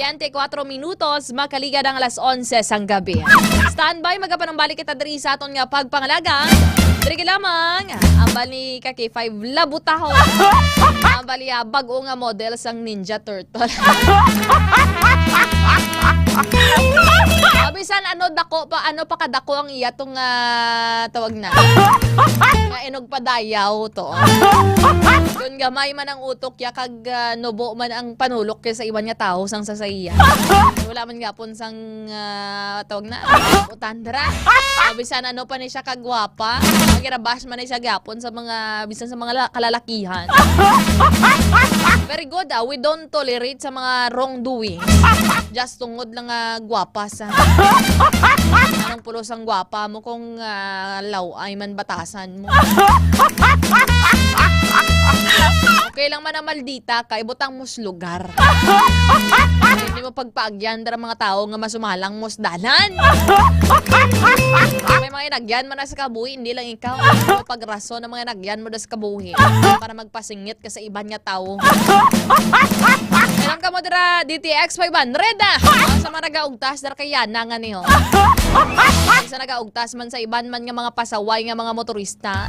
24 minutos, makaligad ang alas 11 sang gabi. Standby, magapanambalik kita diri sa aton nga pagpangalaga. Diri lamang, ang bali ka K5 labutaho. Ang bali bago nga model sang Ninja Turtle. Abisan ano pa kadako ang iya tong tawag na. Nga inog padayaw to. Doon gamay man ang utok ya kag nubo man ang panulok kay sa iban nga tao sang sasaya. Wala man gapon sang tawag na utandra. Abisan ano pa ni siya kagwapa. Magirabash man ni siya gapon sa mga bisan sa mga kalalakihan. Very good. We don't tolerate sa mga wrongdoing. Just tungod lang gwapa sa anong pulos ang gwapa mo kung laway man batasan mo. Okay lang man na maldita kay butang mos lugar. Hindi mo pagpaagyan dara mga tao nga masumalang mos dalan. May mga inagyan man na sa kabuhi, hindi lang ikaw. May pagraso na mga inagyan mo na sa kabuhi para magpasingit ka sa iban nga tao. Ilang ka mo dara DTX 500 sa mga nagaugtas dara kay Yana nga niyo. Sa nagaugtas man sa iban man nga mga pasaway nga mga motorista,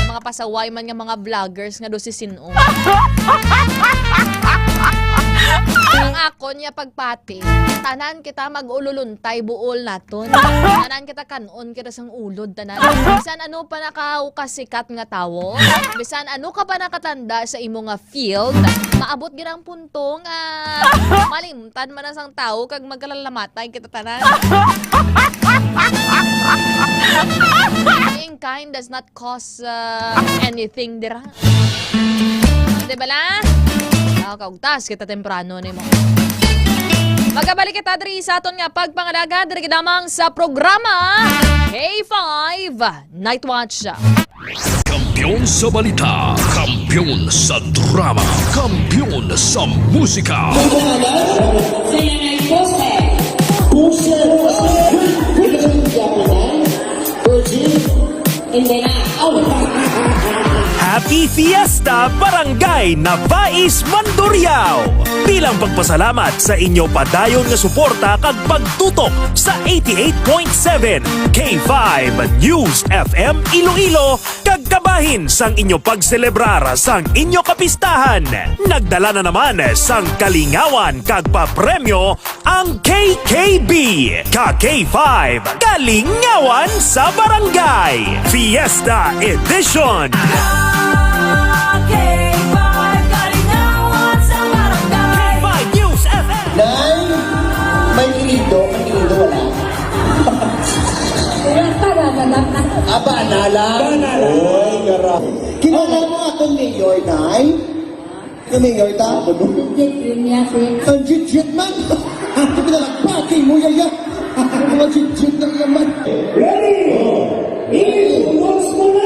mga pasaway man nga mga vloggers nga do si Sino. Ang ako niya pagpati, tanan kita mag-ululuntay buol naton. Tanan kita kanon kita sang ulod tanan. Bisan ano pa nakakasikat nga tawo, bisan ano ka pa nakatanda sa imo nga field, maabot girang punto nga malimtan man sang tawo kag magkalalamatay kita tanan. Being kind does not cause anything dira. Diba la? Kaugtas kita temprano ni mo. Magabalik kita diri sa aton nga pagpangalaga diri damang sa programa K5 Night Watch. Kampiyon sa balita, kampiyon sa drama, kampiyon sa musika. Happy Fiesta Barangay Navais Mandurriao! Bilang pagpasalamat sa inyo padayon nga suporta kag pagtutok sa 88.7 K5 News FM Iloilo kag kabahin sang inyo pagselebrar sang inyo kapistahan. Nagdala na naman sang kalingawan kag papremyo ang KKB Ka-K5 Kalingawan sa Barangay Fiesta Edition. Banala. Oy, gara. Kilala mo akong mayor, Nay? Ang mayor ta? Ang jit-jit man. Ang pinalagpaki mo, yaya. Ang mga jit-jit na yaman. Ready? Ilunos mo na!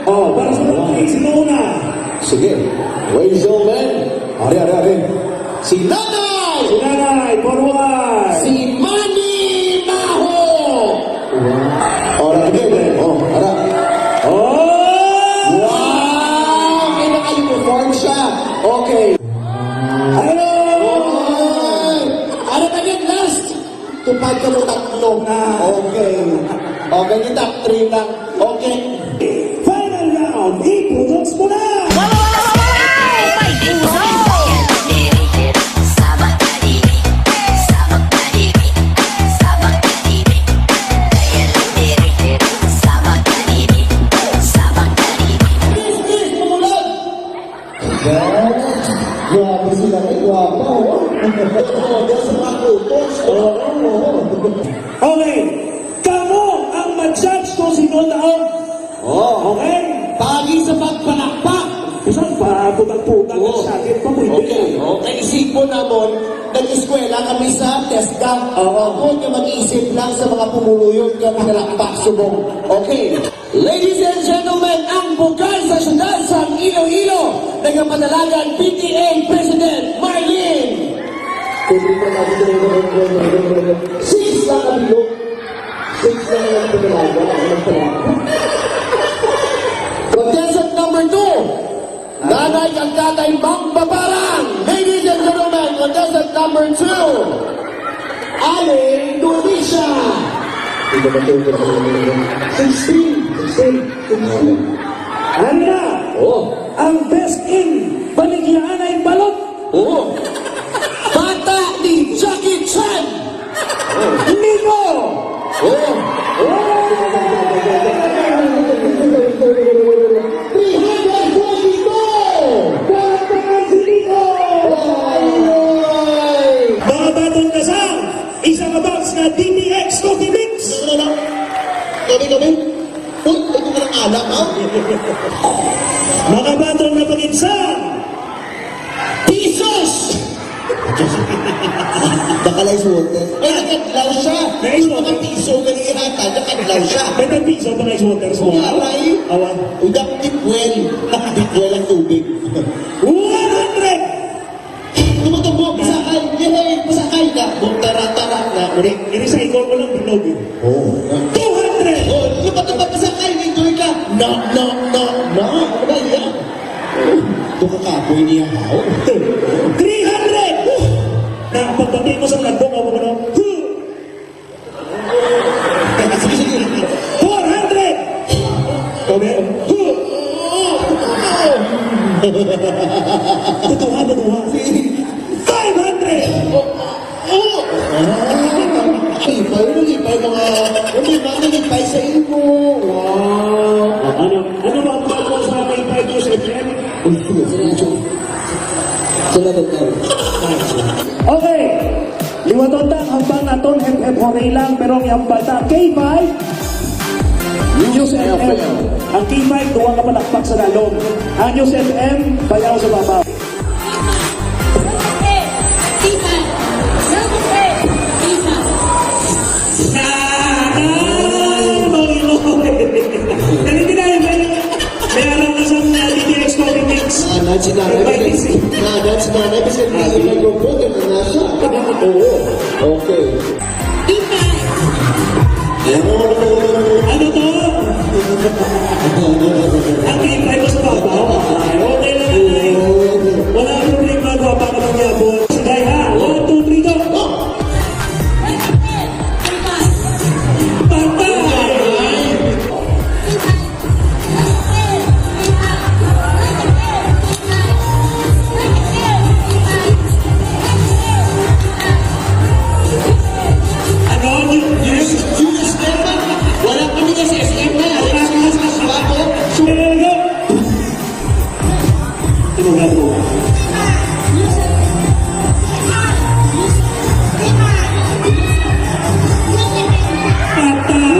Oh, para sa lalaki, sino una? Sige. Ladies and gentlemen, ari. Si Nanay! Si Nanay, forward! Si Manny Maho! Alright, okay. Ara. Oh! Wow! May naka-uniform siya. Okay. Hello! Ano na yun, last? Tupad ka mo tatlo. Okay. Okay, yung top 3 lang. Okay. Final round, ipunos mo na! Grabe sila kay Guapa, oh. Sa mga kutos. Okay, kamo ang mag-judge kung sino taong. Okay? Pagi sa pagpalakpak. Isang pa, putang-putang ang sakit pa mo. Okay. Naisip mo namon, nag-eskwela kami sa TESDA. Huwag ka mag-iisip lang sa mga pumuluyog ka pinalakpak subong. Okay. Ladies and gentlemen, ang bukal sa syudad sa Iloilo, nagpapadalagan PTA President Marlene. Six lang ang bilog. Six lang ang pinalagan. Contestant number 2, Nanay ang Tatay Mang Babarang. Ladies and gentlemen, contestant number 2, Ale Nurisha. 16. Ano na? Ang best in Baligyan ay balot. Bata ni Jackie Chan. Nico. Mga batong kasang, isang box na DTX Coffee Mix. Kami. Uy, ito ka ng alam, ha? Mga batong na paginsang, Pisos! Bakalay water. Ay, nakadlaw siya. Nice Yung mga piso ka niya hata, nakadlaw siya. may nagpiso pa na water sa mga. Aray, Awan. udak tipwel. Tipwel ang tubig. 100! Tumatubog, pasakay. Pasakay ka. Tara na. Ulit. I-recycle ko lang bilog. 200! Oh, lupa pasakay. Enjoy ka. No. Ano ba yan? Ito kakapoy niya, how? 300! Na pagdating mo sa lagbong ako ano? 400! Kami? Tutuwa. 500! Lipay mga sa imo. Wow. Ano ba ang bago sa aking 5 years FM? Okay. Liwatotang hambang naton hep horay lang pero ang bata K5 News FM. Ang K5 duwang kapalakpak sa dalong. Ang News FM bayaw sa babaw. Meron na sa DTX Coffee Mix. Si nanay, kasi nag-promote na siya. Oo. Okay. Ano to? Ang K5 sa babaw. Okay lang na. Wala problema gawa pa naman yabon. Sige ha. 1, 2, 3, go.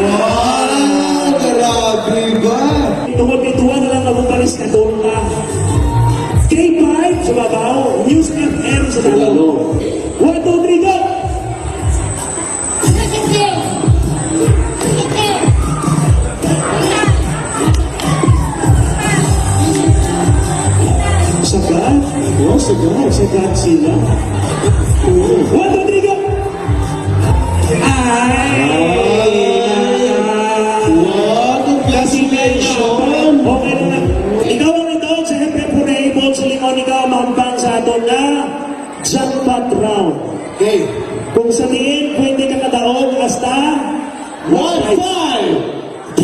Wow, grabe ba? Tungkol ituwa na lang ang palis na doon ka. K5 sa babaw, News FM sa dalalo. 1, 2, 3, go! Sagat? Oo, sagat. Sagat sila. 1, 2, 3, go! Ay! Wow, congratulations! Okay na. Ikaw ang ito sa Hepe sa limon, ikaw mahambang sa ato na jackpot round. Okay. Kung sabihin, pwede ka kadaog hasta 1-5!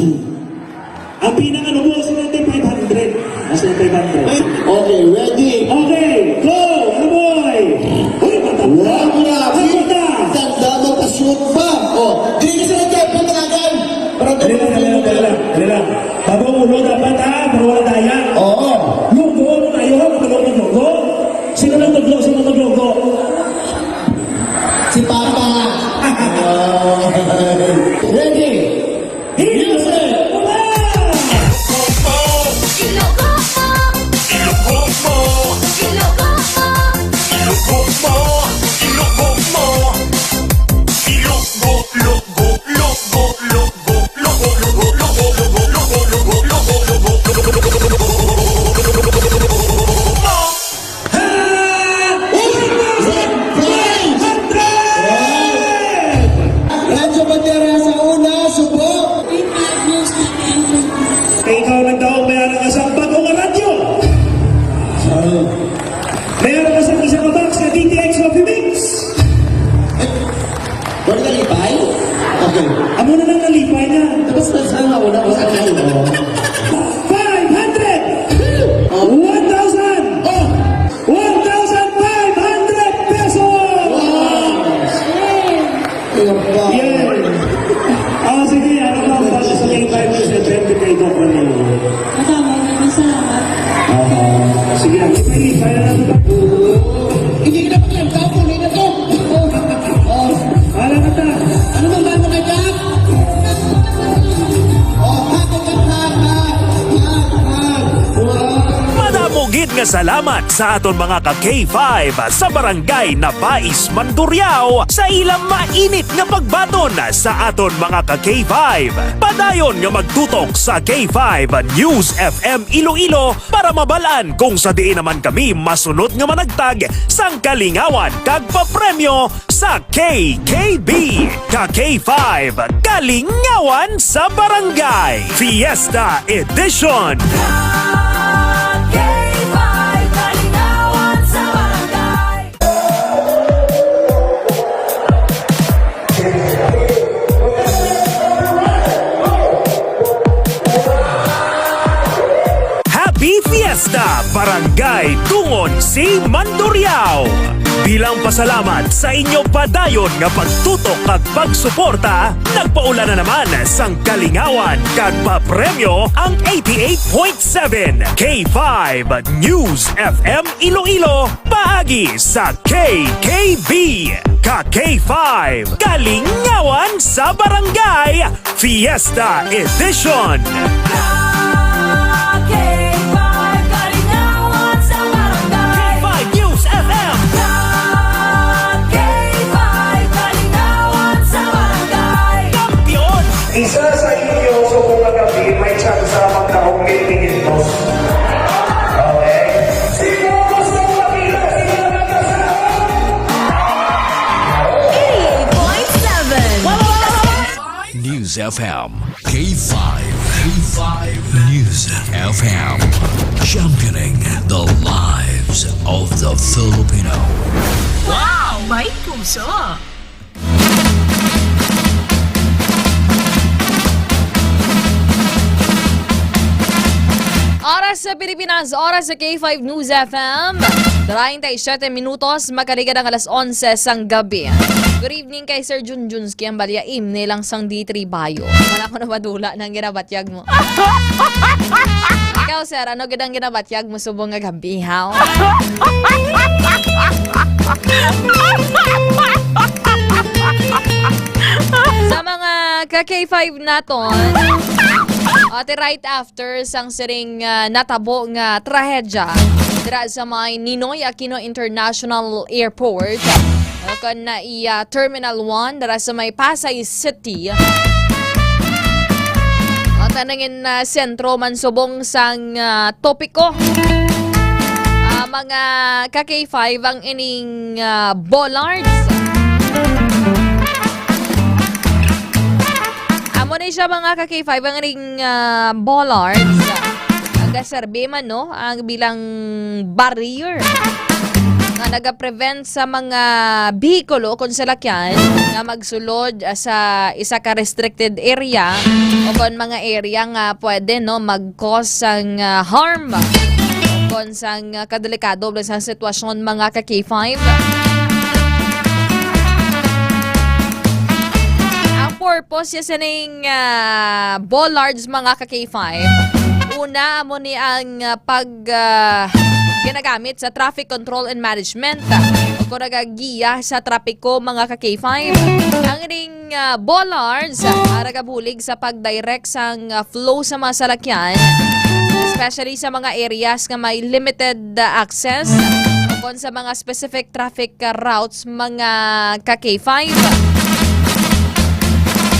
Ang pinakano mo, sila 500. Hasta 500. Okay, ready? Okay, go! Ano boy? Uy, matanda! Wow, grabe! Matanda! Tanda mo, pashoot pa! Oh, di ka sila tayo panagan! Para Dali lang. Babang ulo dapat ha, para wala daya. Oo. Lugo, ano tayo? Magalog ng logo? Sino naglogo? Si Papa! Ready? Music! Radyo Bandera sa una, subok! Kaya ikaw nagdaong mayroon ka sa bagong radyo. Mayroon ka sa isang box na DTX Coffee Mix. Wala ka lipay? Okay. Amo na lang nalipay niya. Tapos na sa una ko sa kanila. 500! 1,000! 1,500 pesos! Yeah! Sige, ano ba ang bago sa may 5 minutes na 20 kay Doc Ranilo? Maraming salamat. Sige, may lipay na natin ba? Hindi ka na pagkakita, puloy na to! Wala ka ta! Ano bang gano'n ka dyan? Madamugid nga salamat sa aton mga ka-K5 sa barangay na Bais Mandurriao sa ilang mainit nga pagbaton sa aton mga ka-K5. Padayon nga magtutok sa K5 News FM Iloilo para mabalaan kung sa diin naman kami masunod nga managtag sang kalingawan kag papremyo sa KKB. Ka-K5 Kalingawan sa Barangay Fiesta Edition. Happy Fiesta Barangay Tungon si Mandurriao. Bilang pasalamat sa inyo padayon nga pagtutok at pagsuporta, nagpaula na naman sang kalingawan kag papremyo ang 88.7 K5 News FM Iloilo paagi sa KKB. Ka-K5 Kalingawan sa Barangay Fiesta Edition. Isa sa inyo sa mga gabi may chance magkaroon ng minutos. Okay? Sino gusto makita? Sino nagkasama? 88.7 News FM K5 News FM championing the lives of the Filipino. Wow! May puso! Oras sa Pilipinas, oras sa K5 News FM. 37 minutos, makaliga ng alas 11 sang gabi. Good evening kay Sir Junjunski, ang balyaim nilang sang D3 Bayo. Wala ko na madula ng ginabatyag mo. Ikaw, sir, ano gidang ginabatyag mo subong nga gabihaw? Sa mga ka-K5 naton, ate right after sang siring natabo nga trahedya dira sa may Ninoy Aquino International Airport kan na Terminal 1 dira sa may Pasay City. Tanangin na sentro man subong sang topiko. Mga ka-K5 ang ining bollards. Amo na siya mga ka-K5 ang ining bollards. Ang gaserbe man no, ang bilang barrier na naga-prevent sa mga bihikulo kung salakyan na magsulod sa isa ka restricted area o kung mga area nga pwede no mag-cause ang harm kung sang kadelikado sa sitwasyon mga ka-K5. Ang purpose sa ning bollards mga ka-K5, una mo ni ang ginagamit sa traffic control and management o kung nagagiya sa trapiko mga ka-K5. Ang ining bollards aragabulig sa pagdirect sang flow sa mga salakyan, especially sa mga areas nga may limited access o kung sa mga specific traffic routes mga ka-K5.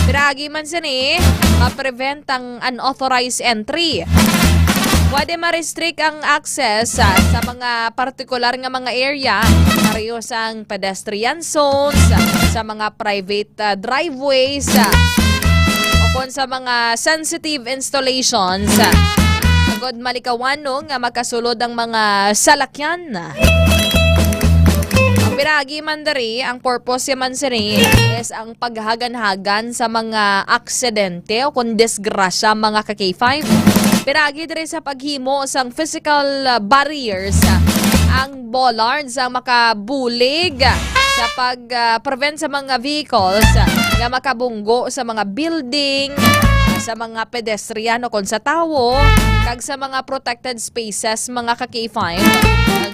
Piragi man sini, ma-prevent ang unauthorized entry. Pwede ma-restrict ang access sa mga partikular nga mga area, pareho sa pedestrian zones, sa mga private driveways, o kung sa mga sensitive installations. Agod malikawan no, nga makasulod ang mga salakyan. Ang piragi man dari, ang purpose man sini is ang paghagan-hagan sa mga aksidente o kung disgrasya mga ka-K5. Piragi diri sa paghimo sang physical barriers ang bollards ang makabulig sa pag-prevent sa mga vehicles nga makabunggo sa mga building, sa mga pedestrian o kung sa tawo, kag sa mga protected spaces mga ka-K5.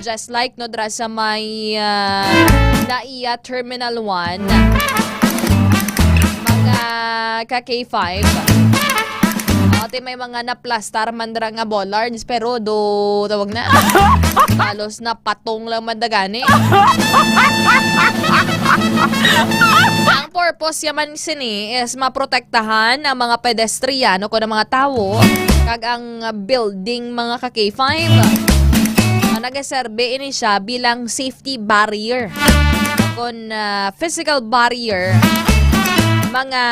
Just like no dra sa may NAIA Terminal 1 mga ka-K5. Ate may mga naplastar man dira nga bollards pero tawag na halos na patong lang mandagani. Ang purpose yaman sini is maprotektahan ang mga pedestrian o kuno mga tawo kag ang building mga ka-K5. Nagaserbe ini siya bilang safety barrier o kun physical barrier mga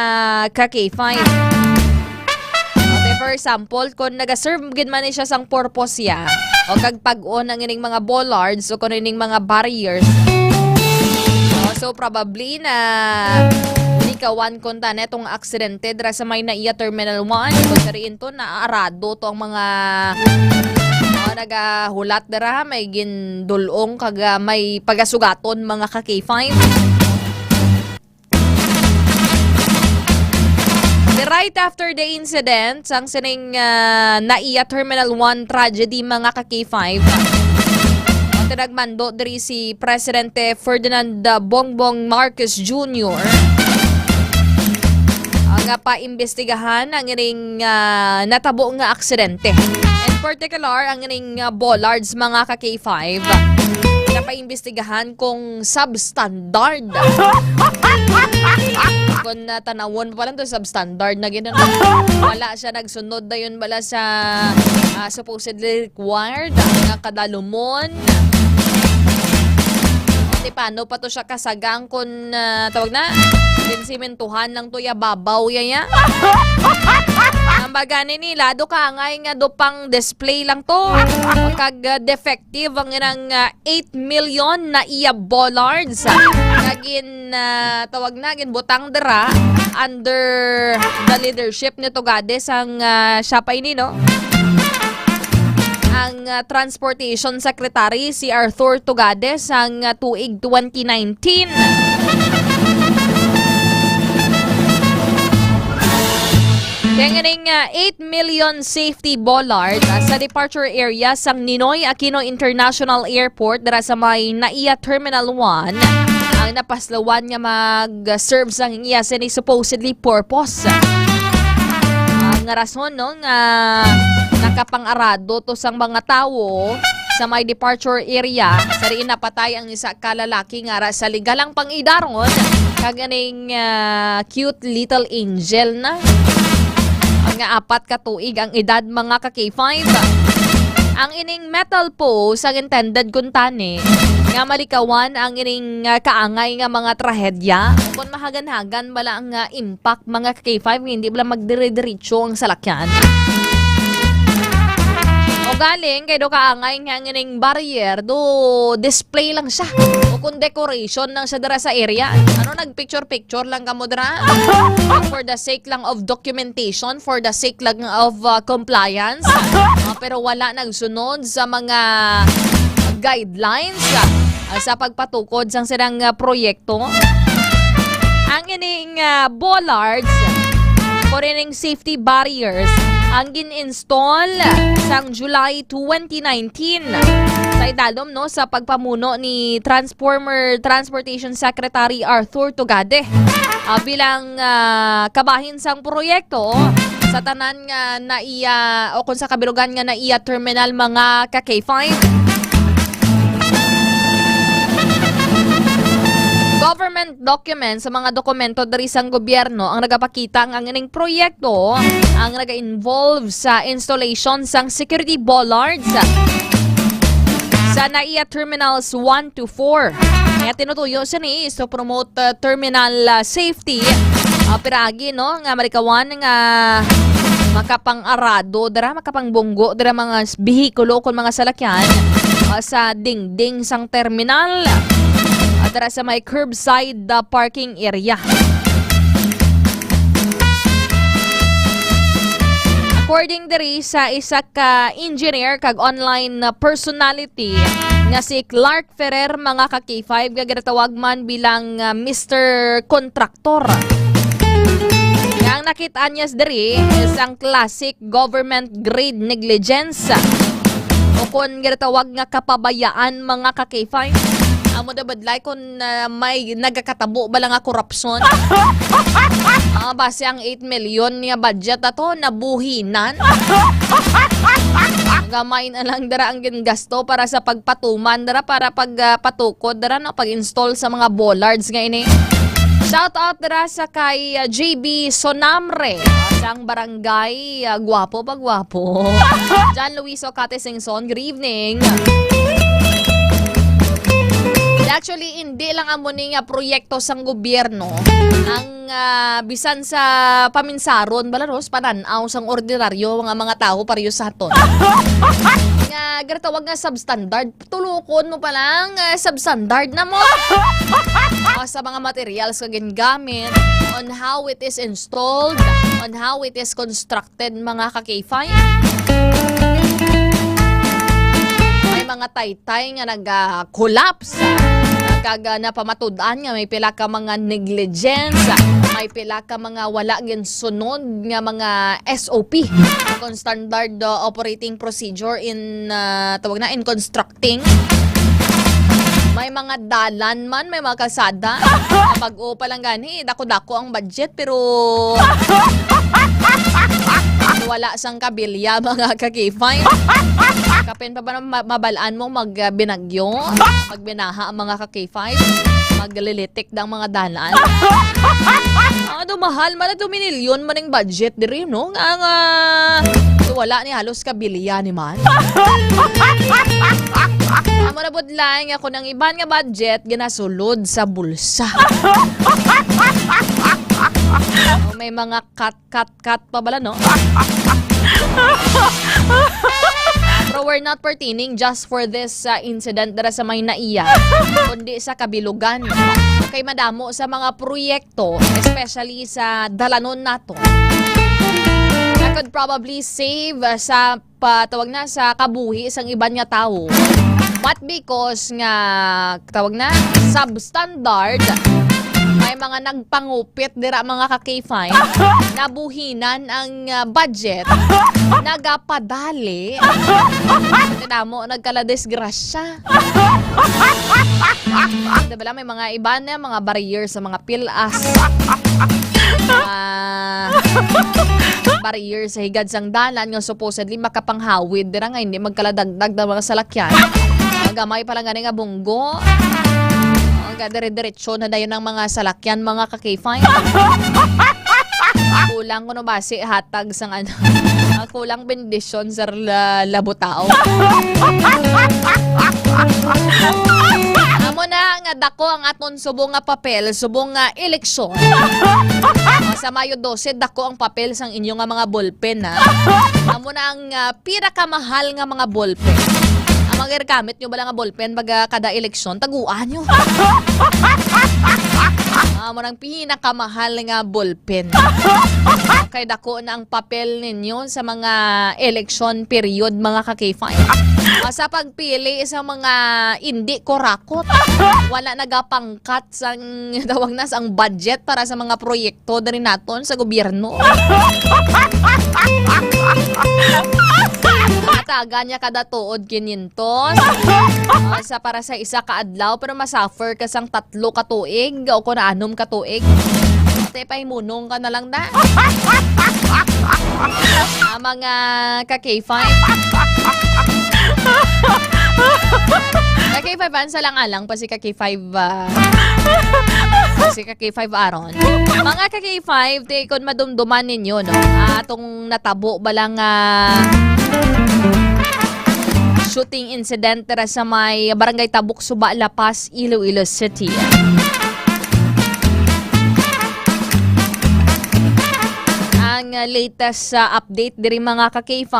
ka-K5. For example, kung nag-serve gid man siya sang purpose ya o kag pag-on ang ining mga bollards o kung ining mga barriers. So probably na likawan kon ta netong aksidente dira sa may NAIA Terminal 1 kung sariin to naarado to ang mga nagahulat dira may gindulong kag may pagasugaton mga ka-K5. Right after the incident, sang sining NAIA Terminal 1 tragedy mga ka-K5, nagmando diri si Presidente Ferdinand Bongbong Marcos Jr. Ang paimbestigahan ang ining natabo nga aksidente. In particular, ang ining bollards mga ka-K5 napaimbestigahan kung substandard. Kung tanawon pa lang to substandard na gano'n. Wala siya nagsunod na yun bala sa supposedly required nga kadalumon. O paano pa to siya kasagang kung tawag na dinsimentuhan lang to ya babaw yaya. Ang bagani nila do ka ngay nga do pang display lang to. Kag defective ang inang 8 million na iya bollards. Kagin tawag na gin butang dira under the leadership ni Tugades ang siya pa ini no. Ang Transportation Secretary si Arthur Tugades ang tuig 2019. Kaya nganing 8 million safety bollard sa departure area sang Ninoy Aquino International Airport dara sa may NAIA Terminal 1 ang napaslawan nga mag-serve sang iya sini supposedly purpose. Ang rason no nga nakapang-arado to sang mga tawo sa may departure area sa riin napatay ang isa ka lalaki nga sa ligalang pangidaron kaganing cute little angel na nga 4 ka tuig ang edad mga ka K5. Ang ining metal post ang intended kuntani nga malikawan ang ining kaangay nga mga trahedya kung mahagan-hagan bala ang impact mga ka K5 hindi bala magdire-diretso ang salakyan. O galing kay do kaangay nga ang ining barrier do display lang siya o kung decoration lang siya dara sa area. Ano nagpicture-picture lang kamo dara for the sake lang of documentation, for the sake lang of compliance. Pero wala nagsunod sa mga guidelines sa pagpatukod sang silang proyekto. Ang ining bollards for ining safety barriers ang gin-install sang July 2019 sa idalom no sa pagpamuno ni Transportation Secretary Arthur Tugade bilang kabahin sang proyekto sa tanan nga NAIA o kung sa kabilugan nga NAIA terminal mga ka K5. Government documents sa mga dokumento dari sang gobyerno ang nagapakita ang ining proyekto ang naga-involve sa installation sang security bollards sa NAIA Terminals 1 to 4. Kaya tinutuyo siya ni is to promote terminal safety. Piragi no nga marikawan nga makapang-arado dara makapangbunggo dara mga bihikulo kon mga salakyan sa dingding sang terminal. Dara sa may curbside parking area. According diri sa isa ka engineer kag online personality nga si Clark Ferrer mga ka K5 gagatawag man bilang Mr. Contractor. Yang nakita niya diri is ang classic government grade negligence o kung gatawag nga kapabayaan mga ka K5. Amo da badlay kung may nagakatabo ba lang nga korupsyon. Base ang 8 million niya budget ato nabuhinan. Gamay na lang dara ang gingasto para sa pagpatuman dara para pagpatukod dara no pag-install sa mga bollards nga ini. Shout out dara sa kay JB Sonamre sang barangay Guwapo pa Guwapo. John Luis Ocate Singson, good evening. Actually, hindi lang amo ni nga proyekto sang gobyerno ang bisan sa paminsaron balaros pananaw sang ordinaryo mga tao pareho sa aton. Nga gatawag nga substandard, tulukon mo pa lang substandard na mo. Sa mga materials nga gingamit, on how it is installed, on how it is constructed mga ka-K5. May mga taytay nga nag-collapse. Kaga na pamatudan nga may pila ka mga negligence, may pila ka mga wala gin sunod nga mga SOP, kung standard operating procedure in tawag na in constructing. May mga dalan man, may mga kalsada. Pag-o pa lang gani, dako-dako ang budget pero wala sang kabilya mga ka-K5. Kapin pa ba mabalaan mo magbinagyo, magbinaha ang mga ka-K5, maglilitik ng mga dalan. Mahal man na 2 milyon man ang budget diri no nga wala ni halos kabilya ni man. Amo na budlaing ako ng iban nga budget ginasulod sa bulsa. May mga cut pa bala no. Pero we're not pertaining just for this incident dara sa may NAIA, kundi sa kabilugan. Kay madamo sa mga proyekto, especially sa dalanon nato. I could probably save sa tawag na sa kabuhi sang iban nga tao. But because nga tawag na substandard May mga nagpangupit dira mga ka-K5, nabuhinan ang budget, nagapadali, tinamo, nagkala-disgrasya. Diba may mga iba na mga barrier sa mga pilas, barrier sa higad sang dalan nga supposedly makapanghawid dira nga hindi magkaladagdag ng mga salakyan. Gamay pa lang nga bunggo. Dire-diretso na dayon ng mga salakyan mga ka-K5. Kulang ko no base hatag sang ano. Kulang bendisyon sa labutao. Amo na nga dako ang aton subong nga papel, subong nga eleksyon. Sa Mayo 12 dako ang papel sang inyo nga mga ballpen ha. Amo na ang pinakamahal nga mga ballpen. Ang mga gamit nyo ba lang nga ballpen baga kada eleksyon, taguan nyo. Amo nang pinakamahal nga ballpen. Kay dako na ang papel ninyo sa mga election period mga ka-K5. Sa pagpili sa mga hindi korakot, wala nagapangkat sang tawag na sang budget para sa mga proyekto dari naton sa gobyerno. Mataga niya kada tuod kinintos sa para sa isa ka adlaw pero masuffer ka sang 3 ka tuig o kung 6 ka tuig. Ate pahimunong ka na lang na. Mga ka-K5. Ka-K5 sa lang alang pa si ka-K5 si ka-K5 aron. Mga ka-K5 kung madumduman ninyo no. Atong natabo ba lang shooting incident tara sa may barangay Tabuk Suba, La Paz, Iloilo City. Ang latest update diri mga ka-K5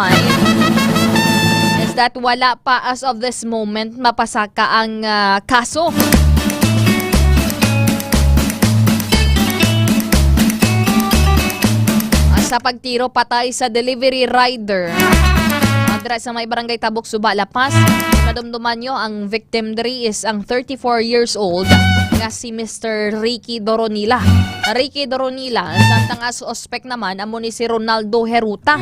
is that wala pa as of this moment mapasaka ang kaso. Sa pagtiro patay sa delivery rider dira sa may barangay Tabuk Suba, La Paz. Madumduman nyo, ang victim diri is ang 34 years old nga si Mr. Ricky Doronila. Ricky Doronila, samtang suspect naman amo ni si Ronaldo Heruta.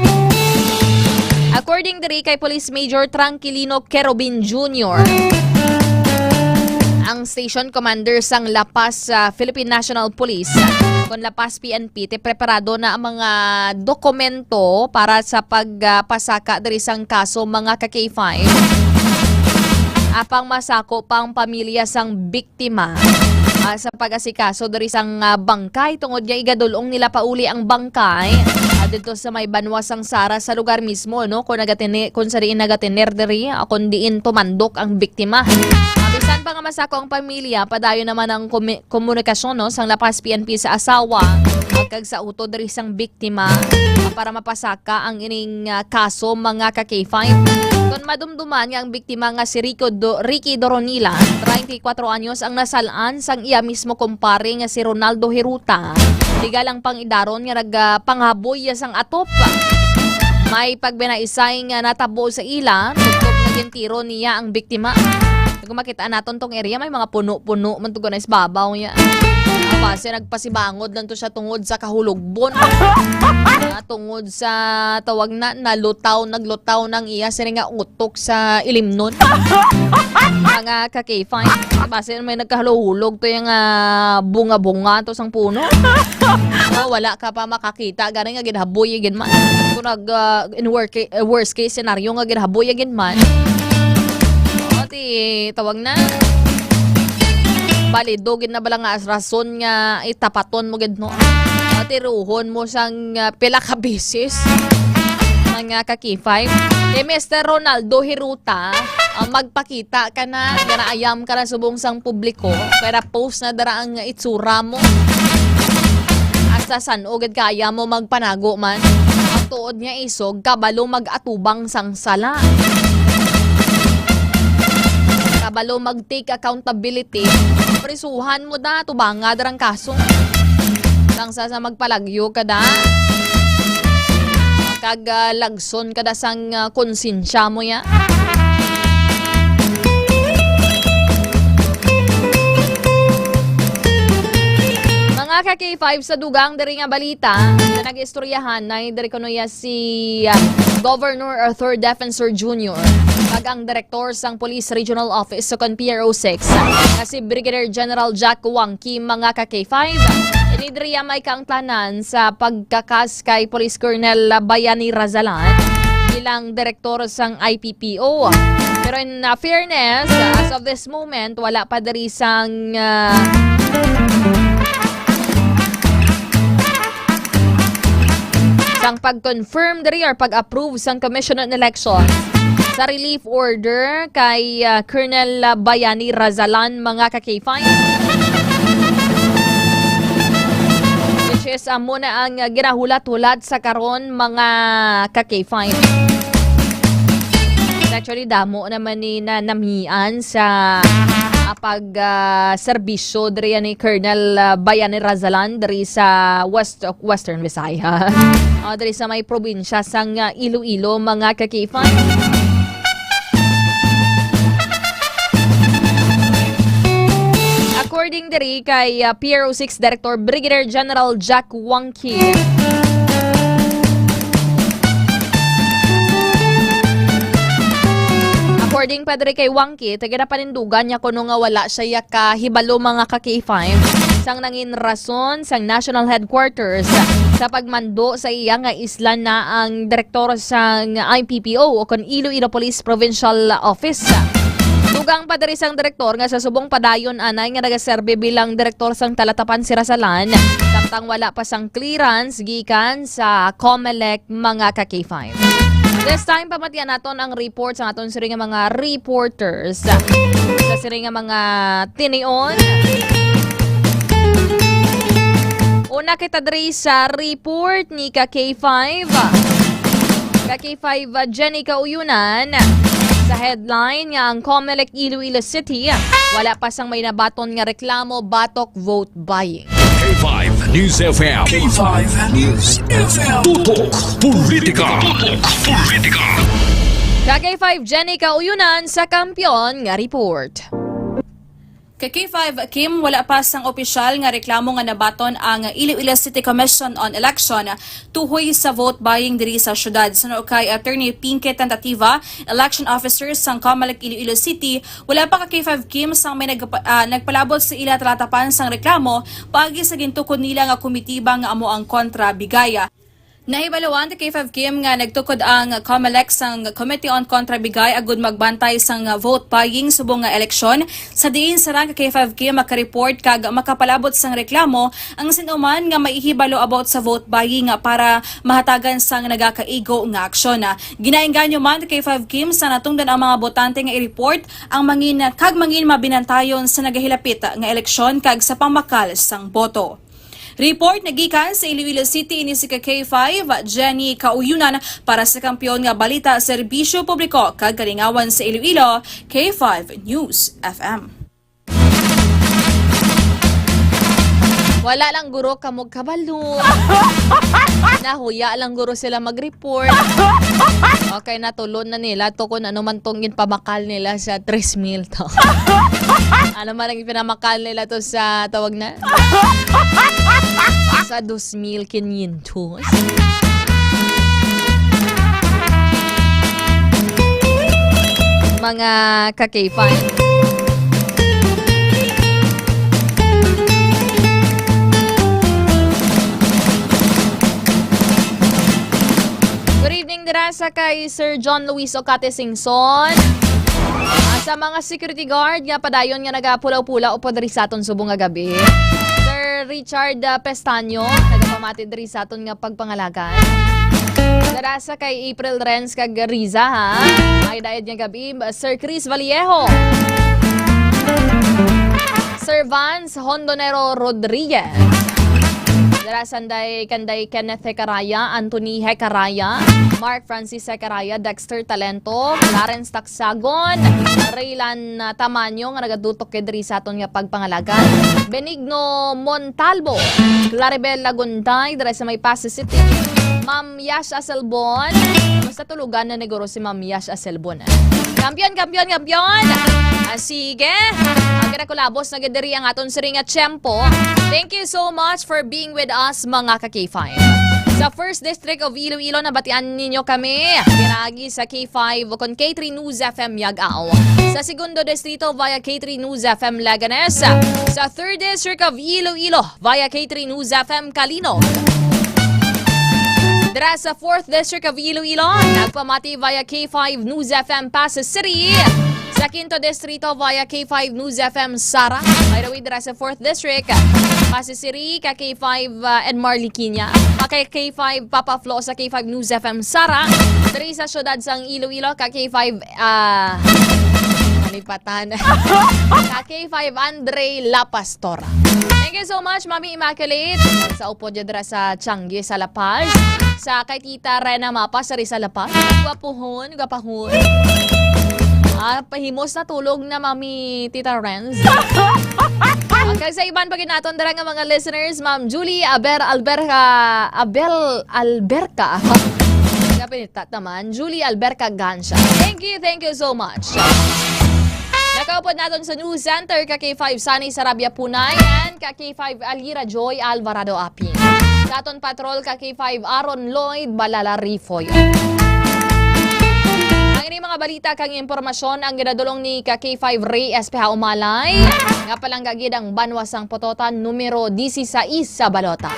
According diri kay Police Major Tranquilino Kerobin Jr., ang station commander sang La Paz Philippine National Police kon La Paz PNP te preparado na ang mga dokumento para sa pagpasaka diri sang kaso mga ka-K5. Apang masako pang pamilya sang biktima sa pag-asikaso diri sang bangkay tungod nga igadulong nila pauli ang bangkay dito sa may Banwa sang Sara sa lugar mismo no kung sa diin nagatener diri kun diin tumandok ang biktima. Bisan pa nga masako ang pamilya, padayon naman ang komunikasyon no, sang La Paz PNP sa asawa kag sa uto diri sang biktima para mapasaka ang ining kaso mga ka-K5. Kung madumduman nga ang biktima nga si Ricky Doronila, 34 anyos ang nasalaan sang iya mismo kumpare nga si Ronaldo Heruta. Ligal ang pangidaron nga nagpanghaboy sang atop. May pagbinaisay nga natabo sa ila, tutok nga gintiro niya ang biktima. Kung makita naton tong area, may mga puno-puno man tugon na isbabaw niya. Kasi nagpasibangod lang to siya tungod sa kahulugbon. Tungod sa tawag na naglutaw ng iya sila nga utok sa ilimnon. Mga ka-K5. Kasi may nagkahaluhulog to yung bunga-bunga to sang puno. Wala ka pa makakita. Gano'n nga ginhaboy agin man. Kung in worst case scenario nga ginhaboy agin man. Tawag na balidogin na bala nga rason nga itapaton mo gid no ruhon mo sang pila ka beses mga ka-K5 Mr. Ronaldo Heruta magpakita ka na ganaayam ka na subong sang publiko pero post na dara ang itsura mo at sa sanogad kaya mo magpanago man ang tuod niya isog kabalo mag-atubang sang sala kabalo mag-take accountability, prisuhan mo da, tubanga darang kaso. Lang sa magpalagyo ka da, kag lagson ka da sang konsensya mo ya. Mga ka-K5 sa dugang diri nga balita na nag-istoryahan na diri kuno ya si Governor Arthur Defensor Jr. kag ang direktor sang Police Regional Office sa PRO6 na si Brigadier General Jack Wangki. Mga ka-K5 inidriya may kaangtanan sa pagkakas kay Police Colonel Bayani Razalan bilang direktor sang IPPO. Pero in fairness, as of this moment, wala pa diri sang sang pag-confirm diri or pag-approve sang Commission on Elections sa relief order kay Colonel Bayani Razalan. Mga ka-K5, which is muna ang ginahulat-hulat sa karon. Mga ka-K5, actually damo naman ni namian sa pag-serbisyo diri ni Colonel Bayani Razalan diri sa Western Visayas. Diri sa may probinsya sang Iloilo. Mga ka-K5, according diri kay PRO6 Director Brigadier General Jack Wangki, according pa diri kay Wangki, taga panindugan niya kuno nga wala siya kahibalo. Mga ka-K5 sang nangin rason sang National Headquarters sa pagmando sa iya nga isla na ang direktor sang IPPO o kon Iloilo Police Provincial Office. Dugang pa diri sang direktor nga sa subong padayon anay nga nagaserbe bilang direktor sang Talatapan si Razalan samtang wala pa sang clearance gikan sa COMELEC. Mga ka-K5, this time pamatian naton ang report sa aton siri nga mga reporters sa siri nga mga tinion. Una kita diri sa report ni ka-K5 Jenny Kauyunan sa headline nga ang COMELEC Iloilo City wala pa sang may nabaton nga reklamo batok vote buying. K5 News FM. K5 News FM. Tutok Politika. Ka-K5 Jenny Kauyunan sa Kampiyon nga report. Kay K5 Kim, wala pa sang opisyal nga reklamo nga nabaton ang Iloilo City Commission on Election tuhoy sa vote buying diri sa syudad. Suno kay Attorney Pinky Tentativa, election officers sang COMELEC Iloilo City, wala pa ka K5 Kim sang may nagpalabot sa ila talatapan sang reklamo paagi sa gintukod nila nga komitiba nga amo ang kontra bigaya. Nahibalawan ti K5 Kim nga nagtukod ang COMELEC sang Committee on Kontrabigay agud magbantay sang vote buying subong nga eleksyon sa diin sarang ka K5 Kim makareport kag makapalabot sang reklamo ang sinuman nga maihibalo about sa vote buying para mahatagan sang nagakaigo nga aksyon. Ginaengganyo man ti K5 Kim sa natungdan ang mga botante nga i-report ang mangin mabinantayon sa nagahilapit nga eleksyon kag sa pamakal sang boto. Report nagikan sa Iloilo City ini si K5 Jenny Kauyunan para sa Kampiyon nga Balita Serbisyo Publiko kag Kalingawan sa Iloilo. K5 News FM. Wala lang guro kamog kabalo. Nahuya lang guro sila mag-report. Okay, natulon na nila to kung ano man tong pamakal nila sa 3,000 to. Ano man ang pinamakal nila to sa tawag na? Sa 2,500. Mga ka-K5. Good evening dirasa kay Sir John Luis Ocate Singson. Sa mga security guard nga padayon nga nagapulaw-pulaw po diri sa aton subong nga gabi. Sir Richard Pestaño nagapamati diri sa aton nga pagpangalagan. Dirasa kay April Renz kag Riza ha. Ay dayad nga gabi Sir Chris Vallejo. Sir Vance Hondonero Rodriguez. Darasanday kanday Kenneth Hecaraya, Anthony Hecaraya, Mark Francis Hecaraya, Dexter Talento, Clarence Taxagon, Raylan Tamanyo nga nagadutok kay diri sa aton nga pagpangalagan, Benigno Montalvo, Claribel Laguntay diri sa may Pasay City, Ma'am Yash Aselbon, basta tulugan na negoro si Ma'am Yash Aselbon. Kampiyon! Sige. Agad ako labos na gadari ang aton siring at tiyempo. Thank you so much for being with us, mga ka-K5. Sa First District of Iloilo, nabatian ninyo kami. Pinagi sa K5 kon K3 News FM Yagao. Sa Segundo Distrito via K3 News FM Laganes. Sa 3rd District of Iloilo via K3 News FM Calino. Dara sa 4th District of Iloilo, nagpamati via K5 News FM Pasay City. Sa 5th Distrito via K5 News FM Sara. By the way, dara sa 4th District, Pasay City, ka K5 Edmar Liquiña. Kay K5 Papa Flo sa K5 News FM Sara. Dari sa syudad sang Iloilo, ka K5 Malipatan. Ka K5 Andre La Pastora. Thank you so much, Mami Immaculate. Sa upo dyan dara sa Tiangge sa La Paz. Sa kay Tita Rena Mapa sa Rizal La Paz. Gwapahon. Pahimos na tulog na Mami Tita Renz. Okay, sa iban pagin naton dara nga mga listeners, Ma'am Julie Alberca. Kapinitat naman, Julie Alberca Gansha. Thank you so much. Nakaupod natin sa News Center, ka-K5 Sunny Sarabia Punay, and ka-K5 Alira Joy Alvarado Aping. Katon Patrol, ka-K5 Aaron Lloyd Balala Rifoy. Ang ini mga balita kang impormasyon ang ginadulong ni ka-K5 Ray SPH Umalay. Nga palang gagid ang banwasang pototan numero 16 sa Balota.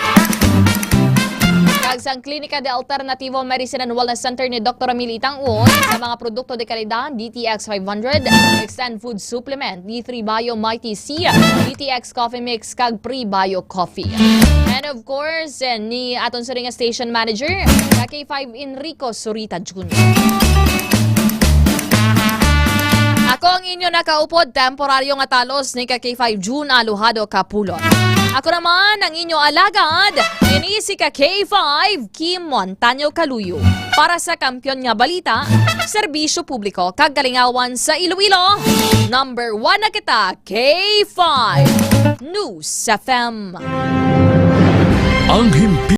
Kagsang Klinika de Alternativo Medicine and Wellness Center ni Dr. Emily Tangod sa mga produkto de kalidad, DTX 500, Extend Food Supplement, D3 Bio Mighty C, DTX Coffee Mix, kag Pre-Bio Coffee. And of course, ni aton sa ring station manager, K5 Enrico Surita Jr. Ako ang inyo nakaupod, temporaryo nga talos ni ka-K5 June Aluhado Kapulon. Ako naman ang inyo alagad, ini si ka-K5 Kim Montaño Caluyo. Para sa Kampiyon nga Balita, Serbisyo Publiko, Kagalingawan sa Iloilo. Number 1 na kita, K5 News FM. Ang himpi